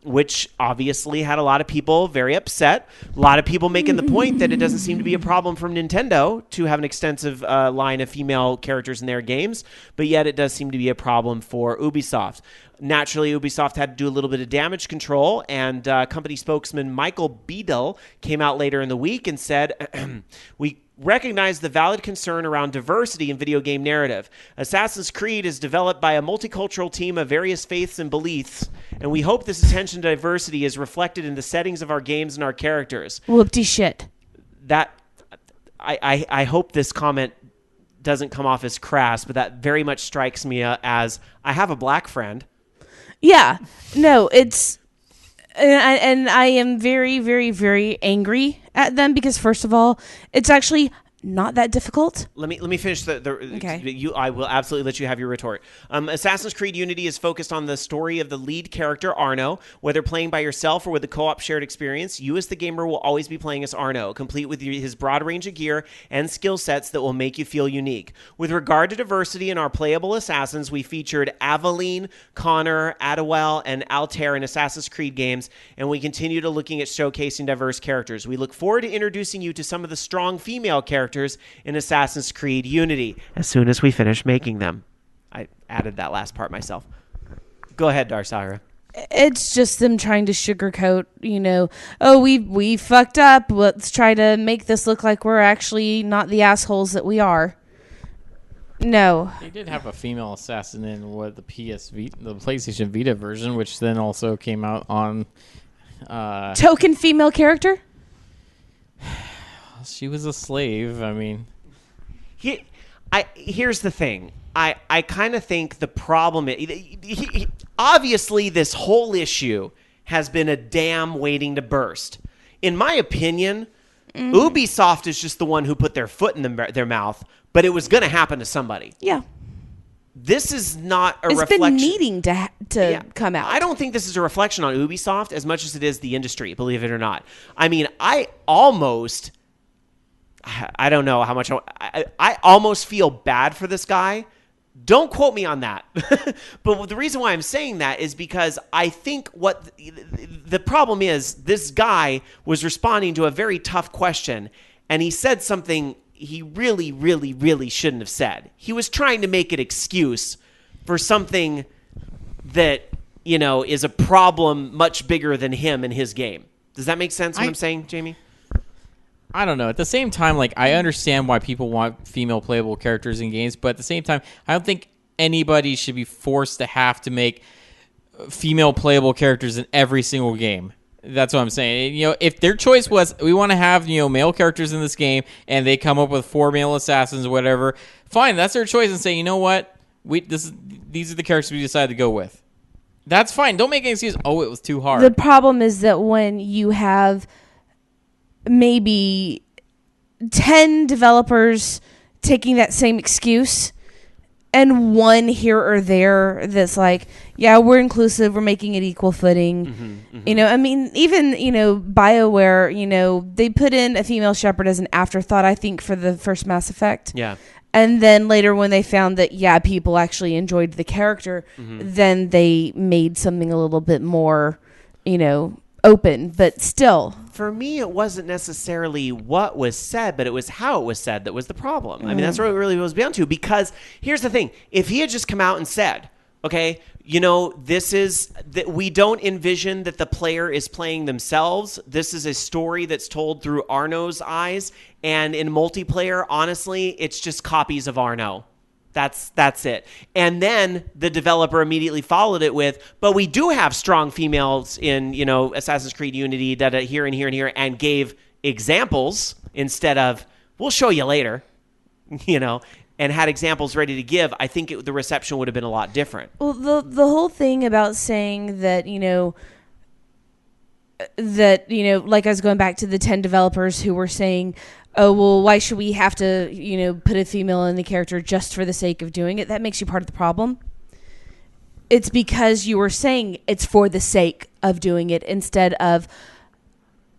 which obviously had a lot of people very upset. A lot of people making the point that it doesn't seem to be a problem from Nintendo to have an extensive line of female characters in their games, but yet it does seem to be a problem for Ubisoft. Naturally, Ubisoft had to do a little bit of damage control, and company spokesman Michael Beadle came out later in the week and said, we recognize the valid concern around diversity in video game narrative. Assassin's Creed is developed by a multicultural team of various faiths and beliefs, and we hope this attention to diversity is reflected in the settings of our games and our characters. Whoopty shit. I hope this comment doesn't come off as crass, but that very much strikes me as I have a black friend. Yeah. No, it's... And I am very, very, very angry at them because, first of all, it's actually not that difficult. Let me finish Okay. I will absolutely let you have your retort. Assassin's Creed Unity is focused on the story of the lead character, Arno. Whether playing by yourself or with a co-op shared experience, you as the gamer will always be playing as Arno, complete with his broad range of gear and skill sets that will make you feel unique. With regard to diversity in our playable assassins, we featured Aveline, Connor, Adewale, and Altair in Assassin's Creed games, and we continue to looking at showcasing diverse characters. We look forward to introducing you to some of the strong female characters in Assassin's Creed Unity as soon as we finish making them. I added that last part myself. Go ahead, DarkSakura. It's just them trying to sugarcoat, we fucked up. Let's try to make this look like we're actually not the assholes that we are. No. They did have a female assassin in the PlayStation Vita version, which then also came out on... Token female character? She was a slave. I mean... Here's the thing. I kind of think the problem is... obviously, this whole issue has been a dam waiting to burst. In my opinion, Ubisoft is just the one who put their foot in their mouth, but it was going to happen to somebody. Yeah. This is not a reflection. It's been needing to come out. I don't think this is a reflection on Ubisoft as much as it is the industry, believe it or not. I mean, I don't know how much I almost feel bad for this guy. Don't quote me on that. But the reason why I'm saying that is because I think what the problem is, this guy was responding to a very tough question, and he said something he really, really, really shouldn't have said. He was trying to make an excuse for something that, is a problem much bigger than him and his game. Does that make sense what I'm saying, Jamie? I don't know. At the same time, I understand why people want female playable characters in games, but at the same time, I don't think anybody should be forced to have to make female playable characters in every single game. That's what I'm saying. If their choice was, we want to have, male characters in this game, and they come up with 4 male assassins or whatever, fine, that's their choice, and say, you know what? These are the characters we decided to go with. That's fine. Don't make any excuse. Oh, it was too hard. The problem is that when you have maybe 10 developers taking that same excuse and one here or there that's like, yeah, we're inclusive, we're making it equal footing. I mean, even, BioWare, they put in a female shepherd as an afterthought, I think, for the first Mass Effect. Yeah. And then later when they found that, people actually enjoyed the character, then they made something a little bit more, open, but still. For me, it wasn't necessarily what was said, but it was how it was said that was the problem. I mean, that's what it really was down to, because here's the thing. If he had just come out and said, okay, this is that we don't envision that the player is playing themselves. This is a story that's told through Arno's eyes. And in multiplayer, honestly, it's just copies of Arno. That's it. And then the developer immediately followed it with, but we do have strong females in, Assassin's Creed Unity, here and here and here, and gave examples instead of, we'll show you later, and had examples ready to give. I think the reception would have been a lot different. Well, the whole thing about saying that, like I was going back to the 10 developers who were saying, oh, well, why should we have to, put a female in the character just for the sake of doing it? That makes you part of the problem. It's because you were saying it's for the sake of doing it instead of,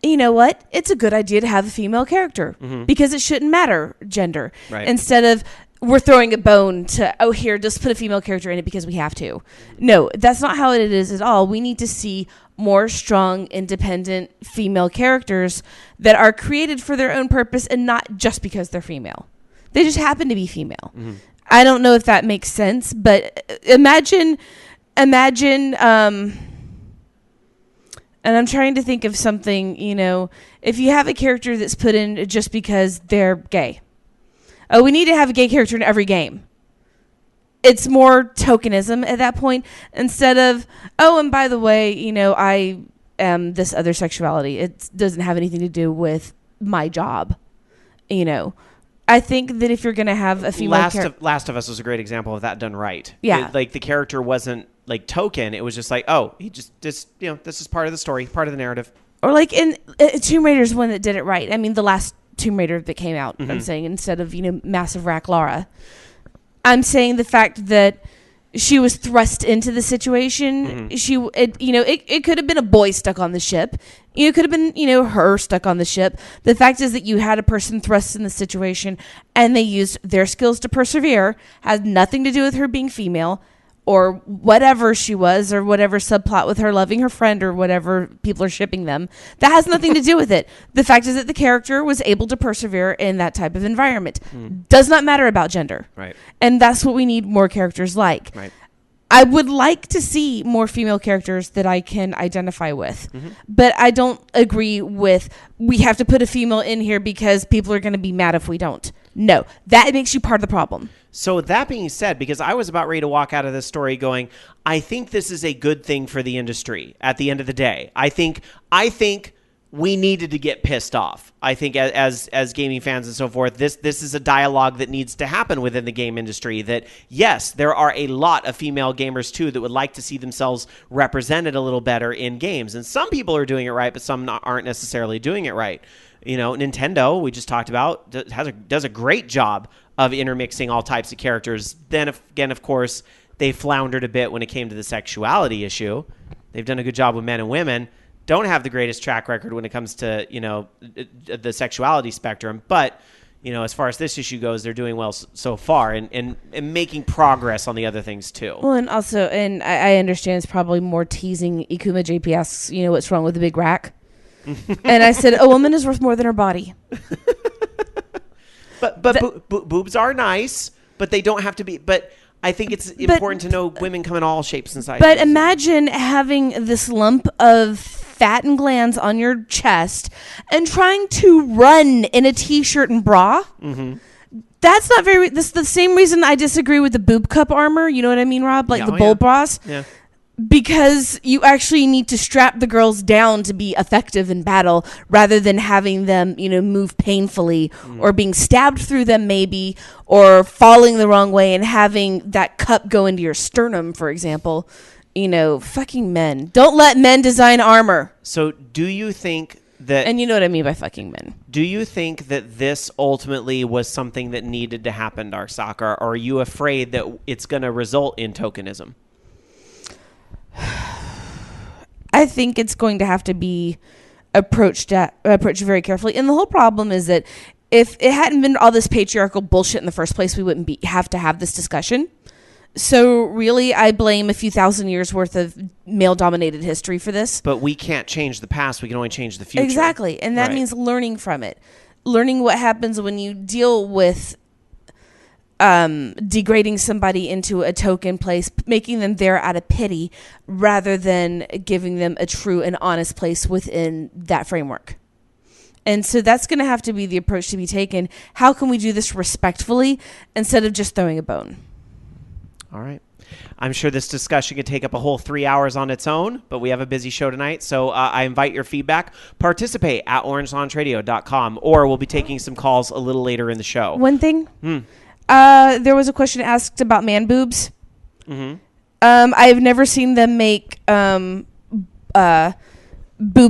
you know what? It's a good idea to have a female character because it shouldn't matter gender. Right. Instead of, we're throwing a bone to, oh, here, just put a female character in it because we have to. No, that's not how it is at all. We need to see more strong, independent female characters that are created for their own purpose and not just because they're female. They just happen to be female. Mm-hmm. I don't know if that makes sense, but imagine, and I'm trying to think of something, if you have a character that's put in just because they're gay. Oh, we need to have a gay character in every game. It's more tokenism at that point instead of, oh, and by the way, I am this other sexuality. It doesn't have anything to do with my job. I think that if you're going to have a female Last of Us was a great example of that done right. Yeah. The character wasn't like token. It was just like, oh, he just this is part of the story, part of the narrative. Or like in Tomb Raider's one that did it right. I mean, the last Tomb Raider that came out, I'm saying, instead of, massive Rack Lara. I'm saying the fact that she was thrust into the situation. It could have been a boy stuck on the ship. It could have been, her stuck on the ship. The fact is that you had a person thrust in the situation and they used their skills to persevere. Had nothing to do with her being female or whatever she was or whatever subplot with her loving her friend or whatever people are shipping them. That has nothing to do with it. The fact is that the character was able to persevere in that type of environment. Does not matter about gender. Right. And that's what we need more characters like. Right. I would like to see more female characters that I can identify with. But I don't agree with we have to put a female in here because people are going to be mad if we don't. No, that makes you part of the problem. So that being said, because I was about ready to walk out of this story going, I think this is a good thing for the industry at the end of the day. I think we needed to get pissed off. I think as gaming fans and so forth, this is a dialogue that needs to happen within the game industry that, yes, there are a lot of female gamers too that would like to see themselves represented a little better in games. And some people are doing it right, but some aren't necessarily doing it right. Nintendo, we just talked about, does a great job of intermixing all types of characters. Then, again, of course, they floundered a bit when it came to the sexuality issue. They've done a good job with men and women. Don't have the greatest track record when it comes to, the sexuality spectrum. But, as far as this issue goes, they're doing well so far and making progress on the other things, too. Well, and also, I understand it's probably more teasing. Ikuma JP asks, what's wrong with the big rack? And I said, a woman is worth more than her body. But boobs are nice, but they don't have to be. But I think it's important to know women come in all shapes and sizes. But imagine having this lump of fat and glands on your chest and trying to run in a t-shirt and bra. That's not very. This is the same reason I disagree with the boob cup armor. You know what I mean, Rob? Like the bull bras. Yeah. Because you actually need to strap the girls down to be effective in battle rather than having them, move painfully or being stabbed through them maybe or falling the wrong way and having that cup go into your sternum, for example. Fucking men. Don't let men design armor. So do you think that... And you know what I mean by fucking men. Do you think that this ultimately was something that needed to happen, DarkSakura, or are you afraid that it's going to result in tokenism? I think it's going to have to be approached very carefully. And the whole problem is that if it hadn't been all this patriarchal bullshit in the first place, we wouldn't have to have this discussion. So really, I blame a few thousand years worth of male-dominated history for this. But we can't change the past. We can only change the future. Exactly. And that means learning from it. Learning what happens when you deal with degrading somebody into a token place, making them there out of pity rather than giving them a true and honest place within that framework. And so that's going to have to be the approach to be taken. How can we do this respectfully instead of just throwing a bone? All right. I'm sure this discussion could take up a whole 3 hours on its own, but we have a busy show tonight, so I invite your feedback. Participate at orangeloungeradio.com, or we'll be taking some calls a little later in the show. One thing. There was a question asked about man boobs. I've never seen them make boob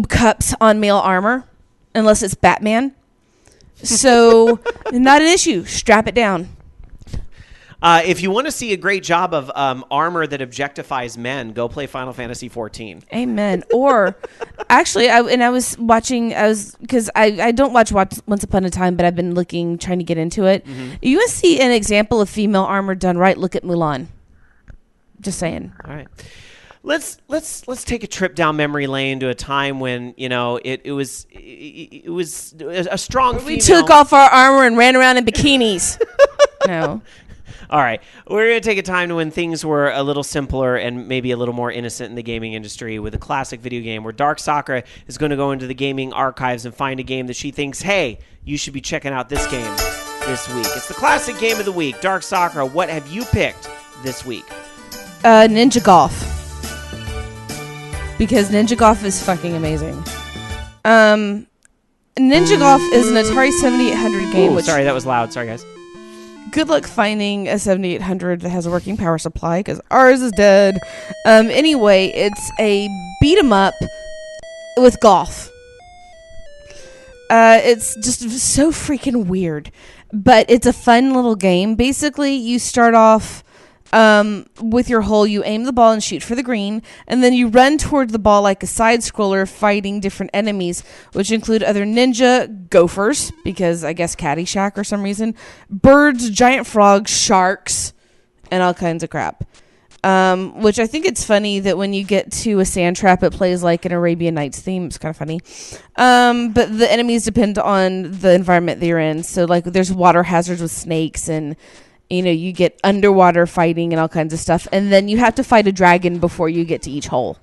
cups on male armor unless it's Batman. So not an issue. Strap it down. If you want to see a great job of armor that objectifies men, go play Final Fantasy 14. Amen. Or actually, I was watching. Because I don't watch Once Upon a Time, but I've been trying to get into it. Mm-hmm. You want to see an example of female armor done right? Look at Mulan. Just saying. All right. Let's take a trip down memory lane to a time when it was a strong. We took off our armor and ran around in bikinis. No. All right, we're going to take a time to when things were a little simpler and maybe a little more innocent in the gaming industry with a classic video game where DarkSakura is going to go into the gaming archives and find a game that she thinks, hey, you should be checking out this game this week. It's the classic game of the week. DarkSakura, what have you picked this week? Ninja Golf. Because Ninja Golf is fucking amazing. Ninja Golf is an Atari 7800 game. Ooh, sorry, that was loud. Sorry, guys. Good luck finding a 7800 that has a working power supply, because ours is dead. Anyway, it's a beat 'em up with golf. It's just so freaking weird, but it's a fun little game. Basically, you start off with your hole, you aim the ball and shoot for the green, and then you run toward the ball like a side scroller, fighting different enemies, which include other ninja, gophers, because I guess Caddyshack or some reason, birds, giant frogs, sharks, and all kinds of crap. Which I think it's funny that when you get to a sand trap, it plays like an Arabian Nights theme. It's kind of funny. But the enemies depend on the environment that you're in. So like there's water hazards with snakes, and you get underwater fighting and all kinds of stuff. And then you have to fight a dragon before you get to each hole.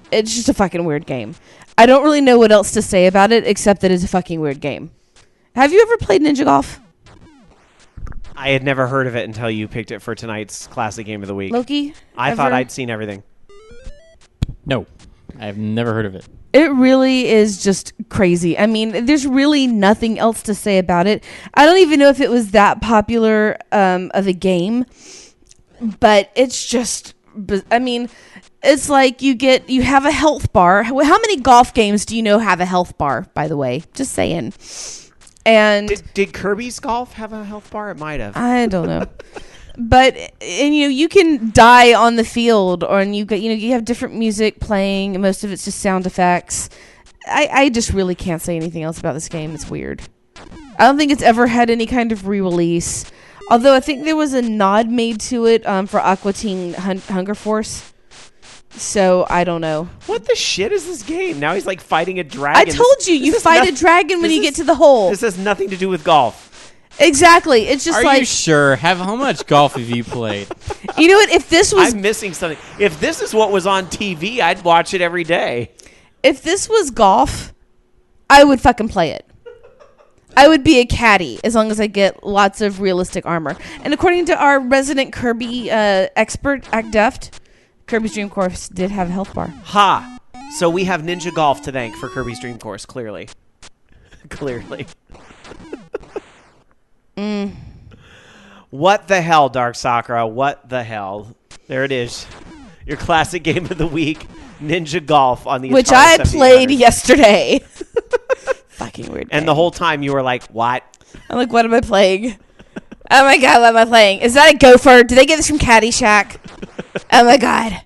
It's just a fucking weird game. I don't really know what else to say about it, except that it's a fucking weird game. Have you ever played Ninja Golf? I had never heard of it until you picked it for tonight's classic game of the week. Loki? I thought I'd seen everything. No, I have never heard of it. It really is just crazy. I mean, there's really nothing else to say about it. I don't even know if it was that popular of a game, but it's just, I mean, it's like you have a health bar. How many golf games do you know have a health bar, by the way? Just saying. And did Kirby's Golf have a health bar? It might have. I don't know. But you can die on the field, or you have different music playing, and most of it's just sound effects. I just really can't say anything else about this game. It's weird. I don't think it's ever had any kind of re-release, although I think there was a nod made to it for Aqua Teen Hunger Force. So I don't know. What the shit is this game? Now he's like fighting a dragon. I told you fight a dragon when you get to the hole. This has nothing to do with golf. Exactly. It's just Are you sure? How much golf have you played? You know what? If this was... I'm missing something. If this is what was on TV, I'd watch it every day. If this was golf, I would fucking play it. I would be a caddy as long as I get lots of realistic armor. And according to our resident Kirby expert, Act Deft, Kirby's Dream Course did have a health bar. Ha! So we have Ninja Golf to thank for Kirby's Dream Course, clearly. Clearly. What the hell, DarkSakura? What the hell? There it is. Your classic game of the week, Ninja Golf on the Which Atari I 7800. played yesterday. Fucking weird. And the whole time you were like, what? I'm like, what am I playing? Oh my god, what am I playing? Is that a gopher? Did they get this from Caddyshack? Oh my god.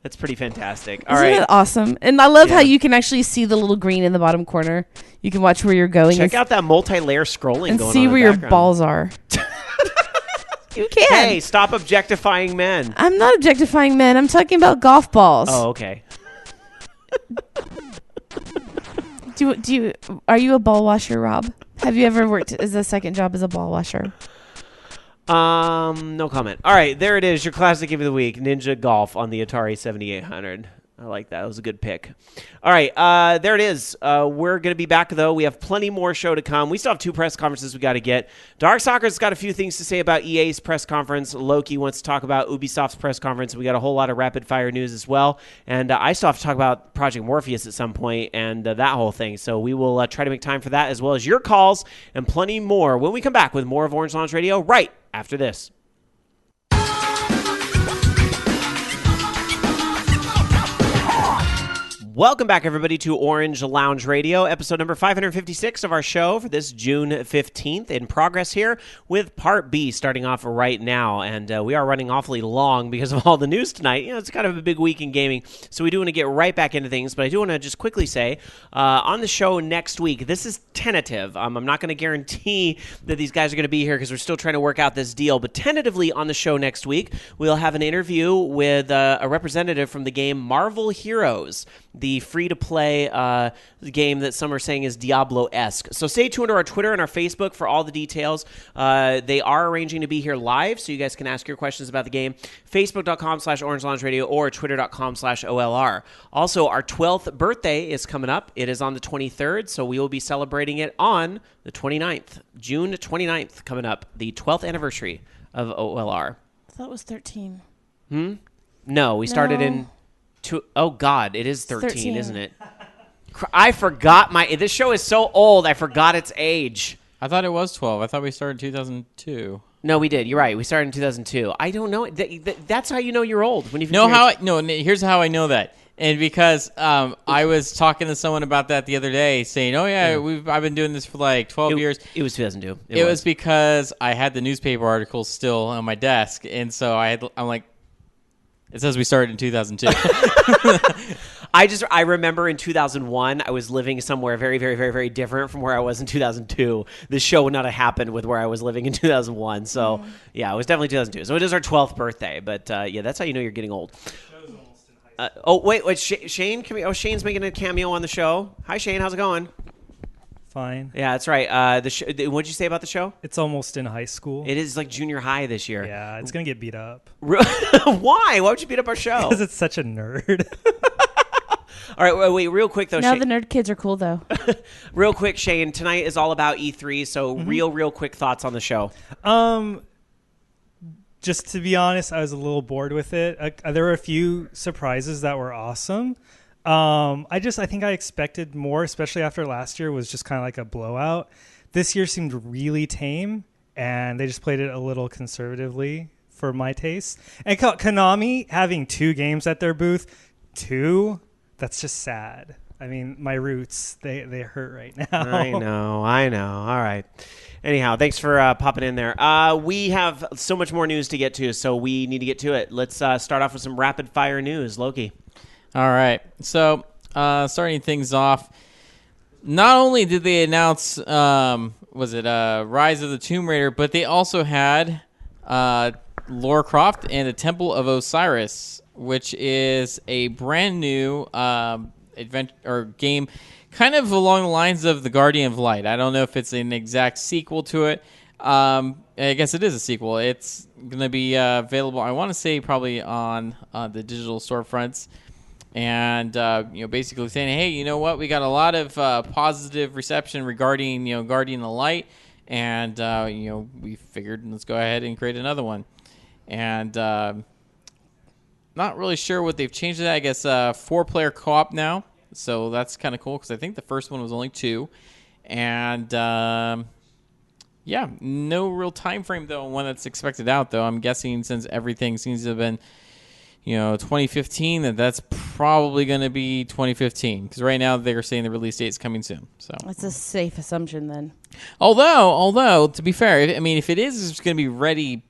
That's pretty fantastic. Isn't that awesome? And I love how you can actually see the little green in the bottom corner. You can watch where you're going. Check out that multi-layer scrolling and going see on where in the your background. balls are. You can. Hey, stop objectifying men. I'm not objectifying men. I'm talking about golf balls. Oh, okay. Are you a ball washer, Rob? Have you ever worked as a second job as a ball washer? No comment. All right, there it is. Your classic game of the week, Ninja Golf on the Atari 7800. I like that. It was a good pick. All right, there it is. We're going to be back, though. We have plenty more show to come. We still have 2 press conferences we got to get. DarkSakura's got a few things to say about EA's press conference. Loki wants to talk about Ubisoft's press conference. We got a whole lot of rapid-fire news as well. And I still have to talk about Project Morpheus at some point and that whole thing. So we will try to make time for that, as well as your calls and plenty more when we come back with more of Orange Lounge Radio right after this. Welcome back, everybody, to Orange Lounge Radio, episode number 556 of our show for this June 15th. In progress here with Part B starting off right now. And we are running awfully long because of all the news tonight. You know, it's kind of a big week in gaming, so we do want to get right back into things. But I do want to just quickly say, on the show next week, this is tentative. I'm not going to guarantee that these guys are going to be here because we're still trying to work out this deal. But tentatively on the show next week, we'll have an interview with a representative from the game Marvel Heroes, the free-to-play game that some are saying is Diablo-esque. So stay tuned to our Twitter and our Facebook for all the details. They are arranging to be here live, so you guys can ask your questions about the game. Facebook.com/OrangeLoungeRadio or Twitter.com/OLR. Also, our 12th birthday is coming up. It is on the 23rd, so we will be celebrating it on the 29th. June 29th coming up, the 12th anniversary of OLR. I thought it was 13. No, we started No. in... Oh, God, it is 13, isn't it? I forgot this show is so old, I forgot its age. I thought it was 12. I thought we started in 2002. No, we did. You're right. We started in 2002. I don't know. That's how you know you're old. When you Here's how I know that. And because I was talking to someone about that the other day, saying, "Oh yeah, I've been doing this for like 12 years." It was 2002. It was because I had the newspaper articles still on my desk, and so I'm like, it says we started in 2002. I remember in 2001, I was living somewhere very, very, very, very different from where I was in 2002. This show would not have happened with where I was living in 2001. So, yeah, it was definitely 2002. So it is our 12th birthday. But, yeah, that's how you know you're getting old. Wait, Shane? Shane's making a cameo on the show. Hi, Shane. How's it going? Fine. Yeah, that's right. What'd you say about the show? It's almost in high school. It is like junior high this year. Yeah, it's going to get beat up. Why? Why would you beat up our show? Because it's such a nerd. All right, wait, real quick, though. Now Shane, the nerd kids are cool, though. real quick, Shane, tonight is all about E3, so real quick thoughts on the show. Just to be honest, I was a little bored with it. There were a few surprises that were awesome. I think I expected more, especially after last year was just kind of like a blowout. This year seemed really tame, and they just played it a little conservatively for my taste. And Konami having 2 games at their booth, that's just sad. I mean, my roots, they hurt right now. I know. All right. Anyhow, thanks for popping in there. We have so much more news to get to, so we need to get to it. Let's start off with some rapid-fire news. Loki. All right. So, starting things off, not only did they announce, Rise of the Tomb Raider, but they also had Lara Croft and the Temple of Osiris, which is a brand new adventure or game, kind of along the lines of The Guardian of Light. I don't know if it's an exact sequel to it. I guess it is a sequel. It's going to be available, I want to say, probably on the digital storefronts. And basically saying, hey, you know what? We got a lot of positive reception regarding Guardian of the Light, and we figured let's go ahead and create another one. And not really sure what they've changed it. I guess 4-player co-op now, so that's kind of cool because I think the first one was only 2, and no real time frame though on when it's expected out. Though I'm guessing since everything seems to have been 2015, that's probably going to be 2015 because right now they're saying the release date is coming soon. So That's a safe assumption then. Although to be fair, if it is going to be ready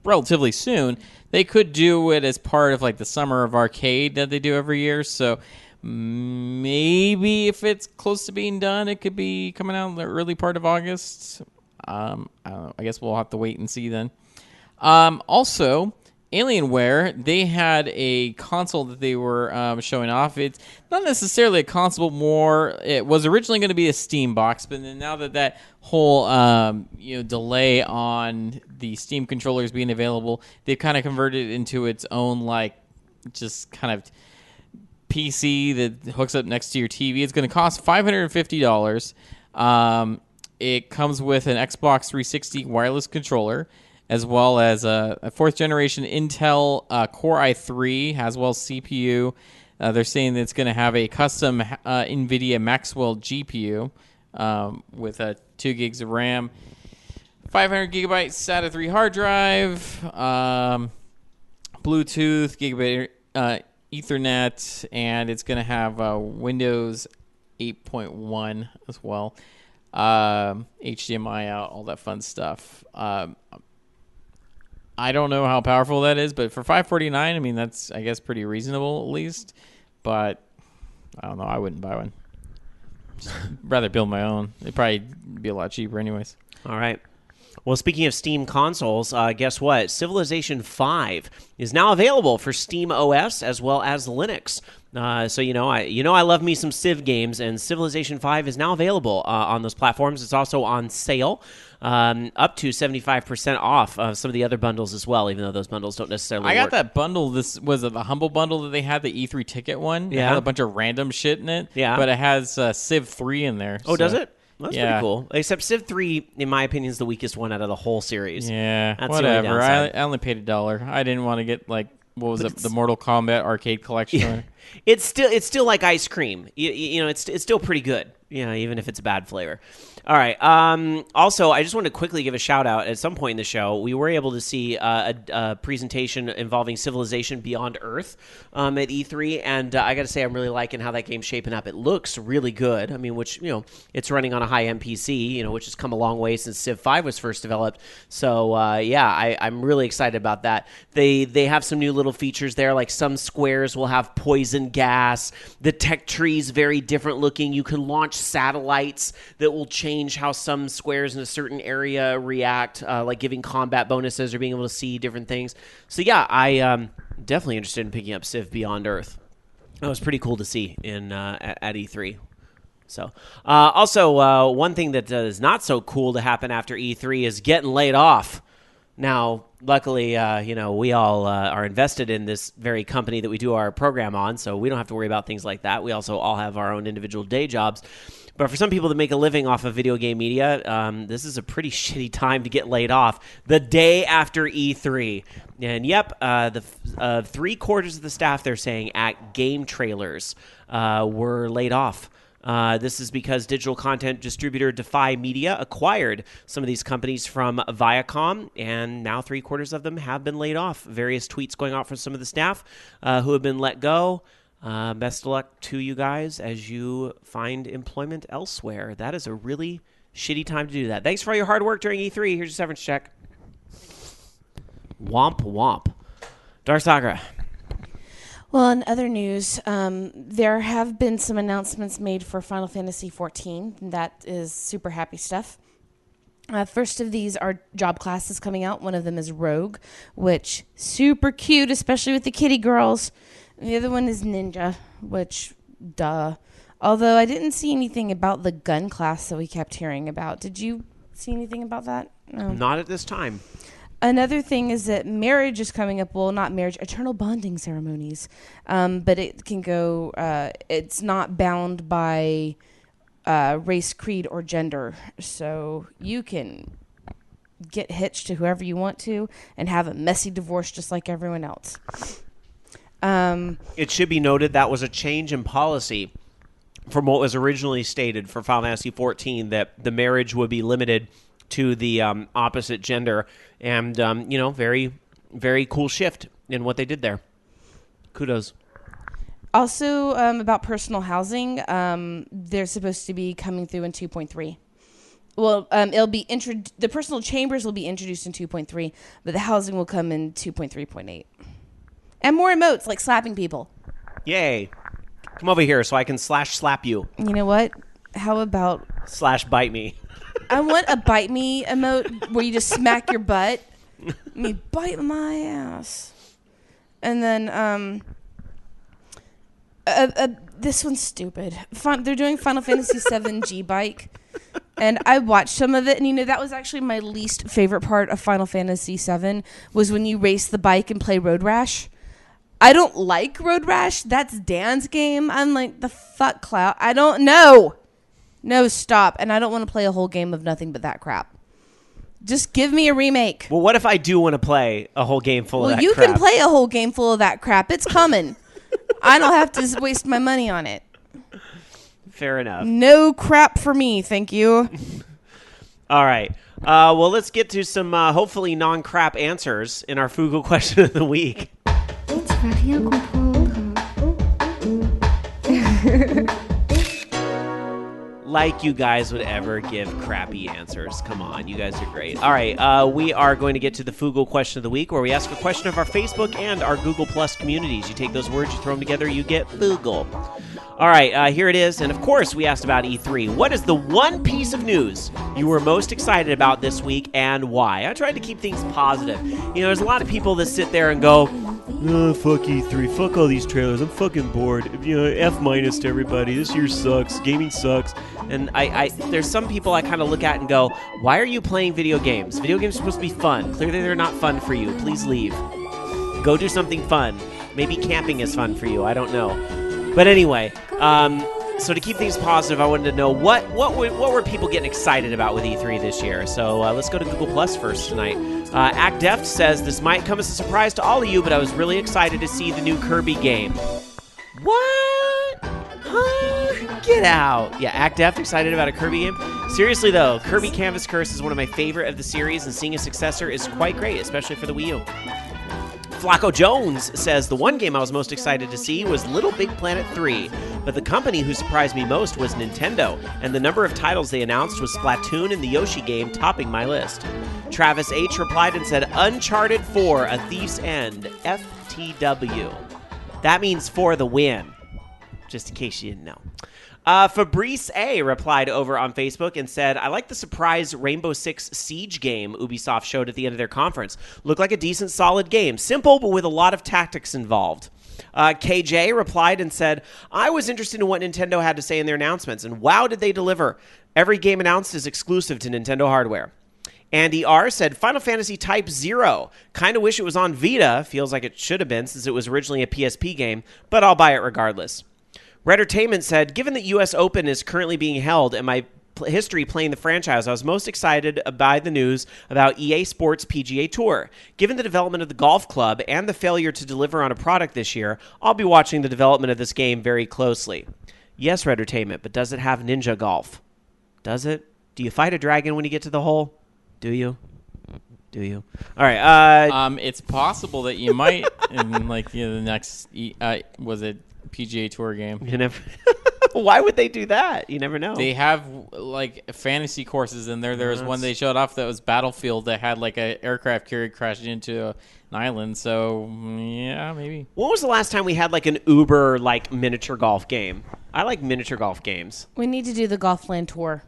relatively soon, they could do it as part of like the Summer of Arcade that they do every year. So maybe if it's close to being done, it could be coming out in the early part of August. I don't know. I guess we'll have to wait and see then. Also, Alienware, they had a console that they were showing off. It's not necessarily a console, more it was originally going to be a Steam box, but then now that whole delay on the Steam controllers being available, they've kind of converted it into its own just kind of PC that hooks up next to your TV. It's going to cost $550. It comes with an Xbox 360 wireless controller, as well as a 4th generation Intel Core i3, as well as CPU. They're saying that it's going to have a custom NVIDIA Maxwell GPU with 2 gigs of RAM, 500 gigabyte SATA 3 hard drive, Bluetooth, gigabit Ethernet, and it's going to have Windows 8.1 as well. HDMI out, all that fun stuff. I don't know how powerful that is, but for $549, I mean, that's, I guess, pretty reasonable at least. But I don't know. I wouldn't buy one. Just rather build my own. It'd probably be a lot cheaper anyways. All right. Well, speaking of Steam consoles, guess what? Civilization 5 is now available for Steam OS as well as Linux. So I love me some Civ games, and Civilization 5 is now available on those platforms. It's also on sale, up to 75% off of some of the other bundles as well, even though those bundles don't necessarily I got work. that bundle. This was it the Humble Bundle that they had, the E3 ticket one. Yeah. It had a bunch of random shit in it. Yeah. But it has Civ 3 in there. Oh, so- does it? That's Yeah. pretty cool. Except Civ 3, in my opinion, is the weakest one out of the whole series. Yeah, That's the only whatever. downside. I only paid $1. I didn't want to get what was it? The Mortal Kombat arcade collection. Yeah. It's still like ice cream. It's still pretty good. Even if it's a bad flavor. All right. Also, I just want to quickly give a shout out. At some point in the show, we were able to see a presentation involving Civilization Beyond Earth at E3, and I got to say, I'm really liking how that game's shaping up. It looks really good. I mean, it's running on a high-end PC, which has come a long way since Civ 5 was first developed. So, I'm really excited about that. They have some new little features there, like some squares will have poison gas. The tech tree's very different looking. You can launch satellites that will change how some squares in a certain area react, like giving combat bonuses or being able to see different things. So yeah, I definitely interested in picking up Civ Beyond Earth. That was pretty cool to see at E3. So also one thing that is not so cool to happen after E3 is getting laid off. Now, luckily, we all are invested in this very company that we do our program on, so we don't have to worry about things like that. We also all have our own individual day jobs. But for some people that make a living off of video game media, this is a pretty shitty time to get laid off. The day after E3. And yep, the 3/4 of the staff, they're saying, at Game Trailers were laid off. This is because digital content distributor Defy Media acquired some of these companies from Viacom, and now 3/4 of them have been laid off. Various tweets going out from some of the staff who have been let go. Best of luck to you guys as you find employment elsewhere. That is a really shitty time to do that. Thanks for all your hard work during E3. Here's your severance check. Womp womp. DarkSakura. Well, in other news, there have been some announcements made for Final Fantasy XIV. That is super happy stuff. First of these are job classes coming out. One of them is Rogue, which super cute, especially with the kitty girls. The other one is Ninja, which, duh. Although I didn't see anything about the gun class that we kept hearing about. Did you see anything about that? No. Not at this time. Another thing is that marriage is coming up. Well, not marriage, eternal bonding ceremonies. But it can go, it's not bound by race, creed, or gender. So you can get hitched to whoever you want to and have a messy divorce just like everyone else. It should be noted that was a change in policy from what was originally stated for Final Fantasy XIV, that the marriage would be limited to the opposite gender, and very, very cool shift in what they did there. Kudos. Also, about personal housing, they're supposed to be coming through in 2.3. Well, it'll be the personal chambers will be introduced in 2.3, but the housing will come in 2.3.8. And more emotes, like slapping people. Yay. Come over here so I can slap you. You know what? How about... /bite me. I want a bite me emote where you just smack your butt. Me bite my ass. And then, this one's stupid. They're doing Final Fantasy VII G-Bike. And I watched some of it, and that was actually my least favorite part of Final Fantasy VII, was when you race the bike and play Road Rash. I don't like Road Rash. That's Dan's game. I'm like, the fuck, Cloud? I don't know. No, stop. And I don't want to play a whole game of nothing but that crap. Just give me a remake. Well, what if I do want to play a whole game full of that crap? Well, you can play a whole game full of that crap. It's coming. I don't have to waste my money on it. Fair enough. No crap for me, thank you. All right. Well, let's get to some hopefully non-crap answers in our Fugu question of the week. It's Radio Comprendre. Like you guys would ever give crappy answers. Come on, you guys are great. All right, we are going to get to the Fugle question of the week, where we ask a question of our Facebook and our Google Plus communities. You take those words, you throw them together, you get Fugle. All right, here it is. And of course, we asked about E3. What is the one piece of news you were most excited about this week, and why? I tried to keep things positive. You know, there's a lot of people that sit there and go, oh, fuck E3, fuck all these trailers, I'm fucking bored. You know, F- to everybody, this year sucks, gaming sucks. And there's some people I kind of look at and go, why are you playing video games? Video games are supposed to be fun. Clearly they're not fun for you. Please leave. Go do something fun. Maybe camping is fun for you, I don't know. But anyway, so to keep things positive, I wanted to know what were people getting excited about with E3 this year. So let's go to Google Plus first tonight. Act Deft says, this might come as a surprise to all of you, but I was really excited to see the new Kirby game. What? Huh? Get out. Yeah, Act Deft excited about a Kirby game? Seriously though, Kirby Canvas Curse is one of my favorite of the series, and seeing a successor is quite great, especially for the Wii U. Flacco Jones says, the one game I was most excited to see was Little Big Planet 3, but the company who surprised me most was Nintendo, and the number of titles they announced was Splatoon and the Yoshi game topping my list. Travis H. replied and said, Uncharted 4, A Thief's End, FTW. That means for the win, just in case you didn't know. Fabrice A. replied over on Facebook and said, I like the surprise Rainbow Six Siege game Ubisoft showed at the end of their conference. Looked like a decent, solid game. Simple, but with a lot of tactics involved. KJ replied and said, I was interested in what Nintendo had to say in their announcements, and wow, did they deliver. Every game announced is exclusive to Nintendo hardware. Andy R. said, Final Fantasy Type 0. Kind of wish it was on Vita. Feels like it should have been since it was originally a PSP game, but I'll buy it regardless. Reddertainment said, given that U.S. Open is currently being held and my history playing the franchise, I was most excited by the news about EA Sports PGA Tour. Given the development of the golf club and the failure to deliver on a product this year, I'll be watching the development of this game very closely. Yes, Reddertainment, but does it have ninja golf? Does it? Do you fight a dragon when you get to the hole? Do you? Do you? All right. It's possible that you might in the next was it PGA Tour game. You never. Why would they do that? You never know. They have fantasy courses in there. There was one they showed off that was Battlefield that had an aircraft carrier crashed into an island. So yeah, maybe. When was the last time we had an Uber miniature golf game? I like miniature golf games. We need to do the Golfland tour.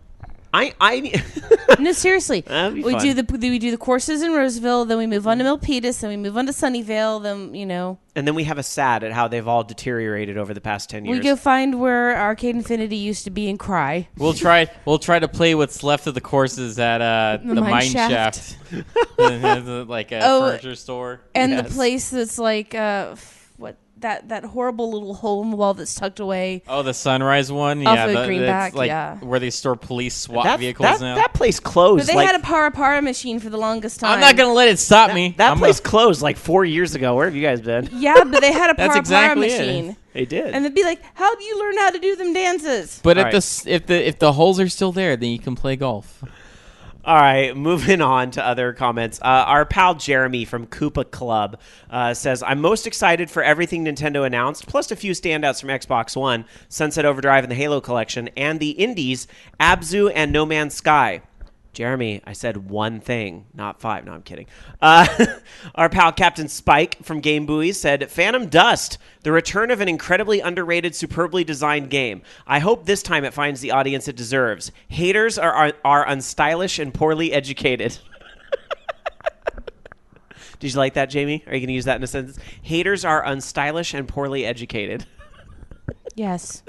No, seriously. That'd be we fun. do the courses in Roseville, then we move on to Milpitas, then we move on to Sunnyvale, then And then we have a sad at how they've all deteriorated over the past 10 years. we go find where Arcade Infinity used to be and cry. We'll try to play what's left of the courses at the Mine Shaft. Like a furniture store. And the place that's that horrible little hole in the wall that's tucked away. Oh, the Sunrise one? Off Yeah, of Greenback, yeah. where they store police SWAT vehicles now. That place closed. But they had a para machine for the longest time. I'm not going to let it stop me. That place closed 4 years ago. Where have you guys been? Yeah, but they had a para exactly it. machine. They did. And they'd be like, how do you learn how to do them dances? But All if the holes are still there, then you can play golf. All right, moving on to other comments. Our pal Jeremy from Koopa Club says, I'm most excited for everything Nintendo announced, plus a few standouts from Xbox One, Sunset Overdrive and the Halo Collection, and the indies, Abzu and No Man's Sky. Jeremy, I said one thing, not five. No, I'm kidding. Our pal Captain Spike from Game Buoy said, Phantom Dust, the return of an incredibly underrated, superbly designed game. I hope this time it finds the audience it deserves. Haters are unstylish and poorly educated. Did you like that, Jamie? Are you going to use that in a sentence? Haters are unstylish and poorly educated. Yes.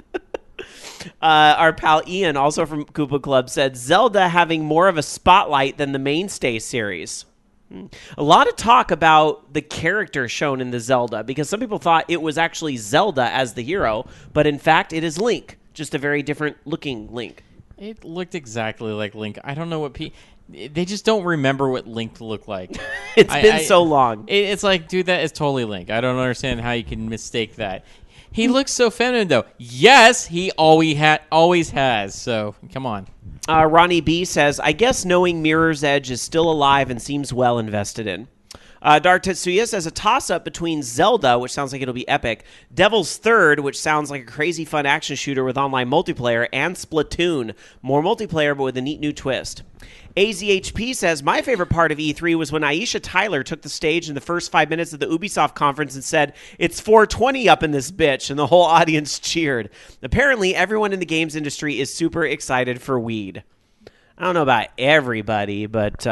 Our pal Ian, also from Koopa Club, said Zelda having more of a spotlight than the mainstay series. A lot of talk about the character shown in the Zelda, because some people thought it was actually Zelda as the hero, but in fact it is Link, just a very different looking Link. It looked exactly like Link. I don't know what they just don't remember what Link looked like. It's been so long. It's like, dude, that is totally Link. I don't understand how you can mistake that. He looks so feminine, though. Yes, he always has. So, come on. Ronnie B says, I guess knowing Mirror's Edge is still alive and seems well invested in. Dark Tetsuya says a toss-up between Zelda, which sounds like it'll be epic, Devil's Third, which sounds like a crazy fun action shooter with online multiplayer, and Splatoon. More multiplayer, but with a neat new twist. AZHP says, my favorite part of E3 was when Aisha Tyler took the stage in the first 5 minutes of the Ubisoft conference and said, it's 420 up in this bitch, and the whole audience cheered. Apparently, everyone in the games industry is super excited for weed. I don't know about everybody, but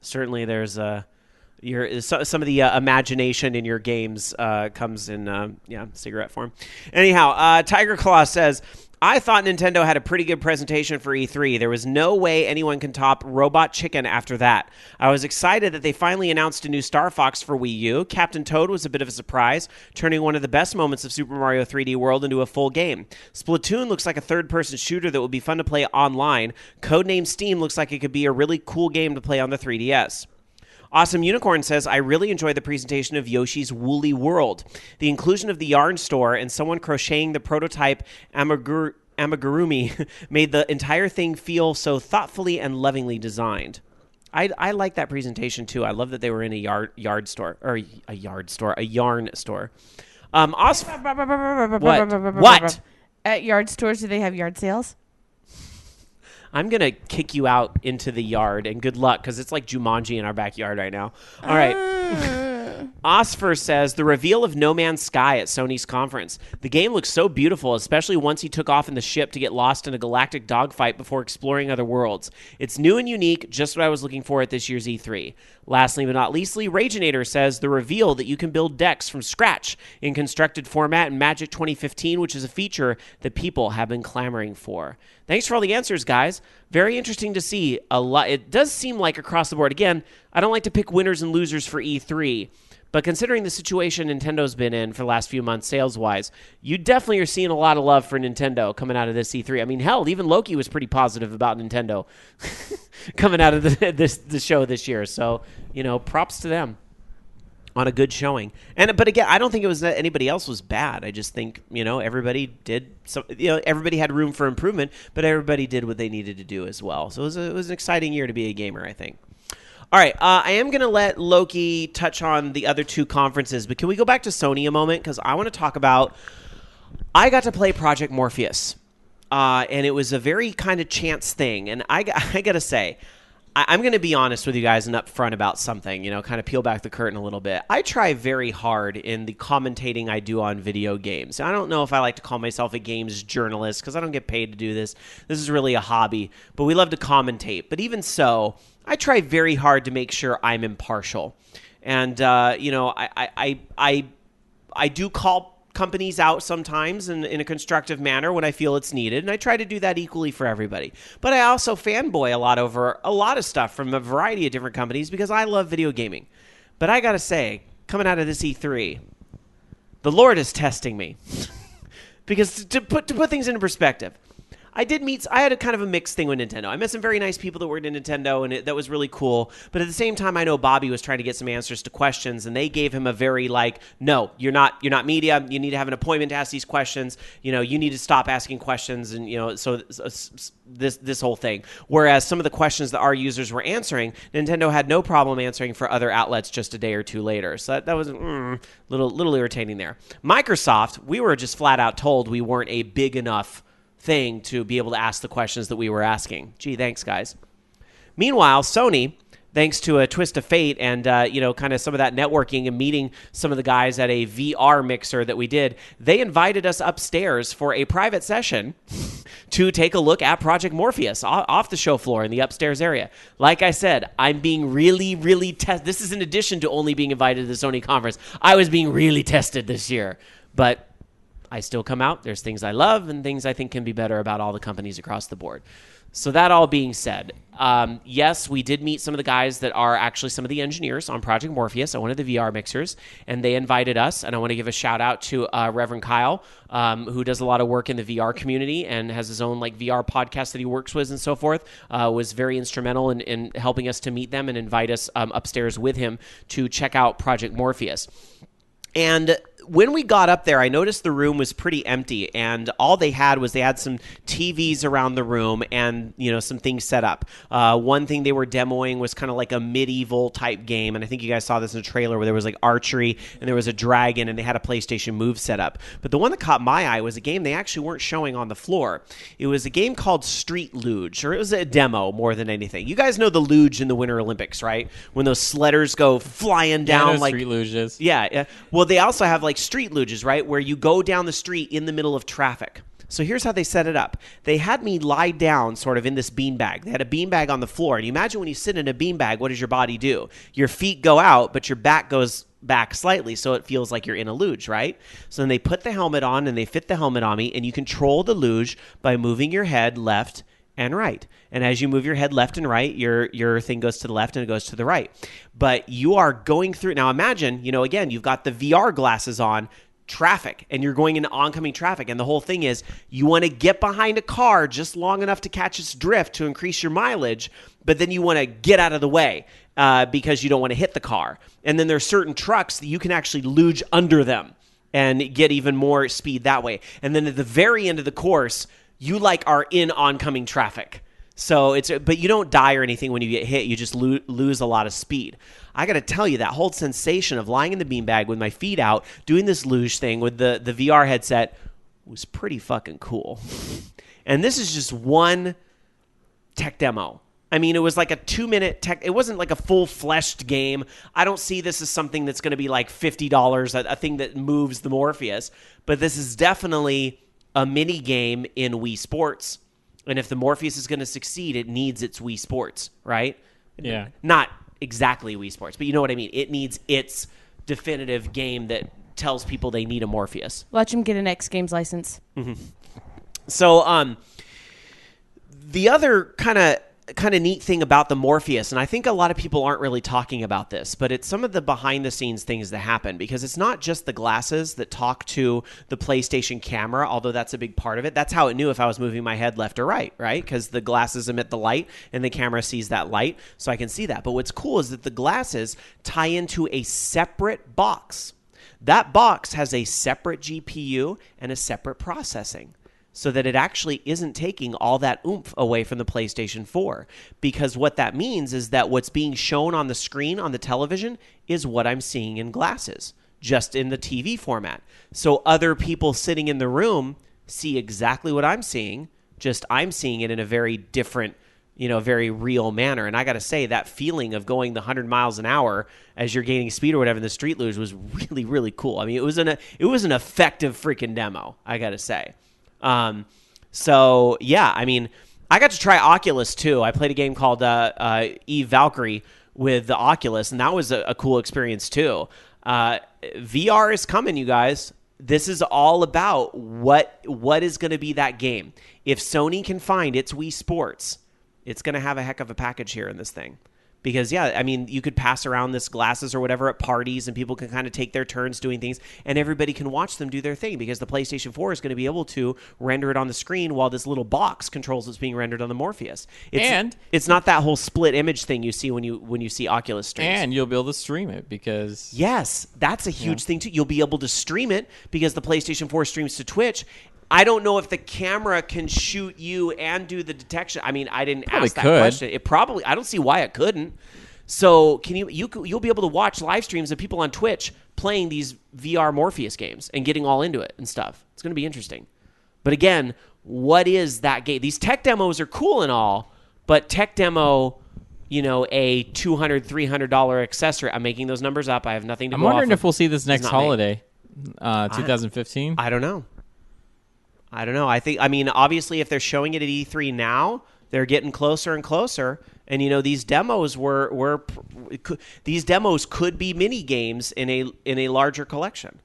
certainly there's some of the imagination in your games comes in cigarette form. Anyhow, Tiger Claw says, I thought Nintendo had a pretty good presentation for E3. There was no way anyone can top Robot Chicken after that. I was excited that they finally announced a new Star Fox for Wii U. Captain Toad was a bit of a surprise, turning one of the best moments of Super Mario 3D World into a full game. Splatoon looks like a third-person shooter that would be fun to play online. Codename Steam looks like it could be a really cool game to play on the 3DS. Awesome Unicorn says, I really enjoyed the presentation of Yoshi's Woolly World. The inclusion of the yarn store and someone crocheting the prototype amigurumi made the entire thing feel so thoughtfully and lovingly designed. I like that presentation too. I love that they were in a yarn store. What? At yard stores, do they have yard sales? I'm going to kick you out into the yard, and good luck, because it's like Jumanji in our backyard right now. All right. Osfer says, the reveal of No Man's Sky at Sony's conference. The game looks so beautiful, especially once he took off in the ship to get lost in a galactic dogfight before exploring other worlds. It's new and unique, just what I was looking for at this year's E3. Lastly but not leastly, Raginator says, the reveal that you can build decks from scratch in constructed format in Magic 2015, which is a feature that people have been clamoring for. Thanks for all the answers, guys. Very interesting to see. A lot. It does seem like across the board. Again, I don't like to pick winners and losers for E3, but considering the situation Nintendo's been in for the last few months sales-wise, you definitely are seeing a lot of love for Nintendo coming out of this E3. I mean, hell, even Loki was pretty positive about Nintendo coming out of the show this year. So, props to them on a good showing. But again, I don't think it was that anybody else was bad. I just think, everybody did everybody had room for improvement, but everybody did what they needed to do as well. So it was an exciting year to be a gamer, I think. All right, I am going to let Loki touch on the other two conferences, but can we go back to Sony a moment? Because I want to talk about, I got to play Project Morpheus, and it was a very kind of chance thing. And I got to say, I'm going to be honest with you guys and upfront about something, kind of peel back the curtain a little bit. I try very hard in the commentating I do on video games. I don't know if I like to call myself a games journalist because I don't get paid to do this. This is really a hobby, but we love to commentate. But even so, I try very hard to make sure I'm impartial. And, I do call companies out sometimes in a constructive manner when I feel it's needed, and I try to do that equally for everybody. But I also fanboy a lot over a lot of stuff from a variety of different companies because I love video gaming. But I gotta say, coming out of this E3, the Lord is testing me. Because to put things into perspective, I had a kind of a mixed thing with Nintendo. I met some very nice people that worked at Nintendo, and that was really cool. But at the same time, I know Bobby was trying to get some answers to questions, and they gave him a very no, you're not media. You need to have an appointment to ask these questions. You need to stop asking questions, and so this whole thing. Whereas some of the questions that our users were answering, Nintendo had no problem answering for other outlets just a day or two later. So that was little irritating there. Microsoft, we were just flat out told we weren't a big enough thing to be able to ask the questions that we were asking. Gee, thanks, guys. Meanwhile, Sony, thanks to a twist of fate and, kind of some of that networking and meeting some of the guys at a VR mixer that we did, they invited us upstairs for a private session to take a look at Project Morpheus off the show floor in the upstairs area. Like I said, I'm being really, really tested. This is in addition to only being invited to the Sony conference. I was being really tested this year. But I still come out. There's things I love and things I think can be better about all the companies across the board. So that all being said, yes, we did meet some of the guys that are actually some of the engineers on Project Morpheus on one of the VR mixers, and they invited us. And I want to give a shout out to Reverend Kyle, who does a lot of work in the VR community and has his own VR podcast that he works with and so forth. Was very instrumental in helping us to meet them and invite us upstairs with him to check out Project Morpheus. And when we got up there, I noticed the room was pretty empty, and all they had some TVs around the room and, some things set up. One thing they were demoing was kind of like a medieval type game, and I think you guys saw this in a trailer where there was like archery and there was a dragon and they had a PlayStation Move set up. But the one that caught my eye was a game they actually weren't showing on the floor. It was a game called Street Luge, or it was a demo more than anything. You guys know the luge in the Winter Olympics, right? When those sledders go flying down like street luges. Yeah. Well, they also have like street luges, right? Where you go down the street in the middle of traffic. So here's how they set it up. They had me lie down sort of in this beanbag. They had a beanbag on the floor. And you imagine when you sit in a beanbag, what does your body do? Your feet go out, but your back goes back slightly, so it feels like you're in a luge, right? So then they put the helmet on and they fit the helmet on me, and you control the luge by moving your head left and right. And as you move your head left and right, your thing goes to the left and it goes to the right. But you are going through, now imagine, again, you've got the VR glasses on, traffic, and you're going into oncoming traffic. And the whole thing is you want to get behind a car just long enough to catch its drift to increase your mileage, but then you want to get out of the way because you don't want to hit the car. And then there are certain trucks that you can actually luge under them and get even more speed that way. And then at the very end of the course, you are in oncoming traffic. So but you don't die or anything when you get hit. You just lose a lot of speed. I got to tell you, that whole sensation of lying in the beanbag with my feet out, doing this luge thing with the VR headset was pretty fucking cool. And this is just one tech demo. I mean, it was like a 2-minute tech. It wasn't like a full-fleshed game. I don't see this as something that's going to be like $50, a thing that moves the Morpheus. But this is definitely a mini game in Wii Sports. And if the Morpheus is going to succeed, it needs its Wii Sports, right? Yeah. Not exactly Wii Sports, but you know what I mean. It needs its definitive game that tells people they need a Morpheus. Watch him get an X Games license. Mm-hmm. So, the other kind of neat thing about the Morpheus, and I think a lot of people aren't really talking about this, but it's some of the behind-the-scenes things that happen, because it's not just the glasses that talk to the PlayStation camera, although that's a big part of it. That's how it knew if I was moving my head left or right? Because the glasses emit the light, and the camera sees that light, so I can see that. But what's cool is that the glasses tie into a separate box. That box has a separate GPU and a separate processing, so that it actually isn't taking all that oomph away from the PlayStation 4. Because what that means is that what's being shown on the screen on the television is what I'm seeing in glasses, just in the TV format. So other people sitting in the room see exactly what I'm seeing, just I'm seeing it in a very different, very real manner. And I got to say, that feeling of going the 100 miles an hour as you're gaining speed or whatever in the street luge was really, really cool. I mean, it was an effective freaking demo, I got to say. So yeah, I mean, I got to try Oculus too. I played a game called Eve Valkyrie with the Oculus, and that was a cool experience too. VR is coming, you guys. This is all about what is going to be that game. If Sony can find its Wii Sports, it's going to have a heck of a package here in this thing. Because, yeah, I mean, you could pass around this glasses or whatever at parties, and people can kind of take their turns doing things, and everybody can watch them do their thing, because the PlayStation 4 is going to be able to render it on the screen while this little box controls what's being rendered on the Morpheus. It's not that whole split image thing you see when you see Oculus streams. And you'll be able to stream it, because... Yes, that's a huge thing, too. You'll be able to stream it because the PlayStation 4 streams to Twitch. I don't know if the camera can shoot you and do the detection. I mean, I didn't ask that question. It probably, I don't see why it couldn't. So you'll be able to watch live streams of people on Twitch playing these VR Morpheus games and getting all into it and stuff. It's going to be interesting. But again, what is that game? These tech demos are cool and all, but tech demo, a $200, $300 accessory. I'm making those numbers up. I have nothing to go off of. I'm wondering if we'll see this next holiday, 2015. I don't know. I mean, obviously, if they're showing it at E3 now, they're getting closer and closer. And these demos these demos could be mini games in a larger collection.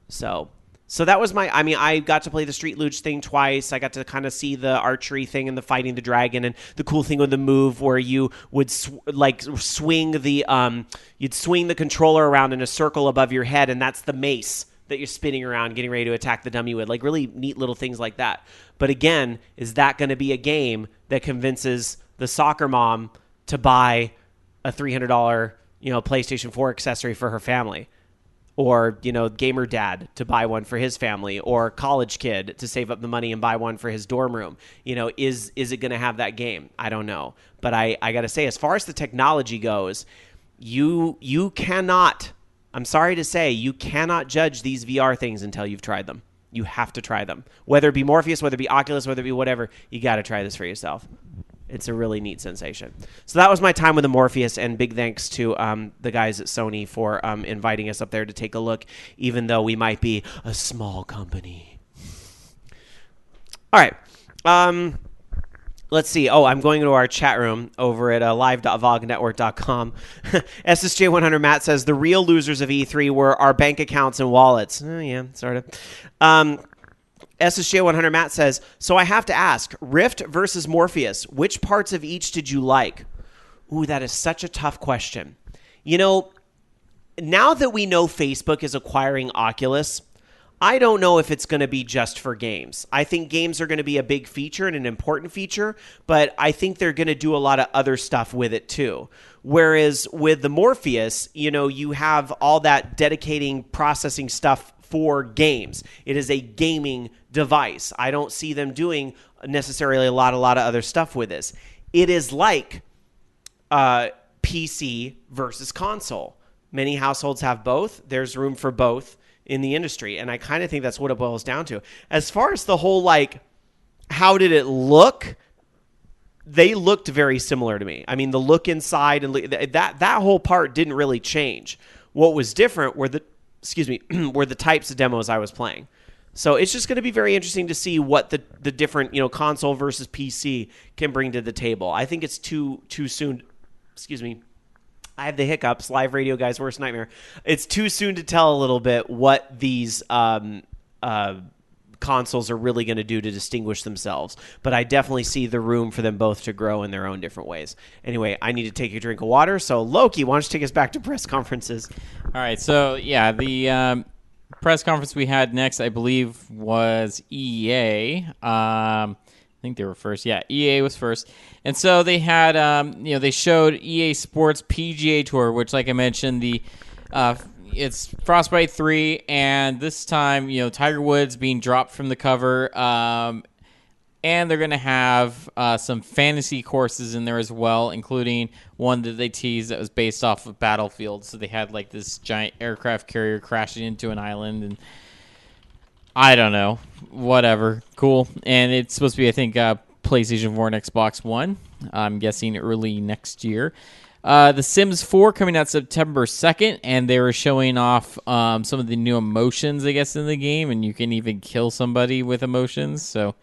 So that was I got to play the Street Luge thing twice. I got to kind of see the archery thing and the fighting the dragon, and the cool thing with the move where you would swing the controller around in a circle above your head, and that's the mace that you're spinning around, getting ready to attack the dummy with, really neat little things like that. But again, is that going to be a game that convinces the soccer mom to buy a $300, PlayStation 4 accessory for her family? or, gamer dad to buy one for his family, or college kid to save up the money and buy one for his dorm room. Is it going to have that game? I don't know. But I got to say, as far as the technology goes, you cannot, I'm sorry to say, you cannot judge these VR things until you've tried them. You have to try them. Whether it be Morpheus, whether it be Oculus, whether it be whatever, you got to try this for yourself. It's a really neat sensation. So that was my time with the Morpheus, and big thanks to the guys at Sony for inviting us up there to take a look, even though we might be a small company. All right. Let's see. Oh, I'm going into our chat room over at live.vognetwork.com. SSJ100 Matt says, the real losers of E3 were our bank accounts and wallets. Yeah, sort of. SSJ100 Matt says, so I have to ask, Rift versus Morpheus, which parts of each did you like? Ooh, that is such a tough question. Now that we know Facebook is acquiring Oculus, I don't know if it's going to be just for games. I think games are going to be a big feature and an important feature, but I think they're going to do a lot of other stuff with it too. Whereas with the Morpheus, you have all that dedicating processing stuff for games. It is a gaming device. I don't see them doing necessarily a lot of other stuff with this. It is like PC versus console. Many households have both. There's room for both in the industry, and I kind of think that's what it boils down to. As far as the whole, how did it look? They looked very similar to me. I mean, the look inside and that whole part didn't really change. What was different were the types of demos I was playing. So it's just going to be very interesting to see what the different, console versus PC can bring to the table. I think it's too soon. Excuse me. I have the hiccups. Live radio, guys, worst nightmare. It's too soon to tell a little bit what these consoles are really going to do to distinguish themselves. But I definitely see the room for them both to grow in their own different ways. Anyway, I need to take a drink of water. So, Loki, why don't you take us back to press conferences? All right. So, yeah, the press conference we had next, I believe, was EA. I think they were first. Yeah, EA was first. And so they had, they showed EA Sports PGA Tour, which, like I mentioned, it's Frostbite 3, and this time, Tiger Woods being dropped from the cover, and they're going to have some fantasy courses in there as well, including one that they teased that was based off of Battlefield. So they had, this giant aircraft carrier crashing into an island, and I don't know. Whatever. Cool. And it's supposed to be, I think, PlayStation 4 and Xbox One. I'm guessing early next year. The Sims 4 coming out September 2nd, and they were showing off some of the new emotions, I guess, in the game, and you can even kill somebody with emotions, so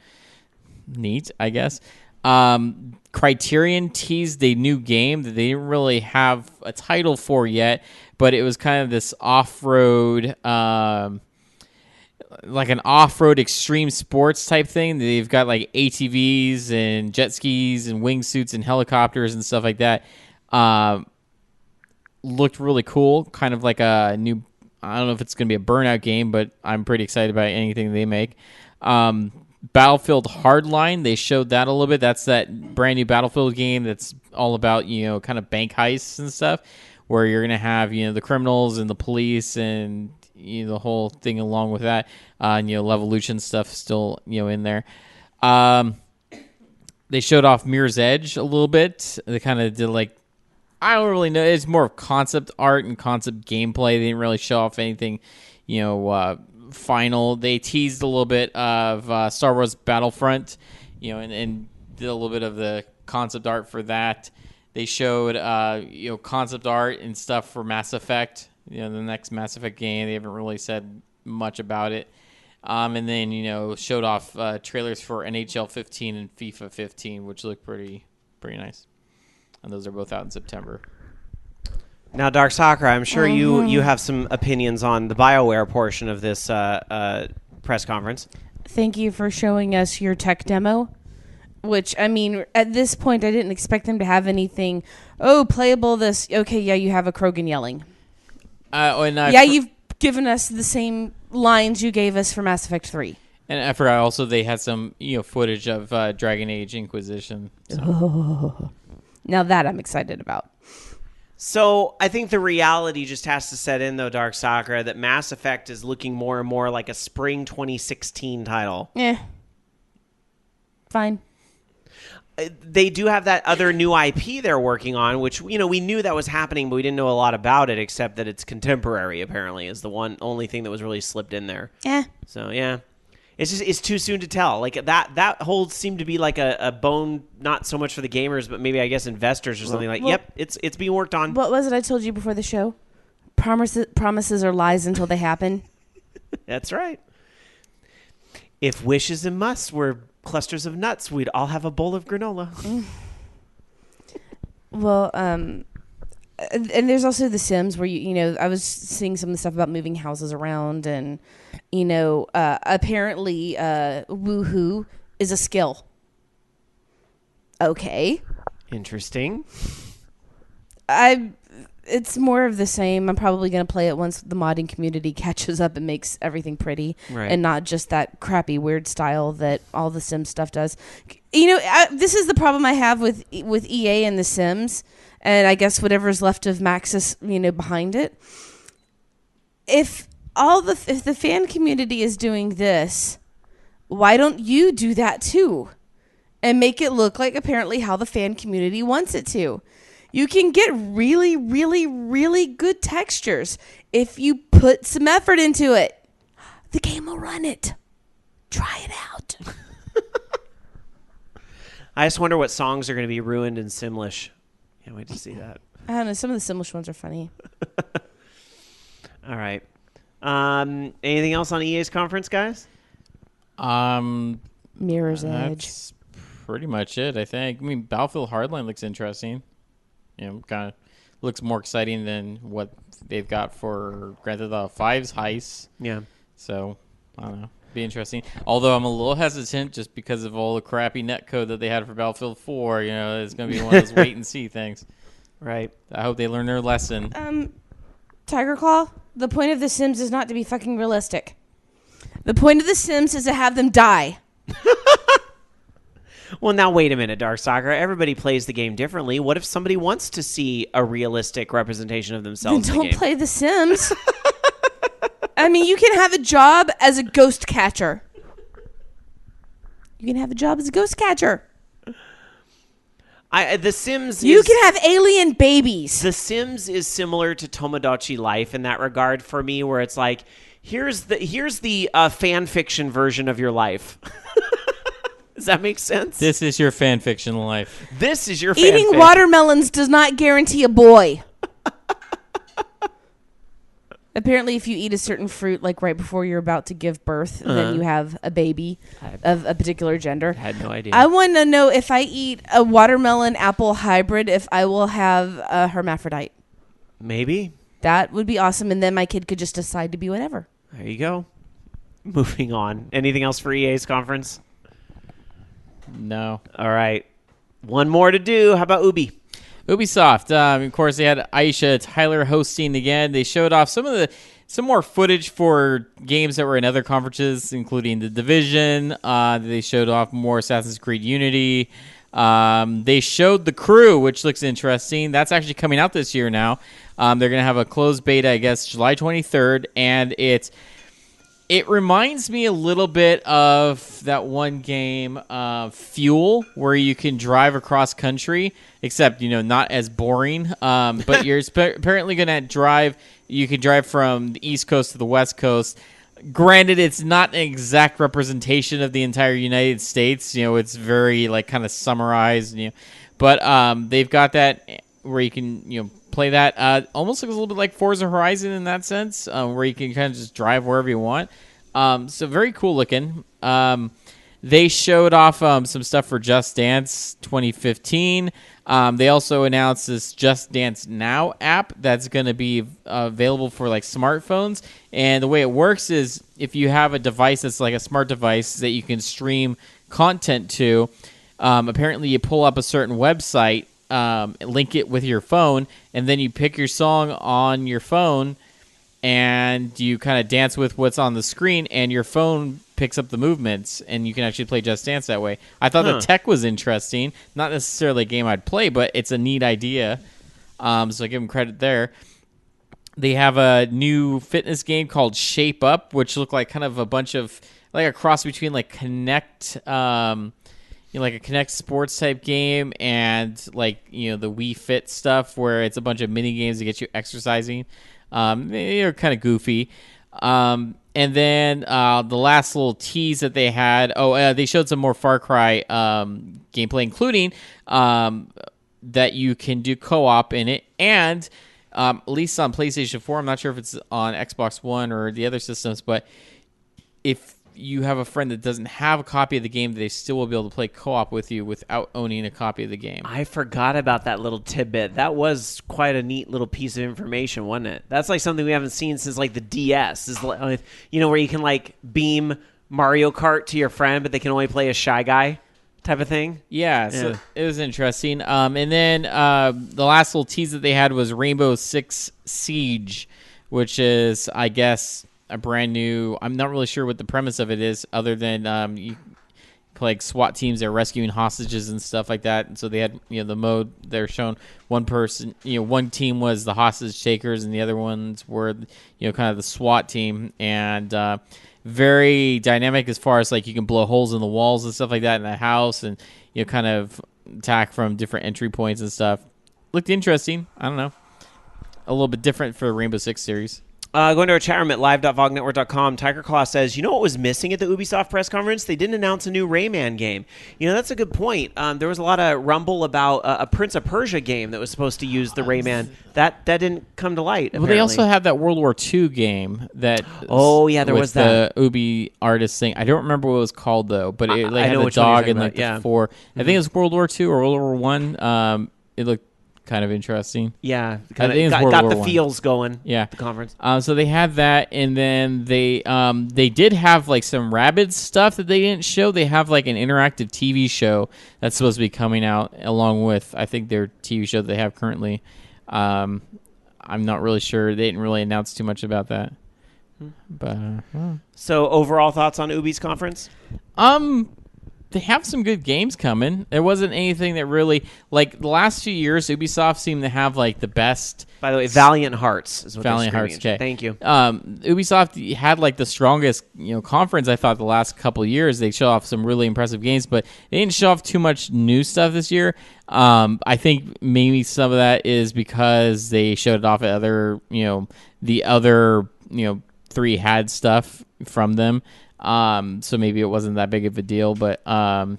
neat, I guess. Criterion teased a new game that they didn't really have a title for yet, but it was kind of this off-road... like an off-road extreme sports type thing. They've got ATVs and jet skis and wingsuits and helicopters and stuff like that. Looked really cool. Kind of like a new, I don't know if it's going to be a Burnout game, but I'm pretty excited about anything they make. Battlefield Hardline, they showed that a little bit. That's that brand new Battlefield game that's all about, kind of bank heists and stuff, where you're going to have, the criminals and the police and the whole thing along with that, and Levolution stuff still in there. They showed off Mirror's Edge a little bit. They kind of did I don't really know. It's more of concept art and concept gameplay. They didn't really show off anything, final. They teased a little bit of Star Wars Battlefront, and did a little bit of the concept art for that. They showed concept art and stuff for Mass Effect. The next Mass Effect game. They haven't really said much about it. And then, showed off trailers for NHL 15 and FIFA 15, which look pretty nice. And those are both out in September. Now, DarkSakura, I'm sure you have some opinions on the BioWare portion of this press conference. Thank you for showing us your tech demo, which, I mean, at this point, I didn't expect them to have anything, playable this. Okay, yeah, you have a Krogan yelling. You've given us the same lines you gave us for Mass Effect 3. And I forgot also they had some footage of Dragon Age Inquisition. So. Oh, now that I'm excited about. So I think the reality just has to set in, though, DarkSakura, that Mass Effect is looking more and more like a spring 2016 title. Fine. They do have that other new IP they're working on, which, we knew that was happening, but we didn't know a lot about it, except that it's contemporary, apparently, is the only thing that was really slipped in there. So, yeah. It's too soon to tell. Like that whole seemed to be like a bone, not so much for the gamers, but maybe I guess investors or something. Yep, it's being worked on. What was it I told you before the show? Promises are lies until they happen. That's right. If wishes and musts were clusters of nuts, we'd all have a bowl of granola. Well, and there's also The Sims where I was seeing some of the stuff about moving houses around, and apparently woohoo is a skill. Okay. Interesting. It's more of the same. I'm probably going to play it once the modding community catches up and makes everything pretty, and not just that crappy weird style that all the Sims stuff does. This is the problem I have with EA and the Sims, and I guess whatever's left of Maxis, behind it. If the fan community is doing this, why don't you do that too, and make it look like apparently how the fan community wants it to? You can get really, really, really good textures if you put some effort into it. The game will run it. Try it out. I just wonder what songs are going to be ruined in Simlish. Can't wait to see that. I don't know. Some of the Simlish ones are funny. All right. Anything else on EA's conference, guys? Mirror's Edge. That's pretty much it, I think. I mean, Battlefield Hardline looks interesting. Kind of looks more exciting than what they've got for Grand Theft Auto 5's heist. Yeah. So, I don't know. Be interesting. Although I'm a little hesitant just because of all the crappy netcode that they had for Battlefield 4. It's going to be one of those wait and see things. Right. I hope they learn their lesson. Tiger Claw, the point of The Sims is not to be fucking realistic. The point of The Sims is to have them die. Well, now wait a minute, DarkSakura. Everybody plays the game differently. What if somebody wants to see a realistic representation of themselves Then in the don't game? play The Sims. I mean, you can have a job as a ghost catcher. The Sims. You can have alien babies. The Sims is similar to Tomodachi Life in that regard for me, where it's like, here's the fan fiction version of your life. Does that make sense? This is your fan fiction life. This is your Eating fanfic. watermelons does not guarantee a boy. Apparently, if you eat a certain fruit, like right before you're about to give birth, then you have a baby of a particular gender. I had no idea. I want to know if I eat a watermelon apple hybrid, if I will have a hermaphrodite. Maybe. That would be awesome, and then my kid could just decide to be whatever. There you go. Moving on. Anything else for EA's conference? No. All right. One more to do. How about Ubi? Ubisoft. Of course, they had Aisha Tyler hosting again. They showed off some more footage for games that were in other conferences, including The Division. They showed off more Assassin's Creed Unity. They showed The Crew, which looks interesting. That's actually coming out this year now. They're going to have a closed beta, I guess, July 23rd, and it reminds me a little bit of that one game, Fuel, where you can drive across country, except, not as boring. But you're apparently going to drive. You can drive from the East Coast to the West Coast. Granted, it's not an exact representation of the entire United States. It's very, kind of summarized. But they've got that where you can, play that. Almost looks a little bit like Forza Horizon in that sense, where you can kind of just drive wherever you want. So very cool looking. They showed off some stuff for Just Dance 2015. They also announced this Just Dance Now app that's going to be available for smartphones. And the way it works is if you have a device that's like a smart device that you can stream content to, apparently you pull up a certain website, link it with your phone, and then you pick your song on your phone, and you kind of dance with what's on the screen, and your phone picks up the movements, and you can actually play Just Dance that way. I thought the tech was interesting. Not necessarily a game I'd play, but it's a neat idea. So I give them credit there. They have a new fitness game called Shape Up, which looked like kind of a bunch of like a cross between like Connect, like a Connect Sports type game and like the Wii Fit stuff, where it's a bunch of mini games to get you exercising. They're kind of goofy. And then the last little tease that they had, they showed some more Far Cry gameplay, including that you can do co-op in it, and at least on PlayStation 4. I'm not sure if it's on Xbox One or the other systems, but if you have a friend that doesn't have a copy of the game, they still will be able to play co-op with you without owning a copy of the game. I forgot about that little tidbit. That was quite a neat little piece of information, wasn't it? That's like something we haven't seen since like the DS. Is where you can like beam Mario Kart to your friend, but they can only play a Shy Guy type of thing. Yeah, so it was interesting. And then the last little tease that they had was Rainbow Six Siege, which is, I guess, a brand new. I'm not really sure what the premise of it is, other than you play like SWAT teams. They're rescuing hostages and stuff like that. And so they had the mode. They're shown one person. One team was the hostage takers, and the other ones were kind of the SWAT team. And very dynamic as far as like you can blow holes in the walls and stuff like that in the house, and kind of attack from different entry points and stuff. Looked interesting. I don't know, a little bit different for the Rainbow Six series. Going to our chat room at live.vognetwork.com, Tiger Claw says, what was missing at the Ubisoft press conference? They didn't announce a new Rayman game. That's a good point. There was a lot of rumble about a Prince of Persia game that was supposed to use the Rayman. That didn't come to light, apparently. Well, they also have that World War II game that... Oh, yeah, there was that. The Ubi artist thing. I don't remember what it was called, though, but it had the dog and like the four. I think it was World War II or World War I. It looked kind of interesting. Yeah, got the feels going. Yeah, at the conference. So they had that, and then they did have like some Rabbids stuff that they didn't show. They have like an interactive TV show that's supposed to be coming out along with, I think, their TV show that they have currently. I'm not really sure. They didn't really announce too much about that. But so overall thoughts on Ubi's conference? They have some good games coming. There wasn't anything that really, like the last few years, Ubisoft seemed to have like the best. By the way, Valiant Hearts is what Valiant they're Hearts. Okay, thank you. Ubisoft had like the strongest, conference. I thought the last couple of years they showed off some really impressive games, but they didn't show off too much new stuff this year. I think maybe some of that is because they showed it off at other, the other, three had stuff from them. So maybe it wasn't that big of a deal, but I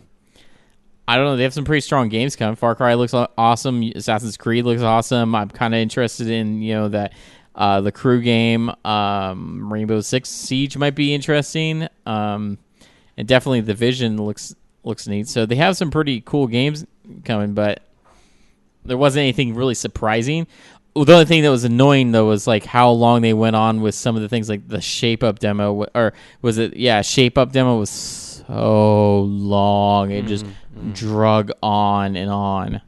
don't know. They have some pretty strong games coming. Far Cry looks awesome. Assassin's Creed looks awesome. I'm kind of interested in that the crew game. Rainbow Six Siege might be interesting, and definitely The Division looks neat. So they have some pretty cool games coming, but there wasn't anything really surprising. The only thing that was annoying, though, was like how long they went on with some of the things, like the Shape Up demo, or was it? Yeah, Shape Up demo was so long; it just drug on and on.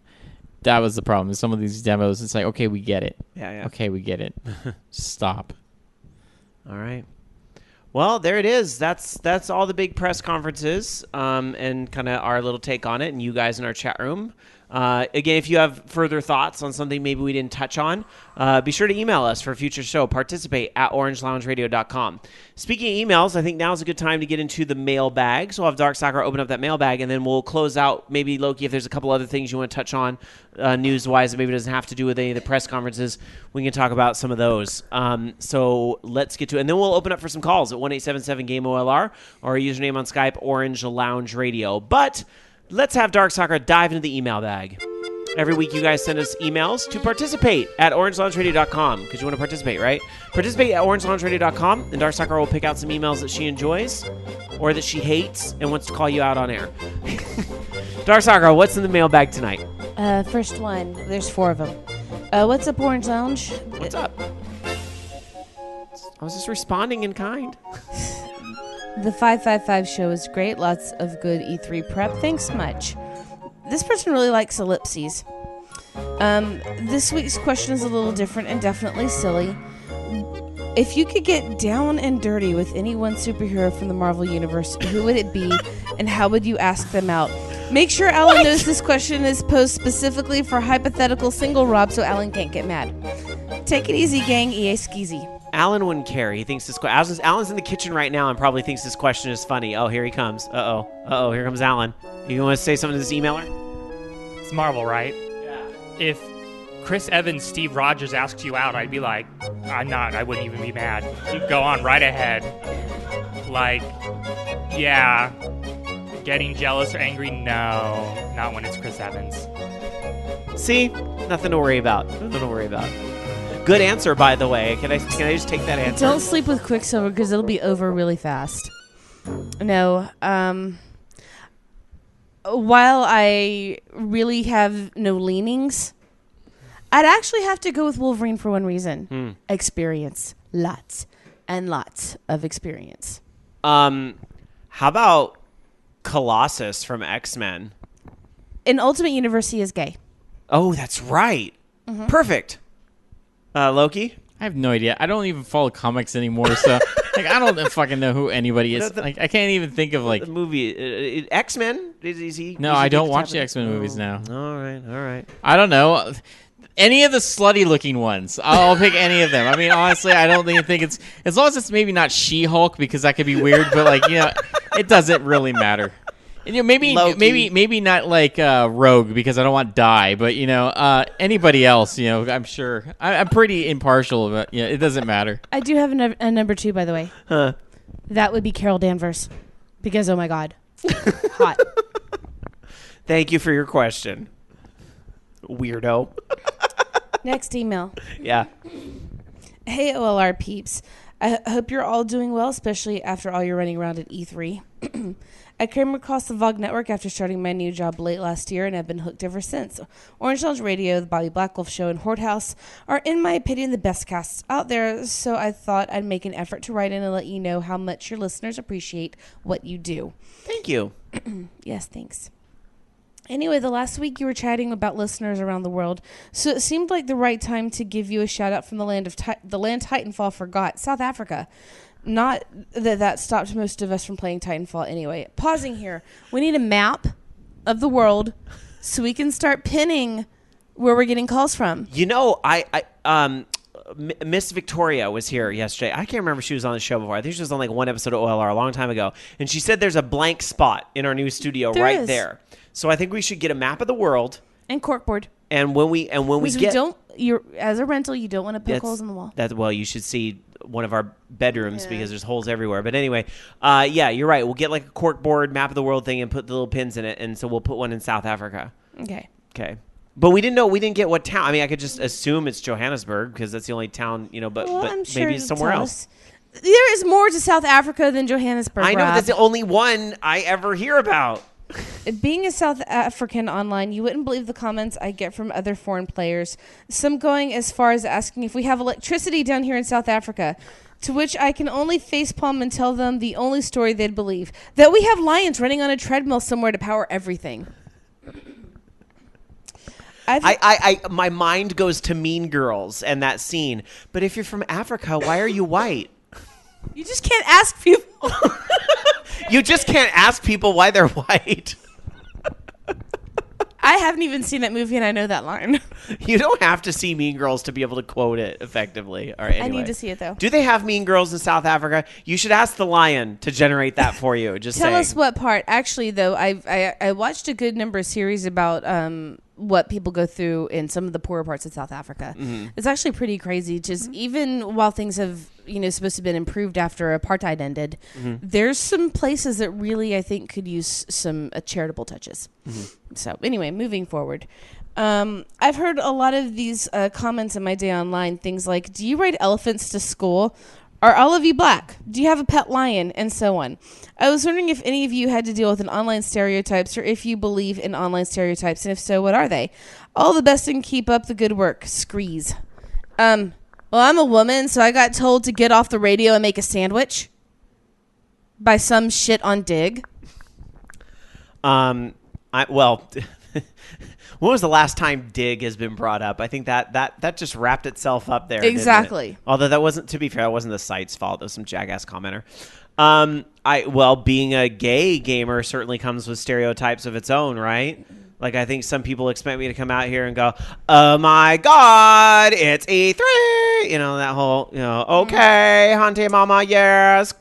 That was the problem. Some of these demos, it's like, okay, we get it. Yeah. Okay, we get it. Stop. All right. Well, there it is. That's all the big press conferences, and kind of our little take on it, and you guys in our chat room. Again, if you have further thoughts on something maybe we didn't touch on, be sure to email us for a future show. Participate at orangeloungeradio.com. Speaking of emails, I think now is a good time to get into the mailbag. So we'll have DarkSakura open up that mailbag, and then we'll close out. Maybe, Loki, if there's a couple other things you want to touch on news-wise that maybe doesn't have to do with any of the press conferences, we can talk about some of those. So let's get to it. And then we'll open up for some calls at 1-877-GAME-OLR or our username on Skype, orangeloungeradio. But let's have DarkSakura dive into the email bag. Every week you guys send us emails to participate at orangeloungeradio.com because you want to participate, right? Participate at orangeloungeradio.com, and DarkSakura will pick out some emails that she enjoys or that she hates and wants to call you out on air. DarkSakura, what's in the mailbag tonight? First one. There's 4 of them. What's up, Orange Lounge? What's up? I was just responding in kind. The 555 show is great. Lots of good E3 prep. Thanks much. This person really likes ellipses. This week's question is a little different and definitely silly. If you could get down and dirty with any one superhero from the Marvel Universe, who would it be and how would you ask them out? Make sure Alan knows this question is posed specifically for hypothetical single Rob, so Alan can't get mad. Take it easy, gang. EA Skeezy. Alan wouldn't care. He thinks this Alan's in the kitchen right now and probably thinks this question is funny. Oh, here he comes. Uh-oh, here comes Alan. You want to say something to this emailer? It's Marvel, right? Yeah. If Chris Evans, Steve Rogers asks you out, I'd be like, I'm not. I wouldn't even be mad. You go on right ahead. Like, yeah. Getting jealous or angry? No. Not when it's Chris Evans. See? Nothing to worry about. Good answer, by the way. Can I just take that answer? Don't sleep with Quicksilver because it'll be over really fast. No. While I really have no leanings, I'd actually have to go with Wolverine for one reason. Experience. Lots and lots of experience. How about Colossus from X-Men? In Ultimate Universe, he is gay. Oh, that's right. Perfect. Loki? I have no idea. I don't even follow comics anymore, so like I don't fucking know who anybody is. Like I can't even think of like the movie X-Men. Is he? No, I don't watch the X-Men movies now. All right. I don't know. Any of the slutty-looking ones. I'll pick any of them. I mean, honestly, I don't even think it's... As long as it's maybe not She-Hulk, because that could be weird, but, like, you know, it doesn't really matter. And, you know, maybe not, like, Rogue, because I don't want Die, but, you know, anybody else, you know, I'm sure. I'm pretty impartial, but, you know, it doesn't matter. I do have a number 2, by the way. Huh. That would be Carol Danvers. Because, oh my God. Hot. Thank you for your question, weirdo. Next email. Yeah. Hey, OLR peeps. I hope you're all doing well, especially after all your running around at E3. I came across the VOG network after starting my new job late last year, and I've been hooked ever since. Orange Lounge Radio, the Bobby Blackwolf Show, and Horde House are, in my opinion, the best casts out there, so I thought I'd make an effort to write in and let you know how much your listeners appreciate what you do. Thank you. Yes, thanks. Anyway, the last week you were chatting about listeners around the world, so it seemed like the right time to give you a shout out from the land Titanfall forgot, South Africa. Not that stopped most of us from playing Titanfall anyway. Pausing here, we need a map of the world so we can start pinning where we're getting calls from. You know, Miss Victoria was here yesterday. I can't remember if she was on the show before. I think she was on like one episode of OLR a long time ago, and she said there's a blank spot in our new studio there. So I think we should get a map of the world and corkboard. And when we get as a rental, you don't want to poke holes in the wall. Well, you should see one of our bedrooms because there's holes everywhere. But anyway, yeah, you're right. We'll get like a corkboard map of the world thing and put the little pins in it, and so we'll put one in South Africa. Okay. But we didn't get what town. I mean, I could just assume it's Johannesburg because that's the only town, you know. But sure maybe it's somewhere else. There is more to South Africa than Johannesburg. I know, Rob. but that's the only one I ever hear about. Being a South African online, you wouldn't believe the comments I get from other foreign players. Some going as far as asking if we have electricity down here in South Africa. To which I can only facepalm and tell them the only story they'd believe. That we have lions running on a treadmill somewhere to power everything. My mind goes to Mean Girls and that scene. But if you're from Africa, why are you white? You just can't ask people. You just can't ask people why they're white. I haven't even seen that movie, and I know that line. You don't have to see Mean Girls to be able to quote it effectively. All right, anyway. I need to see it, though. Do they have Mean Girls in South Africa? You should ask the lion to generate that for you. Just Tell us what part. Actually, though, I watched a good number of series about what people go through in some of the poorer parts of South Africa. Mm-hmm. It's actually pretty crazy. Just even while things have supposed to have been improved after apartheid ended, there's some places that really I think could use some charitable touches. Mm-hmm. So anyway, moving forward. I've heard a lot of these comments in my day online. Things like, do you ride elephants to school? Are all of you black? Do you have a pet lion? And so on. I was wondering if any of you had to deal with an online stereotypes or if you believe in online stereotypes. And if so, what are they? All the best and keep up the good work. Screez. Well, I'm a woman, so I got told to get off the radio and make a sandwich by some shit on Dig. When was the last time Dig has been brought up? I think that just wrapped itself up there. Exactly. Although that wasn't, to be fair, that wasn't the site's fault. That was some jackass commenter. Being a gay gamer certainly comes with stereotypes of its own, right? Like, I think some people expect me to come out here and go, oh my God, it's E3. You know, that whole, okay, Hunty Mama, yes.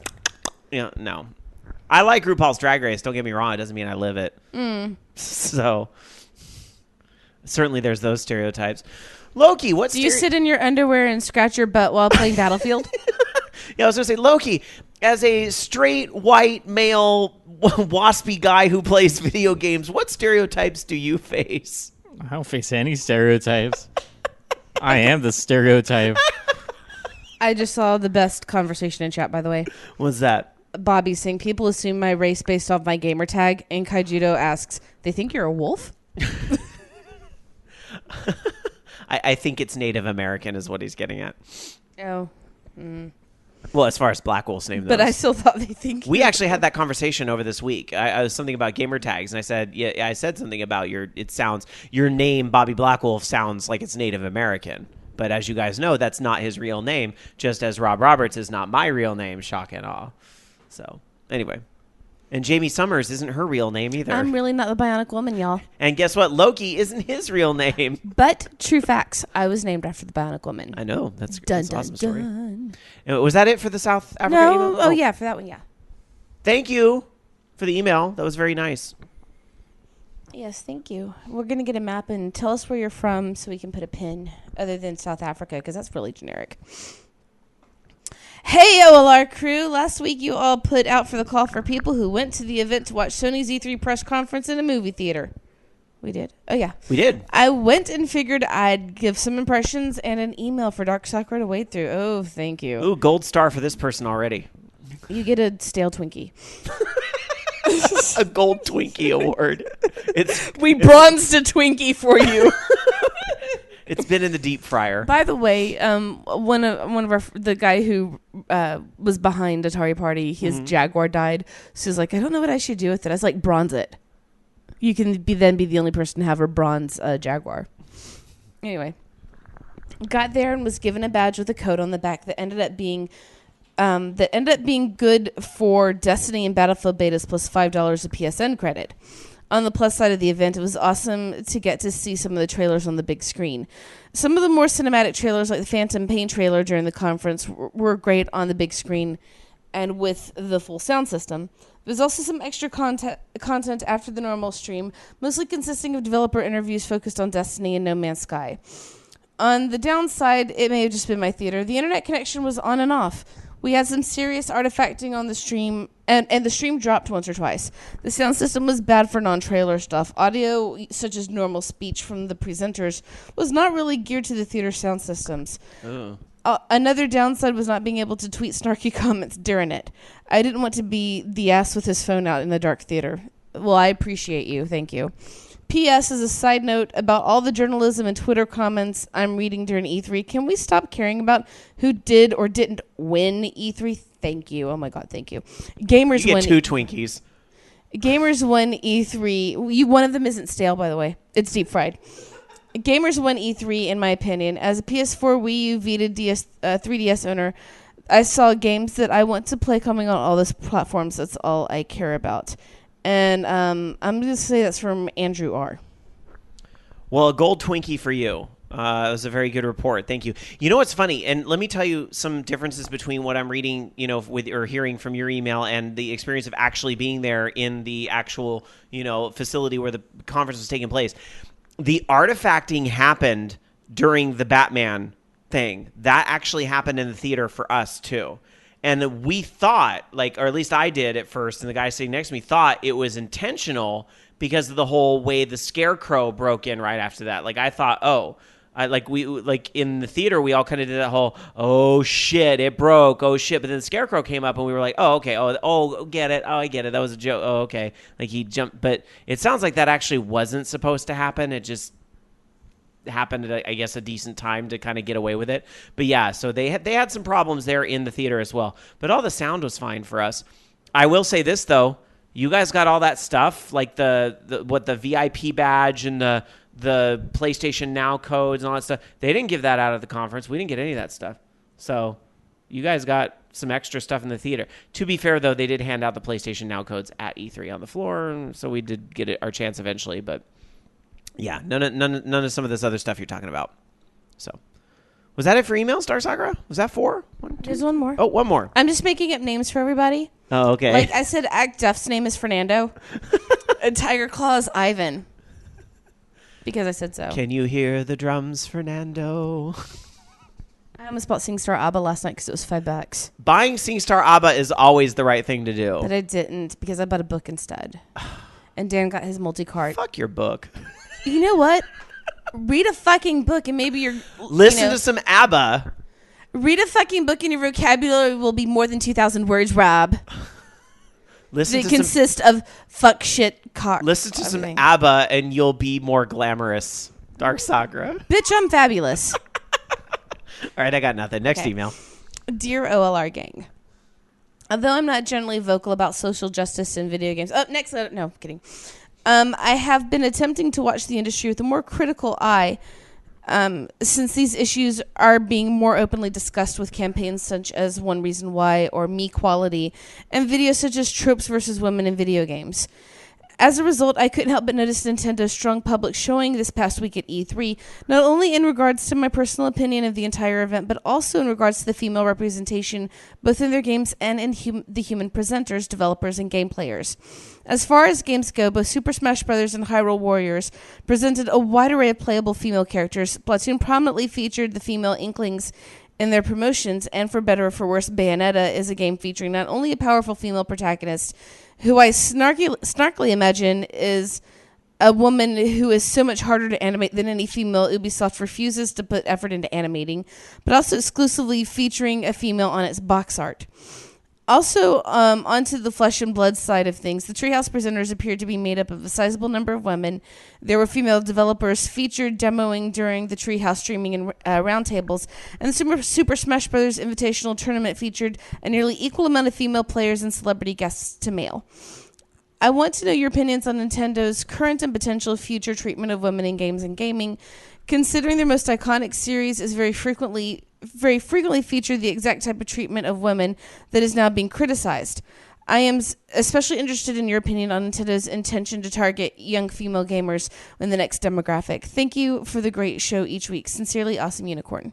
No. I like RuPaul's Drag Race. Don't get me wrong. It doesn't mean I live it. So, certainly there's those stereotypes. Loki, what's... Do you sit in your underwear and scratch your butt while playing Battlefield? Yeah, I was going to say, Loki, as a straight, white, male, waspy guy who plays video games, what stereotypes do you face? I don't face any stereotypes. I am the stereotype. I just saw the best conversation in chat, by the way. What's that? Bobby saying, people assume my race based off my gamer tag, and Kaijudo asks, they think you're a wolf? I think it's Native American is what he's getting at. Oh. Well, as far as Black Wolf's name, But I still thought they think... We actually had that conversation over this week. I was something about gamer tags, and I said something about your name, Bobby Blackwolf, sounds like it's Native American. But as you guys know, that's not his real name, just as Rob Roberts is not my real name, shock and awe. So, anyway. And Jamie Summers isn't her real name either. I'm really not the Bionic Woman, y'all. And guess what? Loki isn't his real name. But true facts, I was named after the Bionic Woman. I know. That's Dun, an dun, awesome story. dun. Was that it for the South Africa No. email? Oh, yeah, for that one, yeah. Thank you for the email. That was very nice. Yes, thank you. We're going to get a map and tell us where you're from so we can put a pin other than South Africa because that's really generic. Hey, OLR crew. Last week you all put out for the call for people who went to the event to watch Sony's E3 press conference in a movie theater. We did? Oh, yeah. We did. I went and figured I'd give some impressions and an email for DarkSakura to wade through. Oh, thank you. Ooh, gold star for this person already. You get a stale Twinkie. A gold Twinkie award. We bronzed a Twinkie for you. It's been in the deep fryer. By the way, the guy who was behind Atari Party, his Jaguar died. So he's like, I don't know what I should do with it. I was like, bronze it. You can then be the only person to have a bronze Jaguar. Anyway, got there and was given a badge with a code on the back that ended up being good for Destiny and Battlefield betas plus $5 of PSN credit. On the plus side of the event, it was awesome to get to see some of the trailers on the big screen. Some of the more cinematic trailers, like the Phantom Pain trailer during the conference, were great on the big screen and with the full sound system. There's also some extra content after the normal stream, mostly consisting of developer interviews focused on Destiny and No Man's Sky. On the downside, it may have just been my theater. The internet connection was on and off. We had some serious artifacting on the stream, and the stream dropped once or twice. The sound system was bad for non-trailer stuff. Audio, such as normal speech from the presenters, was not really geared to the theater sound systems. Another downside was not being able to tweet snarky comments during it. I didn't want to be the ass with his phone out in the dark theater. Well, I appreciate you. Thank you. P.S. as a side note about all the journalism and Twitter comments I'm reading during E3, can we stop caring about who did or didn't win E3? Thank you. Oh, my God, thank you. Gamers You won. get two Twinkies. Gamers won E3. One of them isn't stale, by the way. It's deep fried. Gamers won E3, in my opinion. As a PS4, Wii U, Vita, 3DS owner, I saw games that I want to play coming on all those platforms. That's all I care about. And I'm going to say that's from Andrew R. Well, a gold Twinkie for you. It was a very good report. Thank you. You know what's funny? And let me tell you some differences between what I'm reading, or hearing from your email and the experience of actually being there in the actual, facility where the conference was taking place. The artifacting happened during the Batman thing. That actually happened in the theater for us, too. And we thought, or at least I did at first, and the guy sitting next to me thought it was intentional because of the whole way the Scarecrow broke in right after that. I thought, in the theater, we all kind of did that whole, oh shit, it broke, oh shit. But then the Scarecrow came up and we were like, oh, okay, oh, get it, oh, I get it, that was a joke, oh, okay. He jumped, but it sounds like that actually wasn't supposed to happen. It just happened at, I guess, a decent time to kind of get away with it. But yeah, so they had some problems there in the theater as well. But all the sound was fine for us. I will say this, though. You guys got all that stuff, like the VIP badge and the PlayStation Now codes and all that stuff. They didn't give that out at the conference. We didn't get any of that stuff. So you guys got some extra stuff in the theater. To be fair, though, they did hand out the PlayStation Now codes at E3 on the floor, and so we did get our chance eventually. But yeah, none of some of this other stuff you're talking about. So, was that it for emails, DarkSakura? Was that 4? There's one more. Oh, one more. I'm just making up names for everybody. Oh, okay. Like I said, Act Duff's name is Fernando. And Tiger Claw is Ivan. Because I said so. Can you hear the drums, Fernando? I almost bought SingStar ABBA last night because it was $5. Buying SingStar ABBA is always the right thing to do. But I didn't because I bought a book instead. And Dan got his multi-card. Fuck your book. You know what? Read a fucking book and maybe you're... Listen to some ABBA. Read a fucking book and your vocabulary will be more than 2,000 words, Rob. Listen They consist of fuck, shit, cock. Listen to everything. some ABBA and you'll be more glamorous. DarkSakura. Bitch, I'm fabulous. All right, I got nothing. Next Okay. email. Dear OLR gang, although I'm not generally vocal about social justice in video games. Oh, next letter. No, kidding. I have been attempting to watch the industry with a more critical eye since these issues are being more openly discussed with campaigns such as One Reason Why or Me Quality and videos such as Tropes versus Women in Video Games. As a result, I couldn't help but notice Nintendo's strong public showing this past week at E3, not only in regards to my personal opinion of the entire event, but also in regards to the female representation, both in their games and in the human presenters, developers, and game players. As far as games go, both Super Smash Bros. And Hyrule Warriors presented a wide array of playable female characters. Splatoon prominently featured the female Inklings in their promotions, and for better or for worse, Bayonetta is a game featuring not only a powerful female protagonist, who I snarkily imagine is a woman who is so much harder to animate than any female Ubisoft refuses to put effort into animating, but also exclusively featuring a female on its box art. Also, onto the flesh and blood side of things, the Treehouse presenters appeared to be made up of a sizable number of women. There were female developers featured demoing during the Treehouse streaming and roundtables, and the Super Smash Bros. Invitational Tournament featured a nearly equal amount of female players and celebrity guests to male. I want to know your opinions on Nintendo's current and potential future treatment of women in games and gaming, considering their most iconic series is very frequently feature the exact type of treatment of women that is now being criticized. I am especially interested in your opinion on Nintendo's intention to target young female gamers in the next demographic. Thank you for the great show each week. Sincerely, Awesome Unicorn.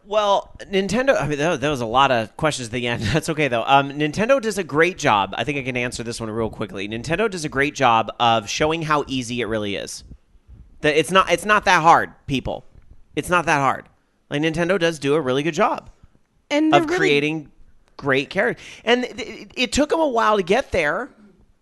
Well, Nintendo, I mean, that was a lot of questions at the end. That's okay, though. Nintendo does a great job. I think I can answer this one real quickly. Nintendo does a great job of showing how easy it really is. That it's not that hard, people. It's not that hard. Like, Nintendo does do a really good job of creating great characters. And it took them a while to get there.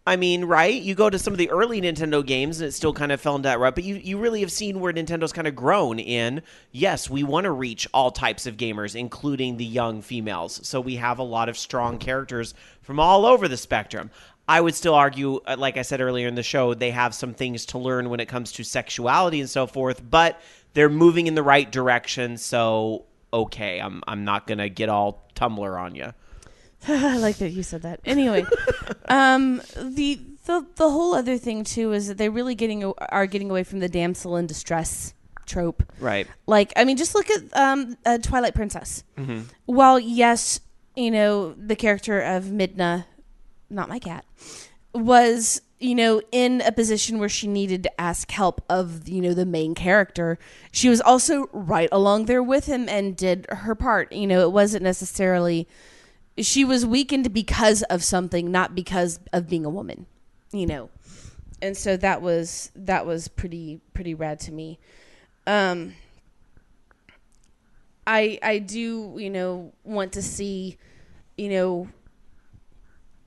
I mean, right? You go to some of the early Nintendo games, and it still kind of fell into that rut. But you really have seen where Nintendo's kind of grown in, yes, we want to reach all types of gamers, including the young females. So we have a lot of strong characters from all over the spectrum. I would still argue, like I said earlier in the show, they have some things to learn when it comes to sexuality and so forth. But they're moving in the right direction. So, okay, I'm not going to get all Tumblr on you. I like that you said that. Anyway, the whole other thing too is that they really are getting away from the damsel in distress trope. Right. Like, I mean, just look at Twilight Princess. Mm-hmm. While yes, the character of Midna, not my cat, was in a position where she needed to ask help of the main character, she was also right along there with him and did her part. It wasn't necessarily. She was weakened because of something, not because of being a woman, and so that was pretty rad to me. I do want to see,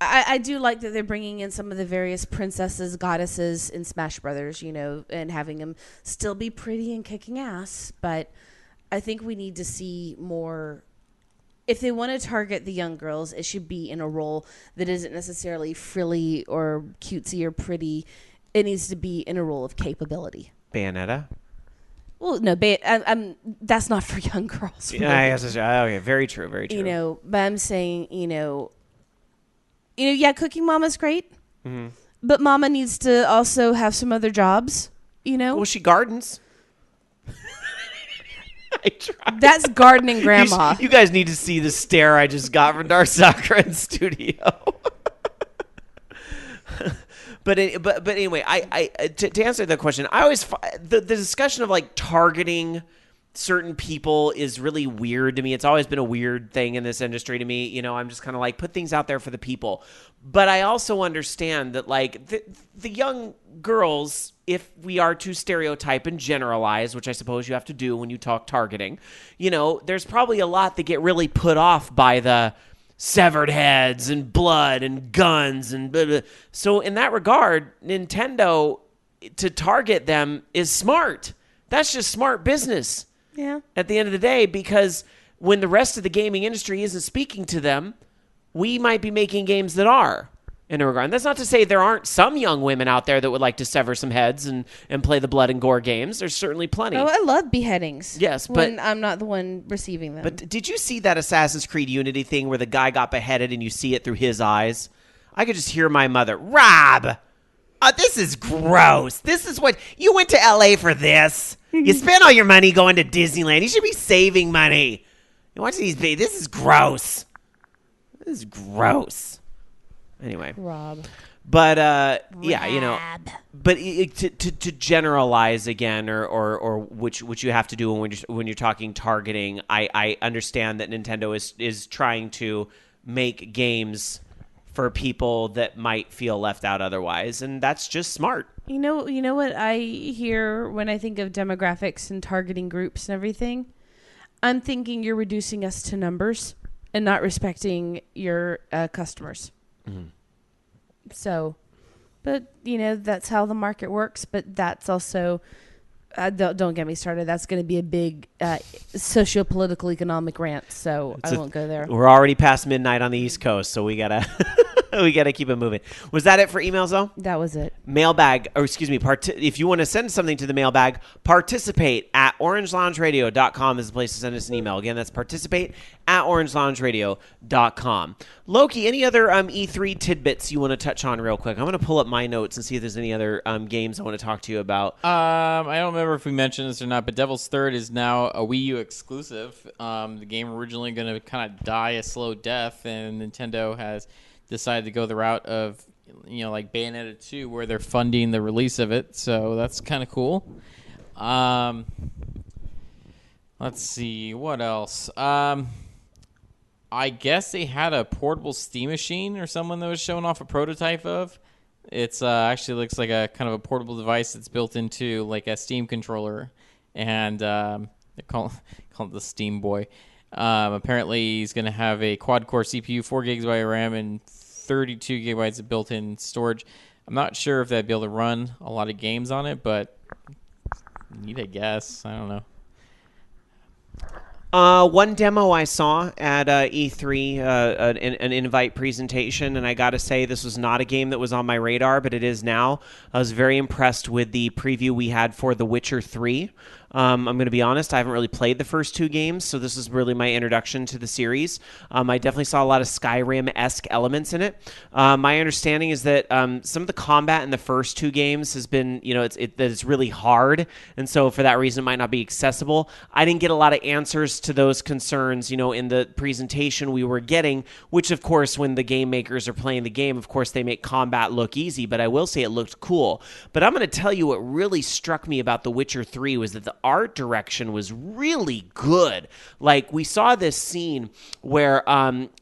I do like that they're bringing in some of the various princesses, goddesses in Smash Brothers, and having them still be pretty and kicking ass, but I think we need to see more. If they want to target the young girls, it should be in a role that isn't necessarily frilly or cutesy or pretty. It needs to be in a role of capability. Bayonetta? Well, no, that's not for young girls. Really. Yeah, okay, very true, very true. But I'm saying, yeah, Cooking Mama's great, mm-hmm. but Mama needs to also have some other jobs, Well, she gardens. I tried. That's gardening grandma. You guys need to see the stare I just got from DarkSakura in studio. But anyway, to answer the question, I always the discussion of like targeting certain people is really weird to me. It's always been a weird thing in this industry to me. You know, I'm just kind of like, put things out there for the people. But I also understand that like the young girls, if we are to stereotype and generalize, which I suppose you have to do when you talk targeting, you know, there's probably a lot that get really put off by the severed heads and blood and guns and blah, blah. So in that regard, Nintendo, to target them is smart. That's just smart business. Yeah. At the end of the day, because when the rest of the gaming industry isn't speaking to them, we might be making games that are in a regard. And that's not to say there aren't some young women out there that would like to sever some heads and play the blood and gore games. There's certainly plenty. Oh, I love beheadings. Yes, when but I'm not the one receiving them. But did you see that Assassin's Creed Unity thing where the guy got beheaded and you see it through his eyes? I could just hear my mother, Rob, this is gross. This is what you went to LA for this. You spent all your money going to Disneyland. You should be saving money. You watch these. This is gross. This is gross. Anyway, Rob. But yeah, you know. But to generalize again, or which you have to do when you're talking targeting, I understand that Nintendo is trying to make games for people that might feel left out otherwise, and that's just smart. You know what I hear when I think of demographics and targeting groups and everything? I'm thinking you're reducing us to numbers and not respecting your customers. Mm-hmm. So, but you know, that's how the market works, but that's also don't get me started. That's going to be a big socio-political economic rant, so I won't go there. We're already past midnight on the East Coast, so we gotta we gotta keep it moving. Was that it for emails, though? That was it. Mailbag, or excuse me, if you want to send something to the mailbag, participate at orangeloungeradio.com is the place to send us an email. Again, that's participate at orangeloungeradio.com. Loki, any other E3 tidbits you want to touch on real quick? I'm going to pull up my notes and see if there's any other games I want to talk to you about. I don't remember if we mentioned this or not, but Devil's Third is now a Wii U exclusive. The game originally going to kind of die a slow death, and Nintendo has decided to go the route of, you know, like Bayonetta 2, where they're funding the release of it. So that's kind of cool. Let's see, what else? I guess they had a portable Steam machine or someone that was showing off a prototype of. It's actually looks like a kind of a portable device that's built into like a Steam controller, and they call it the Steam Boy. Apparently, he's going to have a quad-core CPU, 4 gigs of RAM, and 32 gigabytes of built-in storage. I'm not sure if they'd be able to run a lot of games on it, but neat, I guess. I don't know. One demo I saw at E3, an invite presentation, and I got to say this was not a game that was on my radar, but it is now. I was very impressed with the preview we had for The Witcher 3. I'm going to be honest, I haven't really played the first two games, so this is really my introduction to the series. I definitely saw a lot of Skyrim-esque elements in it. My understanding is that some of the combat in the first two games has been, you know, that it's really hard, and so for that reason it might not be accessible. I didn't get a lot of answers to those concerns, you know, in the presentation we were getting, which of course when the game makers are playing the game, of course they make combat look easy, but I will say it looked cool. But I'm going to tell you what really struck me about The Witcher 3 was that the art direction was really good. Like, we saw this scene where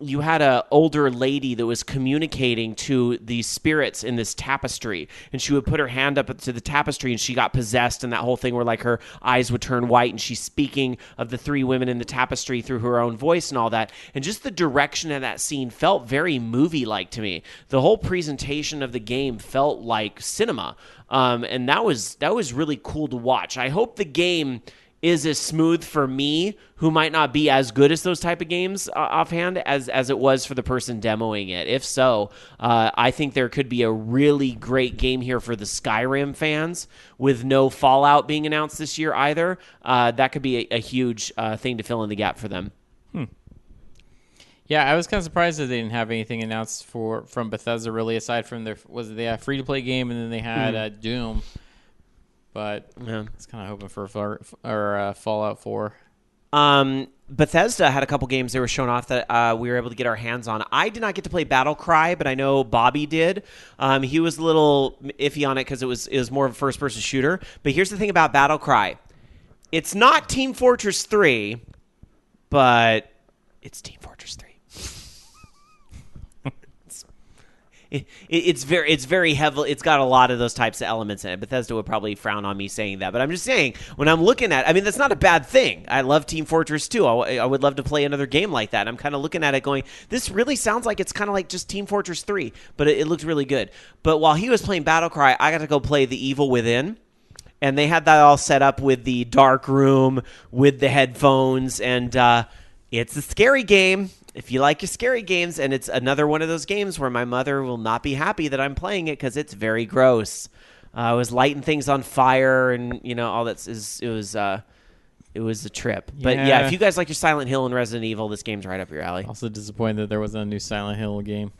you had an older lady that was communicating to these spirits in this tapestry, and she would put her hand up to the tapestry and she got possessed, and that whole thing where like her eyes would turn white, and she's speaking of the three women in the tapestry through her own voice and all that. And just the direction of that scene felt very movie-like to me. The whole presentation of the game felt like cinema. And that was really cool to watch. I hope the game is as smooth for me, who might not be as good as those type of games offhand, as it was for the person demoing it. If so, I think there could be a really great game here for the Skyrim fans, with no Fallout being announced this year either. That could be a huge thing to fill in the gap for them. Yeah, I was kind of surprised that they didn't have anything announced from Bethesda, really, aside from their free-to-play game, and then they had Doom. But Yeah. it's kind of hoping for Fallout 4. Bethesda had a couple games they were showing off that we were able to get our hands on. I did not get to play Battle Cry, but I know Bobby did. He was a little iffy on it because it was more of a first-person shooter. But here's the thing about Battle Cry. It's not Team Fortress 3, but it's Team Fortress 3. It's very heavy. It's got a lot of those types of elements in it. Bethesda would probably frown on me saying that, but I'm just saying when I'm looking at, I mean, that's not a bad thing. I love Team Fortress 2. I would love to play another game like that. I'm kind of looking at it going, this really sounds like it's kind of like just Team Fortress 3, but it looked really good. But while he was playing Battlecry, I got to go play The Evil Within. And they had that all set up with the dark room, with the headphones, and it's a scary game. If you like your scary games, and it's another one of those games where my mother will not be happy that I'm playing it because it's very gross. I was lighting things on fire, and all that. It was a trip. But yeah, if you guys like your Silent Hill and Resident Evil, this game's right up your alley. Also disappointed that there wasn't a new Silent Hill game.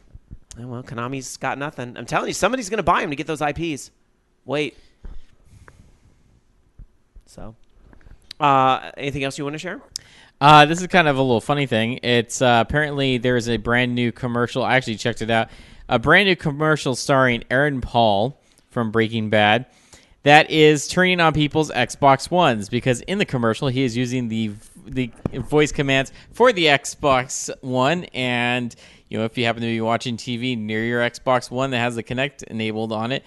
Oh, well, Konami's got nothing. I'm telling you, somebody's going to buy them to get those IPs. Wait. So, anything else you want to share? This is kind of a little funny thing. It's apparently there's a brand new commercial. I actually checked it out. A brand new commercial starring Aaron Paul from Breaking Bad that is turning on people's Xbox Ones because in the commercial he is using the voice commands for the Xbox One, and if you happen to be watching TV near your Xbox One that has the Kinect enabled on it,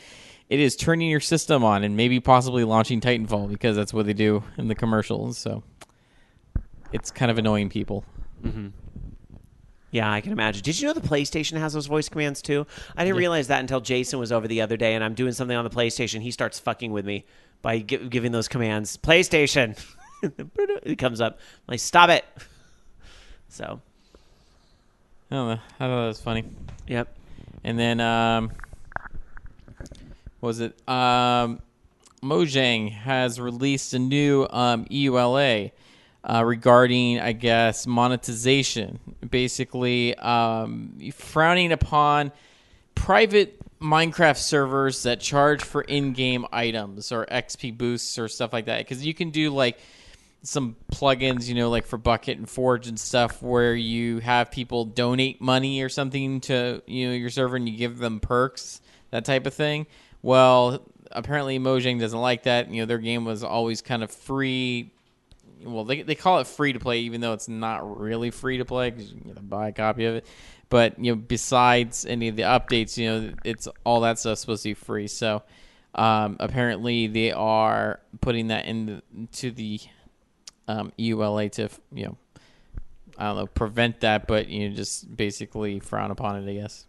it is turning your system on and maybe possibly launching Titanfall because that's what they do in the commercials. So. It's kind of annoying people. Mm-hmm. Yeah, I can imagine. Did you know the PlayStation has those voice commands too? I didn't realize that until Jason was over the other day, and I'm doing something on the PlayStation. He starts fucking with me by giving those commands. PlayStation. It comes up. I'm like, stop it. So. I don't know. I thought that was funny. Yep. And then, what was it? Mojang has released a new EULA. Regarding, I guess, monetization, basically frowning upon private Minecraft servers that charge for in-game items or XP boosts or stuff like that. Because you can do like some plugins, like for Bucket and Forge and stuff, where you have people donate money or something to your server and you give them perks, that type of thing. Well, apparently Mojang doesn't like that. Their game was always kind of free. Well, they call it free to play, even though it's not really free to play because you can buy a copy of it. But besides any of the updates, it's all that stuff's supposed to be free. So apparently they are putting that into the EULA to I don't know, prevent that, but just basically frown upon it, I guess.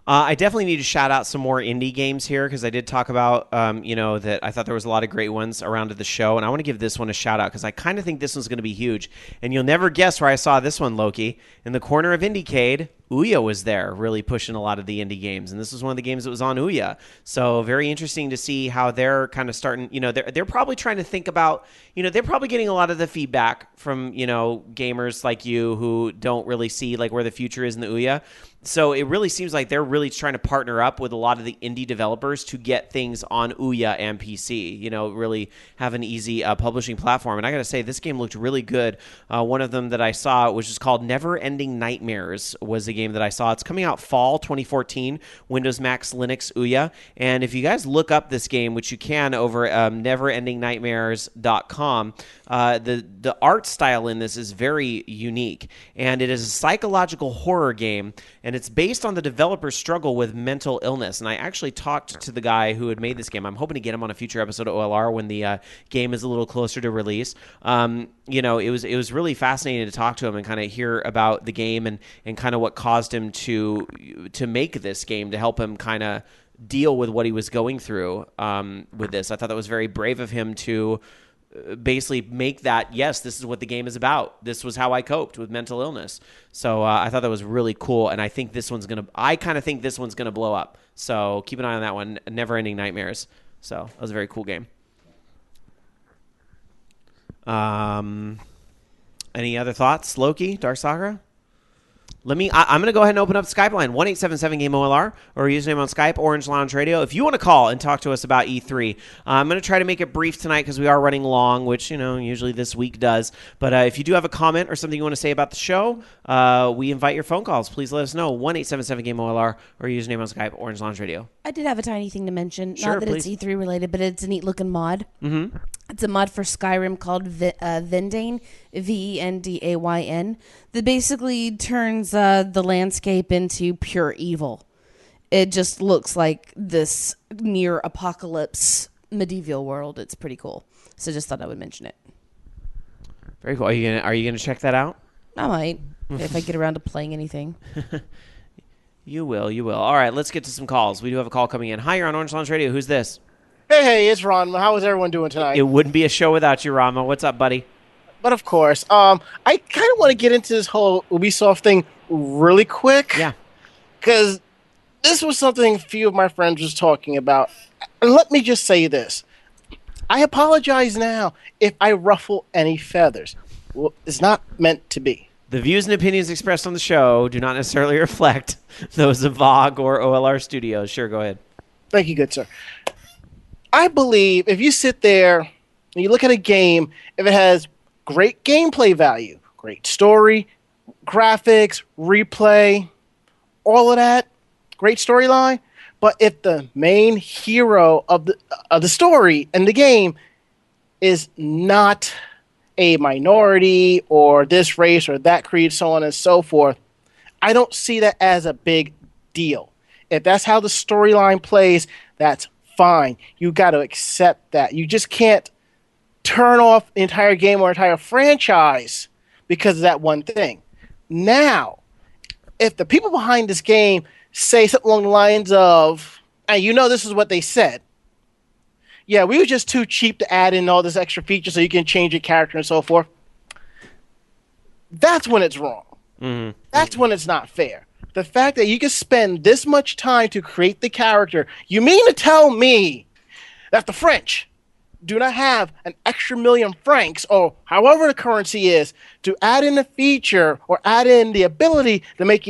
I definitely need to shout out some more indie games here because I did talk about, that I thought there was a lot of great ones around at the show, and I want to give this one a shout out because I kind of think this one's going to be huge. And you'll never guess where I saw this one, Loki. In the corner of Indiecade, Ouya was there, really pushing a lot of the indie games, and this was one of the games that was on Ouya. So very interesting to see how they're kind of starting. They're probably trying to think about. They're probably getting a lot of the feedback from gamers like you who don't really see like where the future is in the Ouya. So it really seems like they're really trying to partner up with a lot of the indie developers to get things on Ouya and PC, really have an easy publishing platform. And I got to say, this game looked really good. One of them that I saw, which is called Never Ending Nightmares, was the game that I saw. It's coming out fall 2014, Windows, Max, Linux, Ouya. And if you guys look up this game, which you can over at neverendingnightmares.com, the art style in this is very unique. And it is a psychological horror game, and it's based on the developer's struggle with mental illness. And I actually talked to the guy who had made this game. I'm hoping to get him on a future episode of OLR when the game is a little closer to release. It was really fascinating to talk to him and kind of hear about the game and kind of what caused him to make this game, to help him kind of deal with what he was going through with this. I thought that was very brave of him to basically make that, yes, this is what the game is about. This was how I coped with mental illness. So I thought that was really cool, and I think I kind of think this one's going to blow up. So keep an eye on that one, Never Ending Nightmares. So that was a very cool game. Any other thoughts, Loki, DarkSakura? I'm going to go ahead and open up Skype line, 1-877-GAME-OLR, or username on Skype, Orange Lounge Radio. If you want to call and talk to us about E3, I'm going to try to make it brief tonight because we are running long, which, usually this week does. But if you do have a comment or something you want to say about the show, we invite your phone calls. Please let us know, 1-877-GAME-OLR, or username on Skype, Orange Lounge Radio. I did have a tiny thing to mention. Sure, Not that please. it's E3 related, but it's a neat looking mod. Mm-hmm. It's a mod for Skyrim called Vendayn, Vendayn, that basically turns the landscape into pure evil. It just looks like this near apocalypse medieval world. It's pretty cool. So just thought I would mention it. Very cool. Are you gonna check that out? I might, if I get around to playing anything. You will. All right, let's get to some calls. We do have a call coming in. Hi, you're on Orange Lounge Radio. Who's this? Hey, it's Ron. How is everyone doing tonight? It wouldn't be a show without you, Rama. What's up, buddy? But of course, I kind of want to get into this whole Ubisoft thing really quick. Yeah. Because this was something a few of my friends was talking about. And let me just say this. I apologize now if I ruffle any feathers. Well, it's not meant to be. The views and opinions expressed on the show do not necessarily reflect those of VOG or OLR Studios. Sure, go ahead. Thank you, good sir. I believe if you sit there and you look at a game, if it has great gameplay value, great story, graphics, replay, all of that, great storyline, but if the main hero of the story and the game is not a minority or this race or that creed, so on and so forth, I don't see that as a big deal. If that's how the storyline plays, that's fine. You got to accept that. You just can't turn off the entire game or entire franchise because of that one thing. Now, if the people behind this game say something along the lines of, and this is what they said, yeah, we were just too cheap to add in all this extra feature so you can change your character and so forth, that's when it's wrong. Mm-hmm. That's when it's not fair. The fact that you can spend this much time to create the character, you mean to tell me that the French do not have an extra million francs, or however the currency is, to add in a feature or add in the ability to make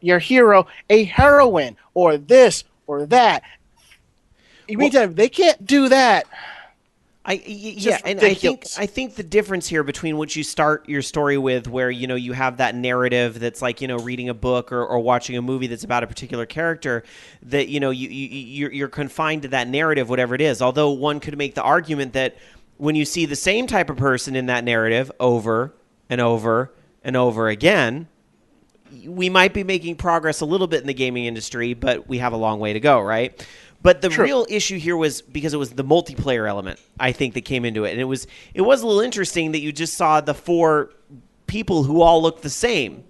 your hero a heroine, or this or that? You mean to they can't do that? I think the difference here between what you start your story with, where you have that narrative that's like reading a book or watching a movie that's about a particular character, that you're confined to that narrative, whatever it is. Although one could make the argument that when you see the same type of person in that narrative over and over and over again, we might be making progress a little bit in the gaming industry, but we have a long way to go, right? But the real issue here was because it was the multiplayer element, I think, that came into it. And it was a little interesting that you just saw the 4 people who all looked the same.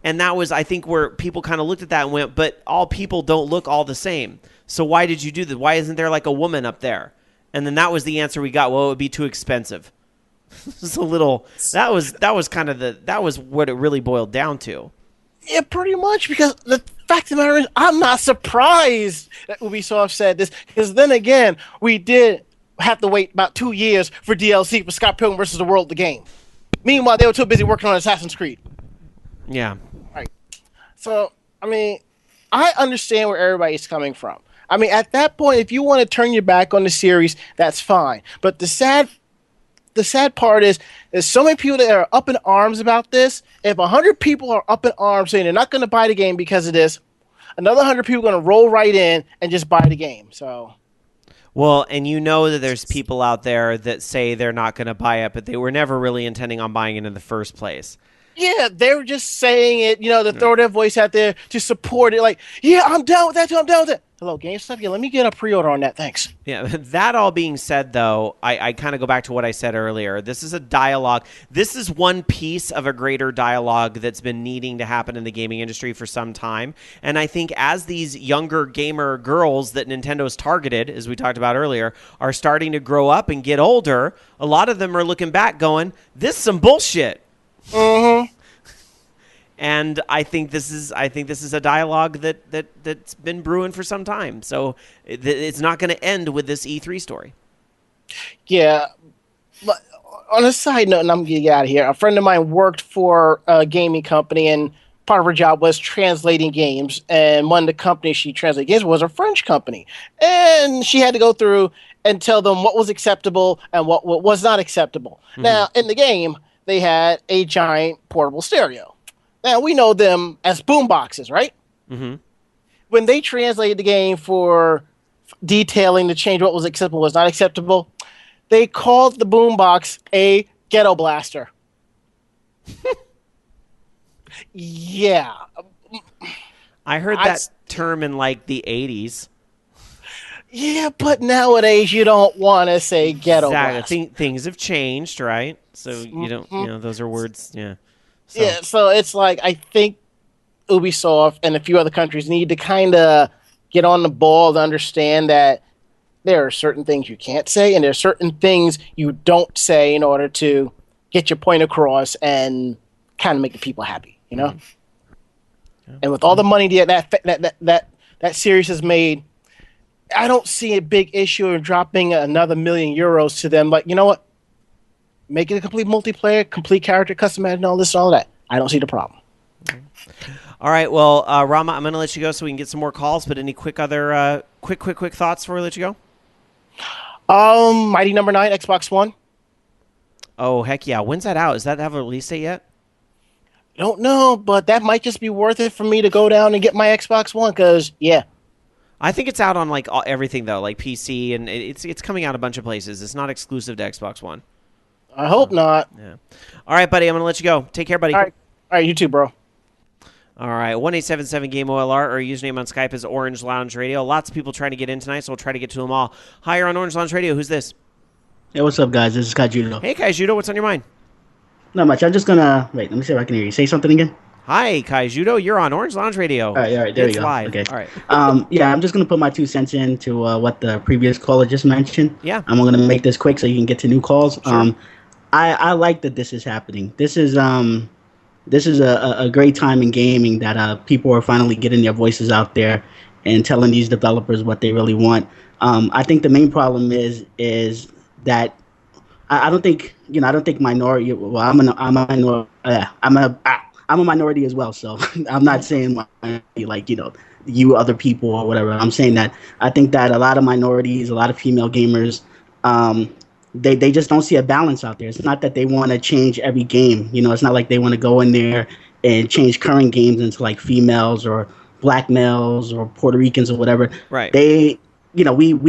And that was, I think, where people kind of looked at that and went, but all people don't look all the same. So why did you do this? Why isn't there like a woman up there? And then that was the answer we got. Well, it would be too expensive. It's a little, that was what it really boiled down to. Yeah, pretty much, because the fact of the matter is, I'm not surprised that Ubisoft said this, because then again, we did have to wait about 2 years for DLC for Scott Pilgrim vs. the World, the game. Meanwhile, they were too busy working on Assassin's Creed. Yeah. Right. So, I understand where everybody's coming from. At that point, if you want to turn your back on the series, that's fine. But the sad part is there's so many people that are up in arms about this. If 100 people are up in arms saying they're not going to buy the game because of this, another 100 people are going to roll right in and just buy the game. So, well, and that there's people out there that say they're not going to buy it, but they were never really intending on buying it in the first place. Yeah, they were just saying it, to throw their voice out there to support it. Like, yeah, I'm down with that too. I'm down with it. Hello, GameStop. Yeah, let me get a pre-order on that. Thanks. Yeah, that all being said, though, I kind of go back to what I said earlier. This is a dialogue. This is one piece of a greater dialogue that's been needing to happen in the gaming industry for some time. And I think as these younger gamer girls that Nintendo's targeted, as we talked about earlier, are starting to grow up and get older, a lot of them are looking back going, this is some bullshit. Mm-hmm. And I think this is a dialogue that's been brewing for some time. So it's not going to end with this E3 story. Yeah, but on a side note, and I'm going to get out of here. A friend of mine worked for a gaming company, and part of her job was translating games, and one of the companies she translated games was a French company, and she had to go through and tell them what was acceptable and what was not acceptable. Mm-hmm. Now, in the game, they had a giant portable stereo. Now, we know them as boom boxes, right? Mm-hmm. When they translated the game for detailing to change what was acceptable, was not acceptable, they called the boombox a ghetto blaster. Yeah. I heard that term in like the 80s. Yeah, but nowadays you don't want to say ghetto blaster. Things have changed, right? So you don't, those are words, yeah. So it's like, I think Ubisoft and a few other countries need to kind of get on the ball to understand that there are certain things you can't say, and there are certain things you don't say in order to get your point across and kind of make the people happy, you know? Mm-hmm. Yeah. And with all the money that series has made, I don't see a big issue in dropping another €1 million to them. Like, you know what? Make it a complete multiplayer, complete character customization, and all this and all that. I don't see the problem. All right, well, Rama, I'm going to let you go so we can get some more calls, but any quick thoughts before we let you go? Mighty Number 9, Xbox One. Oh, heck yeah. When's that out? Does that have a release date yet? I don't know, but that might just be worth it for me to go down and get my Xbox One, because, yeah. I think it's out on like everything, though, like PC, and it's coming out a bunch of places. It's not exclusive to Xbox One. I hope not. Yeah. All right, buddy, I'm going to let you go. Take care, buddy. All right, you too, bro. All right, 1-877-GAME-OLR, or your username on Skype is Orange Lounge Radio. Lots of people trying to get in tonight, so we'll try to get to them all. Hi, you're on Orange Lounge Radio. Who's this? Hey, what's up, guys? This is Kaijudo. Hey, Kaijudo, what's on your mind? Not much. I'm just going to... Wait, let me see if I can hear you. Say something again. Hi, Kaijudo. You're on Orange Lounge Radio. All right, there we go. Live. Okay. All right. Yeah, I'm just going to put my 2 cents into what the previous caller just mentioned. Yeah. I'm going to make this quick so you can get to new calls. Sure. I like that this is happening. This is a great time in gaming that people are finally getting their voices out there and telling these developers what they really want. I think the main problem is that I don't think minority. Well, I'm a minority as well, so I'm not saying like you other people or whatever. I'm saying that I think that a lot of minorities, a lot of female gamers, they just don't see a balance out there. It's not that they want to change every game. It's not like they want to go in there and change current games into like females or black males or Puerto Ricans or whatever. Right. We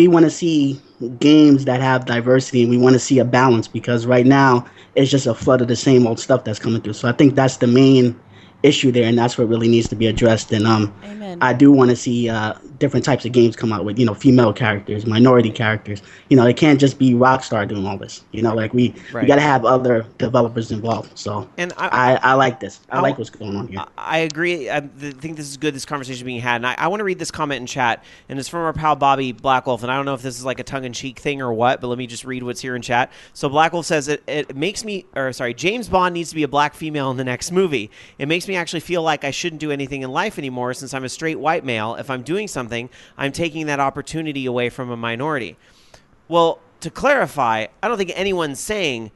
want to see games that have diversity, and we want to see a balance, because right now it's just a flood of the same old stuff that's coming through. So I think that's the main issue there, and that's what really needs to be addressed. And Amen. I do want to see different types of games come out with female characters, minority characters. It can't just be Rockstar doing all this. We got to have other developers involved. So and I like this. I like what's going on here. I agree. I think this is good, this conversation being had. And I want to read this comment in chat, and it's from our pal Bobby Blackwolf. And I don't know if this is like a tongue-in-cheek thing or what, but let me just read what's here in chat. So Blackwolf says, James Bond needs to be a black female in the next movie. It makes me actually feel like I shouldn't do anything in life anymore, since I'm a straight white male. If I'm doing something, I'm taking that opportunity away from a minority. Well, to clarify, I don't think anyone's saying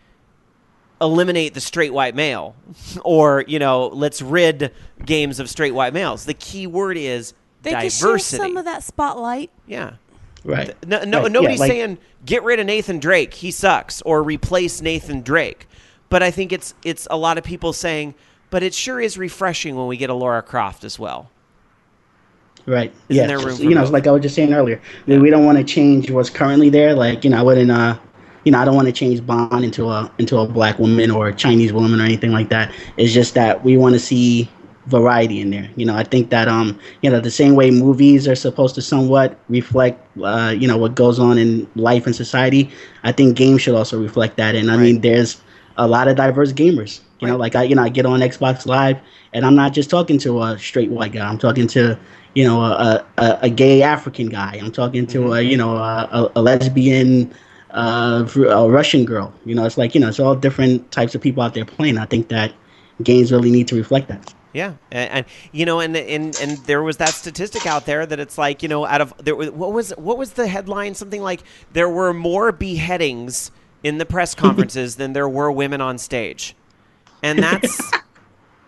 eliminate the straight white male or, let's rid games of straight white males. The key word is diversity. They can share some of that spotlight. Yeah. Right. Nobody's saying get rid of Nathan Drake, he sucks, or replace Nathan Drake. But I think it's a lot of people saying, but it sure is refreshing when we get a Laura Croft as well. Right. Isn't there room for it's like I was just saying earlier. We don't want to change what's currently there. Like, I wouldn't I don't want to change Bond into a black woman or a Chinese woman or anything like that. It's just that we want to see variety in there. I think that the same way movies are supposed to somewhat reflect what goes on in life and society, I think games should also reflect that. And I mean, there's a lot of diverse gamers. Like I get on Xbox Live, and I'm not just talking to a straight white guy. I'm talking to a gay African guy. I'm talking to a lesbian, a Russian girl. It's like it's all different types of people out there playing. I think that games really need to reflect that. Yeah, and there was that statistic out there that it's like what was the headline? Something like there were more beheadings in the press conferences than there were women on stage, and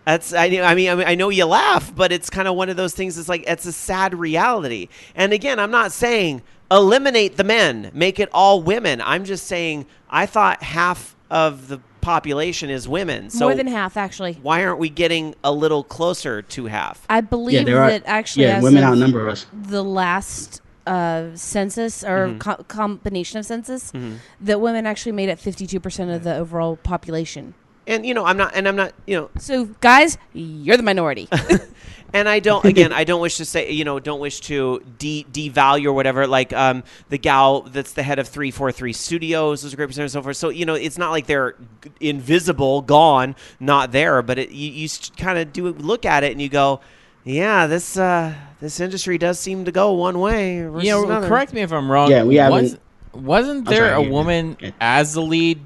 I know you laugh, but it's kind of one of those things. It's like it's a sad reality. And again, I'm not saying eliminate the men, make it all women. I'm just saying I thought half of the population is women. So More than half, actually. why aren't we getting a little closer to half? I believe there are- that actually, yeah, as women of outnumber us. the last census or combination of census, that women actually made up 52% of the overall population. And I'm not. So, guys, you're the minority. And I don't wish to say, don't wish to devalue or whatever. Like the gal that's the head of 343 Studios is a great presenter and so forth. So, it's not like they're invisible, gone, not there. But you kind of do look at it and you go, yeah, this industry does seem to go one way versus another. Correct me if I'm wrong. Yeah, we haven't. Wasn't there sorry, a woman as the lead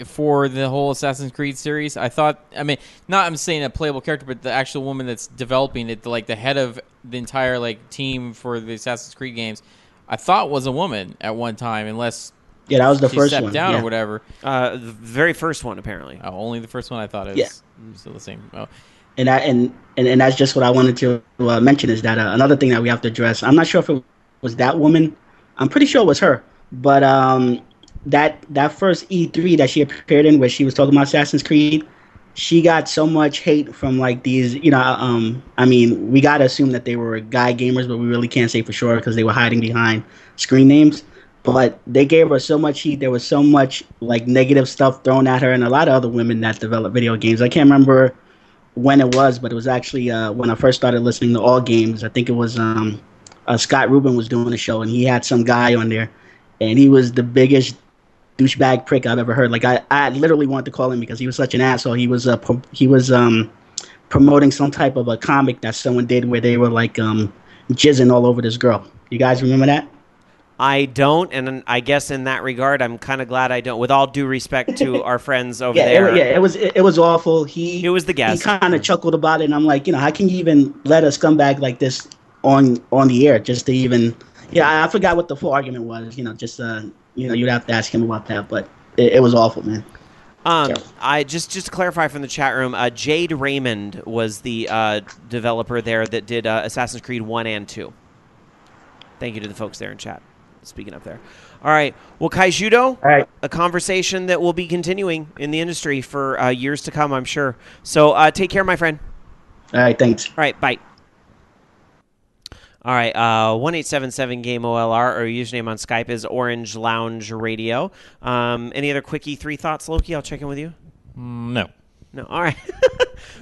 for the whole Assassin's Creed series? I'm saying a playable character, but the actual woman that's developing it, like the head of the entire team for the Assassin's Creed games, I thought was a woman at one time, unless that was the she first stepped one. down Yeah. or whatever. The very first one, apparently. Oh, only the first one. I thought it was still the same. Oh. And that's just what I wanted to mention is that another thing that we have to address. I'm not sure if it was that woman. I'm pretty sure it was her, but that first E3 that she appeared in, where she was talking about Assassin's Creed, she got so much hate from these. We gotta assume that they were guy gamers, but we really can't say for sure because they were hiding behind screen names. But they gave her so much heat. There was so much negative stuff thrown at her, and a lot of other women that develop video games. I can't remember when it was, but it was actually when I first started listening to all games. I think it was Scott Rubin was doing a show, and he had some guy on there, and he was the biggest douchebag prick I've ever heard. I literally wanted to call him because he was such an asshole. He was promoting some type of a comic that someone did where they were jizzing all over this girl. You guys remember that? I don't, and I guess in that regard, I'm kind of glad I don't. With all due respect to our friends over there, it was awful. He was the guest. He kind of chuckled about it, and I'm like, how can you even let a scumbag like this on the air? Just to even, I forgot what the full argument was. You'd have to ask him about that, but it was awful, man. I just to clarify from the chat room, Jade Raymond was the developer there that did Assassin's Creed 1 and 2. Thank you to the folks there in chat. Speaking up there. All right. Well, Kaijudo, All right. a conversation that will be continuing in the industry for years to come, I'm sure. So take care, my friend. All right. Thanks. All right. Bye. All right. 1877-GAME-OLR, or username on Skype is Orange Lounge Radio. Any other quick E3 thoughts, Loki? I'll check in with you. No. All right.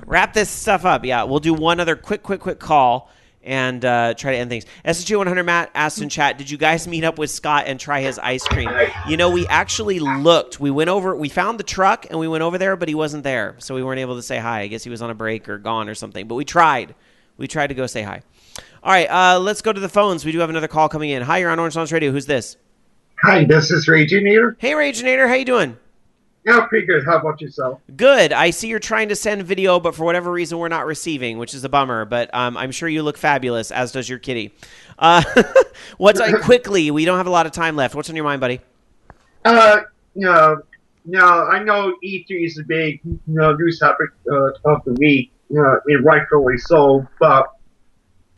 Wrap this stuff up. Yeah, we'll do one other quick call and try to end things. SSG100 Matt asked in chat, did you guys meet up with Scott and try his ice cream? We actually looked. We found the truck and we went over there, but he wasn't there. So we weren't able to say hi. I guess he was on a break or gone or something. But we tried. We tried to go say hi. All right, let's go to the phones. We do have another call coming in. Hi, you're on Orange Lounge Radio. Who's this? Hi, this is Raginator. Hey, Raginator. How you doing? Yeah, pretty good. How about yourself? Good. I see you're trying to send video, but for whatever reason, we're not receiving, which is a bummer. But I'm sure you look fabulous, as does your kitty. Quickly, we don't have a lot of time left. What's on your mind, buddy? I know E3 is a big news topic of the week, and rightfully so. But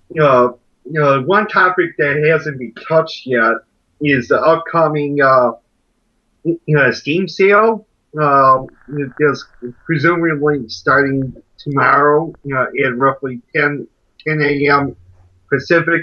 one topic that hasn't been touched yet is the upcoming Steam sale. Is presumably starting tomorrow at roughly 10 a.m. Pacific.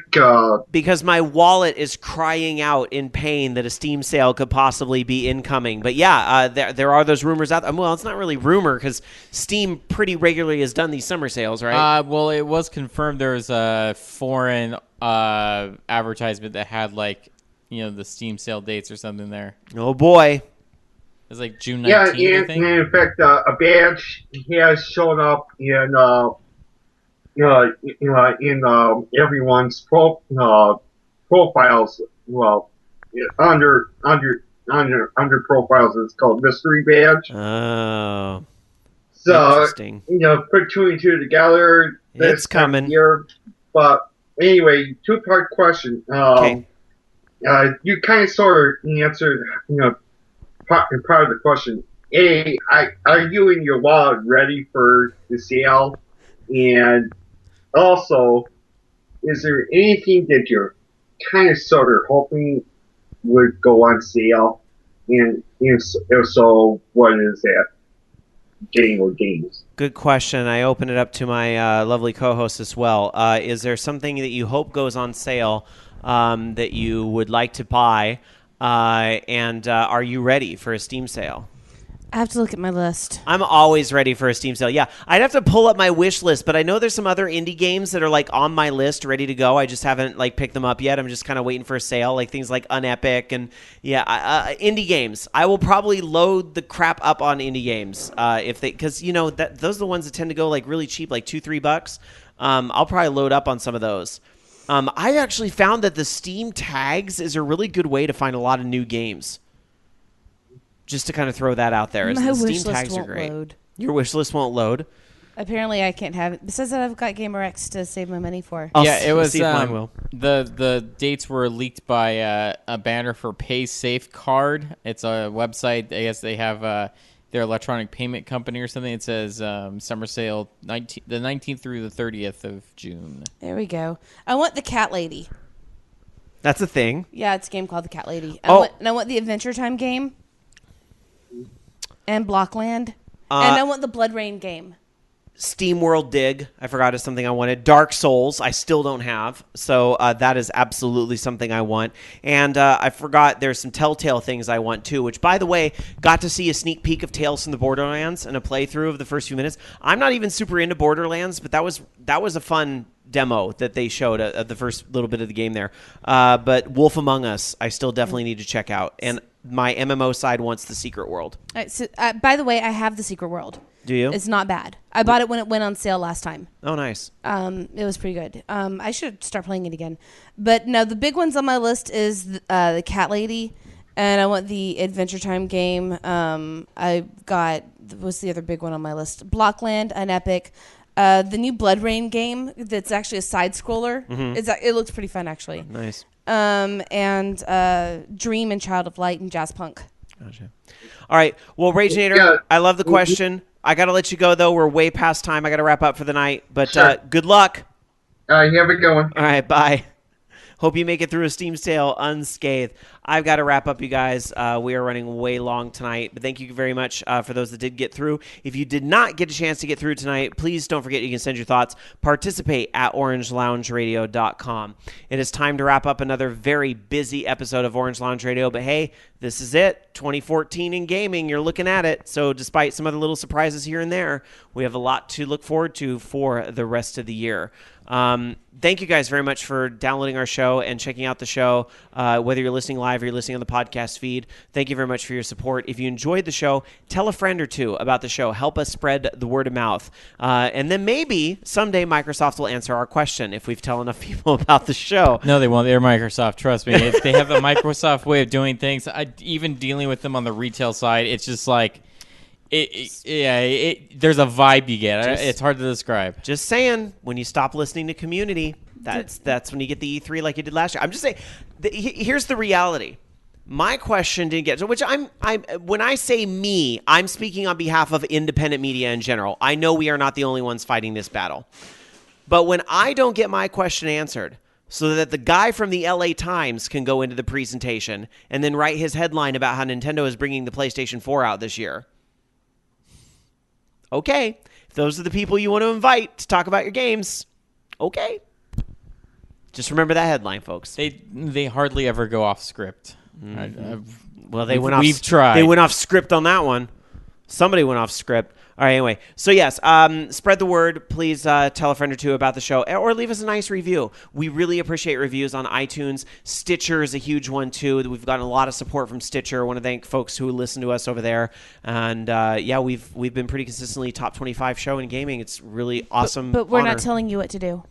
Because my wallet is crying out in pain that a Steam sale could possibly be incoming. But yeah, there are those rumors out there. Well, it's not really rumor because Steam pretty regularly has done these summer sales, right? Well, it was confirmed there was a foreign advertisement that had the Steam sale dates or something there. Oh boy. It's June 19th, I think. And in fact, a badge has shown up in everyone's profiles. Well, under profiles, it's called mystery badge. Oh, so interesting. Put two and two together. It's coming here. But anyway, two-part question. Okay. You kind of sort of answered, part of the question. A, are you and your wallet ready for the sale? And also, is there anything that you're kind of sort of hoping would go on sale? And if so, what is that game or games? Good question. I open it up to my lovely co-host as well. Is there something that you hope goes on sale that you would like to buy? And are you ready for a Steam sale? I have to look at my list. I'm always ready for a Steam sale. Yeah, I'd have to pull up my wish list, but I know there's some other indie games that are like on my list, ready to go. I just haven't like picked them up yet. I'm just kind of waiting for a sale, like things like Unepic and indie games. I will probably load the crap up on indie games because you know that those are the ones that tend to go like really cheap, like $2-3. I'll probably load up on some of those. I actually found that the Steam tags is a really good way to find a lot of new games. Just to kind of throw that out there. My The wish Steam list tags are won't great. load. Your wish list won't load. Apparently, I can't have it. Besides that, I've got GamerX to save my money for. I'll Yeah, it was. see if mine will. The dates were leaked by a banner for PaySafe Card. It's a website. I guess they have their electronic payment company or something. It says summer sale the 19th through the 30th of June. There we go. I want the Cat Lady. That's a thing. Yeah, it's a game called the Cat Lady. Oh. I want the Adventure Time game. And Blockland. And I want the Blood Rain game. Steam World Dig, I forgot is something I wanted. Dark Souls, I still don't have. So that is absolutely something I want. And I forgot there's some Telltale things I want too, which, by the way, got to see a sneak peek of Tales from the Borderlands and a playthrough of the first few minutes. I'm not even super into Borderlands, but that was a fun demo that they showed at the first little bit of the game there. But Wolf Among Us, I still definitely need to check out. And my MMO side wants the Secret World. All right, so, by the way, I have the Secret World. Do you? It's not bad. I bought it when it went on sale last time. Oh, nice. It was pretty good. I should start playing it again. But no, the big ones on my list is the Cat Lady, and I want the Adventure Time game. I got, what's the other big one on my list? Blockland, Unepic. The new Blood Rain game that's actually a side scroller. It looks pretty fun, actually. Nice. And Dream and Child of Light and Jazz Punk. Gotcha. All right. Well, Raginator, Yeah. I love the question. I got to let you go, though. We're way past time. I got to wrap up for the night. But Sure. good luck. You have it going. All right. Bye. Hope you make it through a Steam sale unscathed. I've got to wrap up, you guys. We are running way long tonight, but thank you very much for those that did get through. If you did not get a chance to get through tonight, please don't forget you can send your thoughts. Participate at orangeloungeradio.com. It is time to wrap up another very busy episode of Orange Lounge Radio, but hey, this is it. 2014 in gaming, you're looking at it. So despite some other little surprises here and there, we have a lot to look forward to for the rest of the year. Thank you guys very much for downloading our show and checking out the show, whether you're listening live or you're listening on the podcast feed. Thank you very much for your support. If you enjoyed the show, tell a friend or two about the show. Help us spread the word of mouth. And then maybe someday Microsoft will answer our question if we've told enough people about the show. No, they won't. They're Microsoft. Trust me. They have a Microsoft way of doing things. Even dealing with them on the retail side, it's just like... there's a vibe you get. It's hard to describe. Just saying, when you stop listening to community, that's when you get the E3 like you did last year. I'm just saying, here's the reality. My question didn't get, which when I say me, I'm speaking on behalf of independent media in general. I know we are not the only ones fighting this battle. But when I don't get my question answered, so that the guy from the LA Times can go into the presentation and then write his headline about how Nintendo is bringing the PlayStation 4 out this year. Okay, if those are the people you want to invite to talk about your games, okay. Just remember that headline, folks. They hardly ever go off script. Well, they we've tried. They went off script on that one. Somebody went off script. All right, anyway. So, yes, spread the word. Please tell a friend or two about the show or leave us a nice review. We really appreciate reviews on iTunes. Stitcher is a huge one, too. We've gotten a lot of support from Stitcher. I want to thank folks who listen to us over there. And, we've been pretty consistently top 25 show in gaming. It's really awesome. But we're honor. not telling you what to do.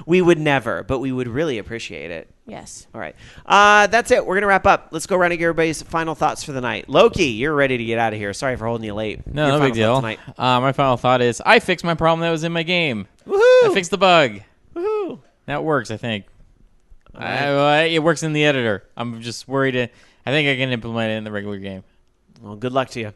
We would never, but we would really appreciate it. Yes. All right. That's it. We're going to wrap up. Let's go around and get everybody's final thoughts for the night. Loki, you're ready to get out of here. Sorry for holding you late. No, Your no big final deal. thought tonight. My final thought is I fixed my problem that was in my game. Woohoo! I fixed the bug. Woohoo! That works, I think. Right. It works in the editor. I'm just worried. I think I can implement it in the regular game. Well, good luck to you.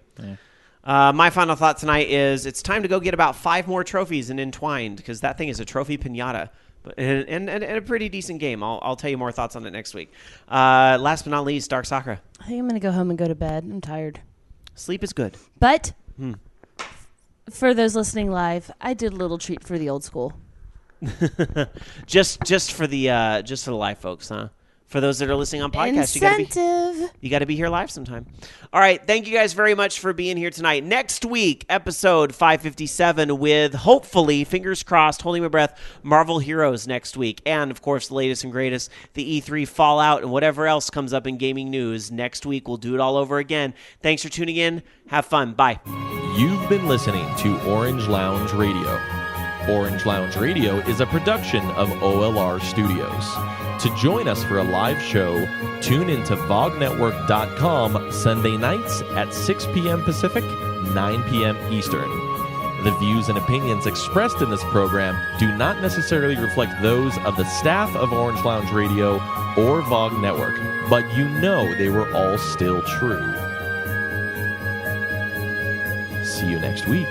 My final thought tonight is it's time to go get about 5 more trophies in Entwined, because that thing is a trophy pinata. And a pretty decent game. I'll tell you more thoughts on it next week. Last but not least, DarkSakura. I think I'm going to go home and go to bed. I'm tired. Sleep is good. But for those listening live, I did a little treat for the old school. just for the live folks, huh? For those that are listening on podcast, you got to be here live sometime. All right, thank you guys very much for being here tonight. Next week, episode 557 with, hopefully, fingers crossed, holding my breath, Marvel Heroes next week. And, of course, the latest and greatest, the E3 Fallout and whatever else comes up in gaming news. Next week, we'll do it all over again. Thanks for tuning in. Have fun. Bye. You've been listening to Orange Lounge Radio. Orange Lounge Radio is a production of OLR Studios. To join us for a live show, tune into VogNetwork.com Sunday nights at 6 p.m. Pacific, 9 p.m. Eastern. The views and opinions expressed in this program do not necessarily reflect those of the staff of Orange Lounge Radio or VOG Network, but you know they were all still true. See you next week.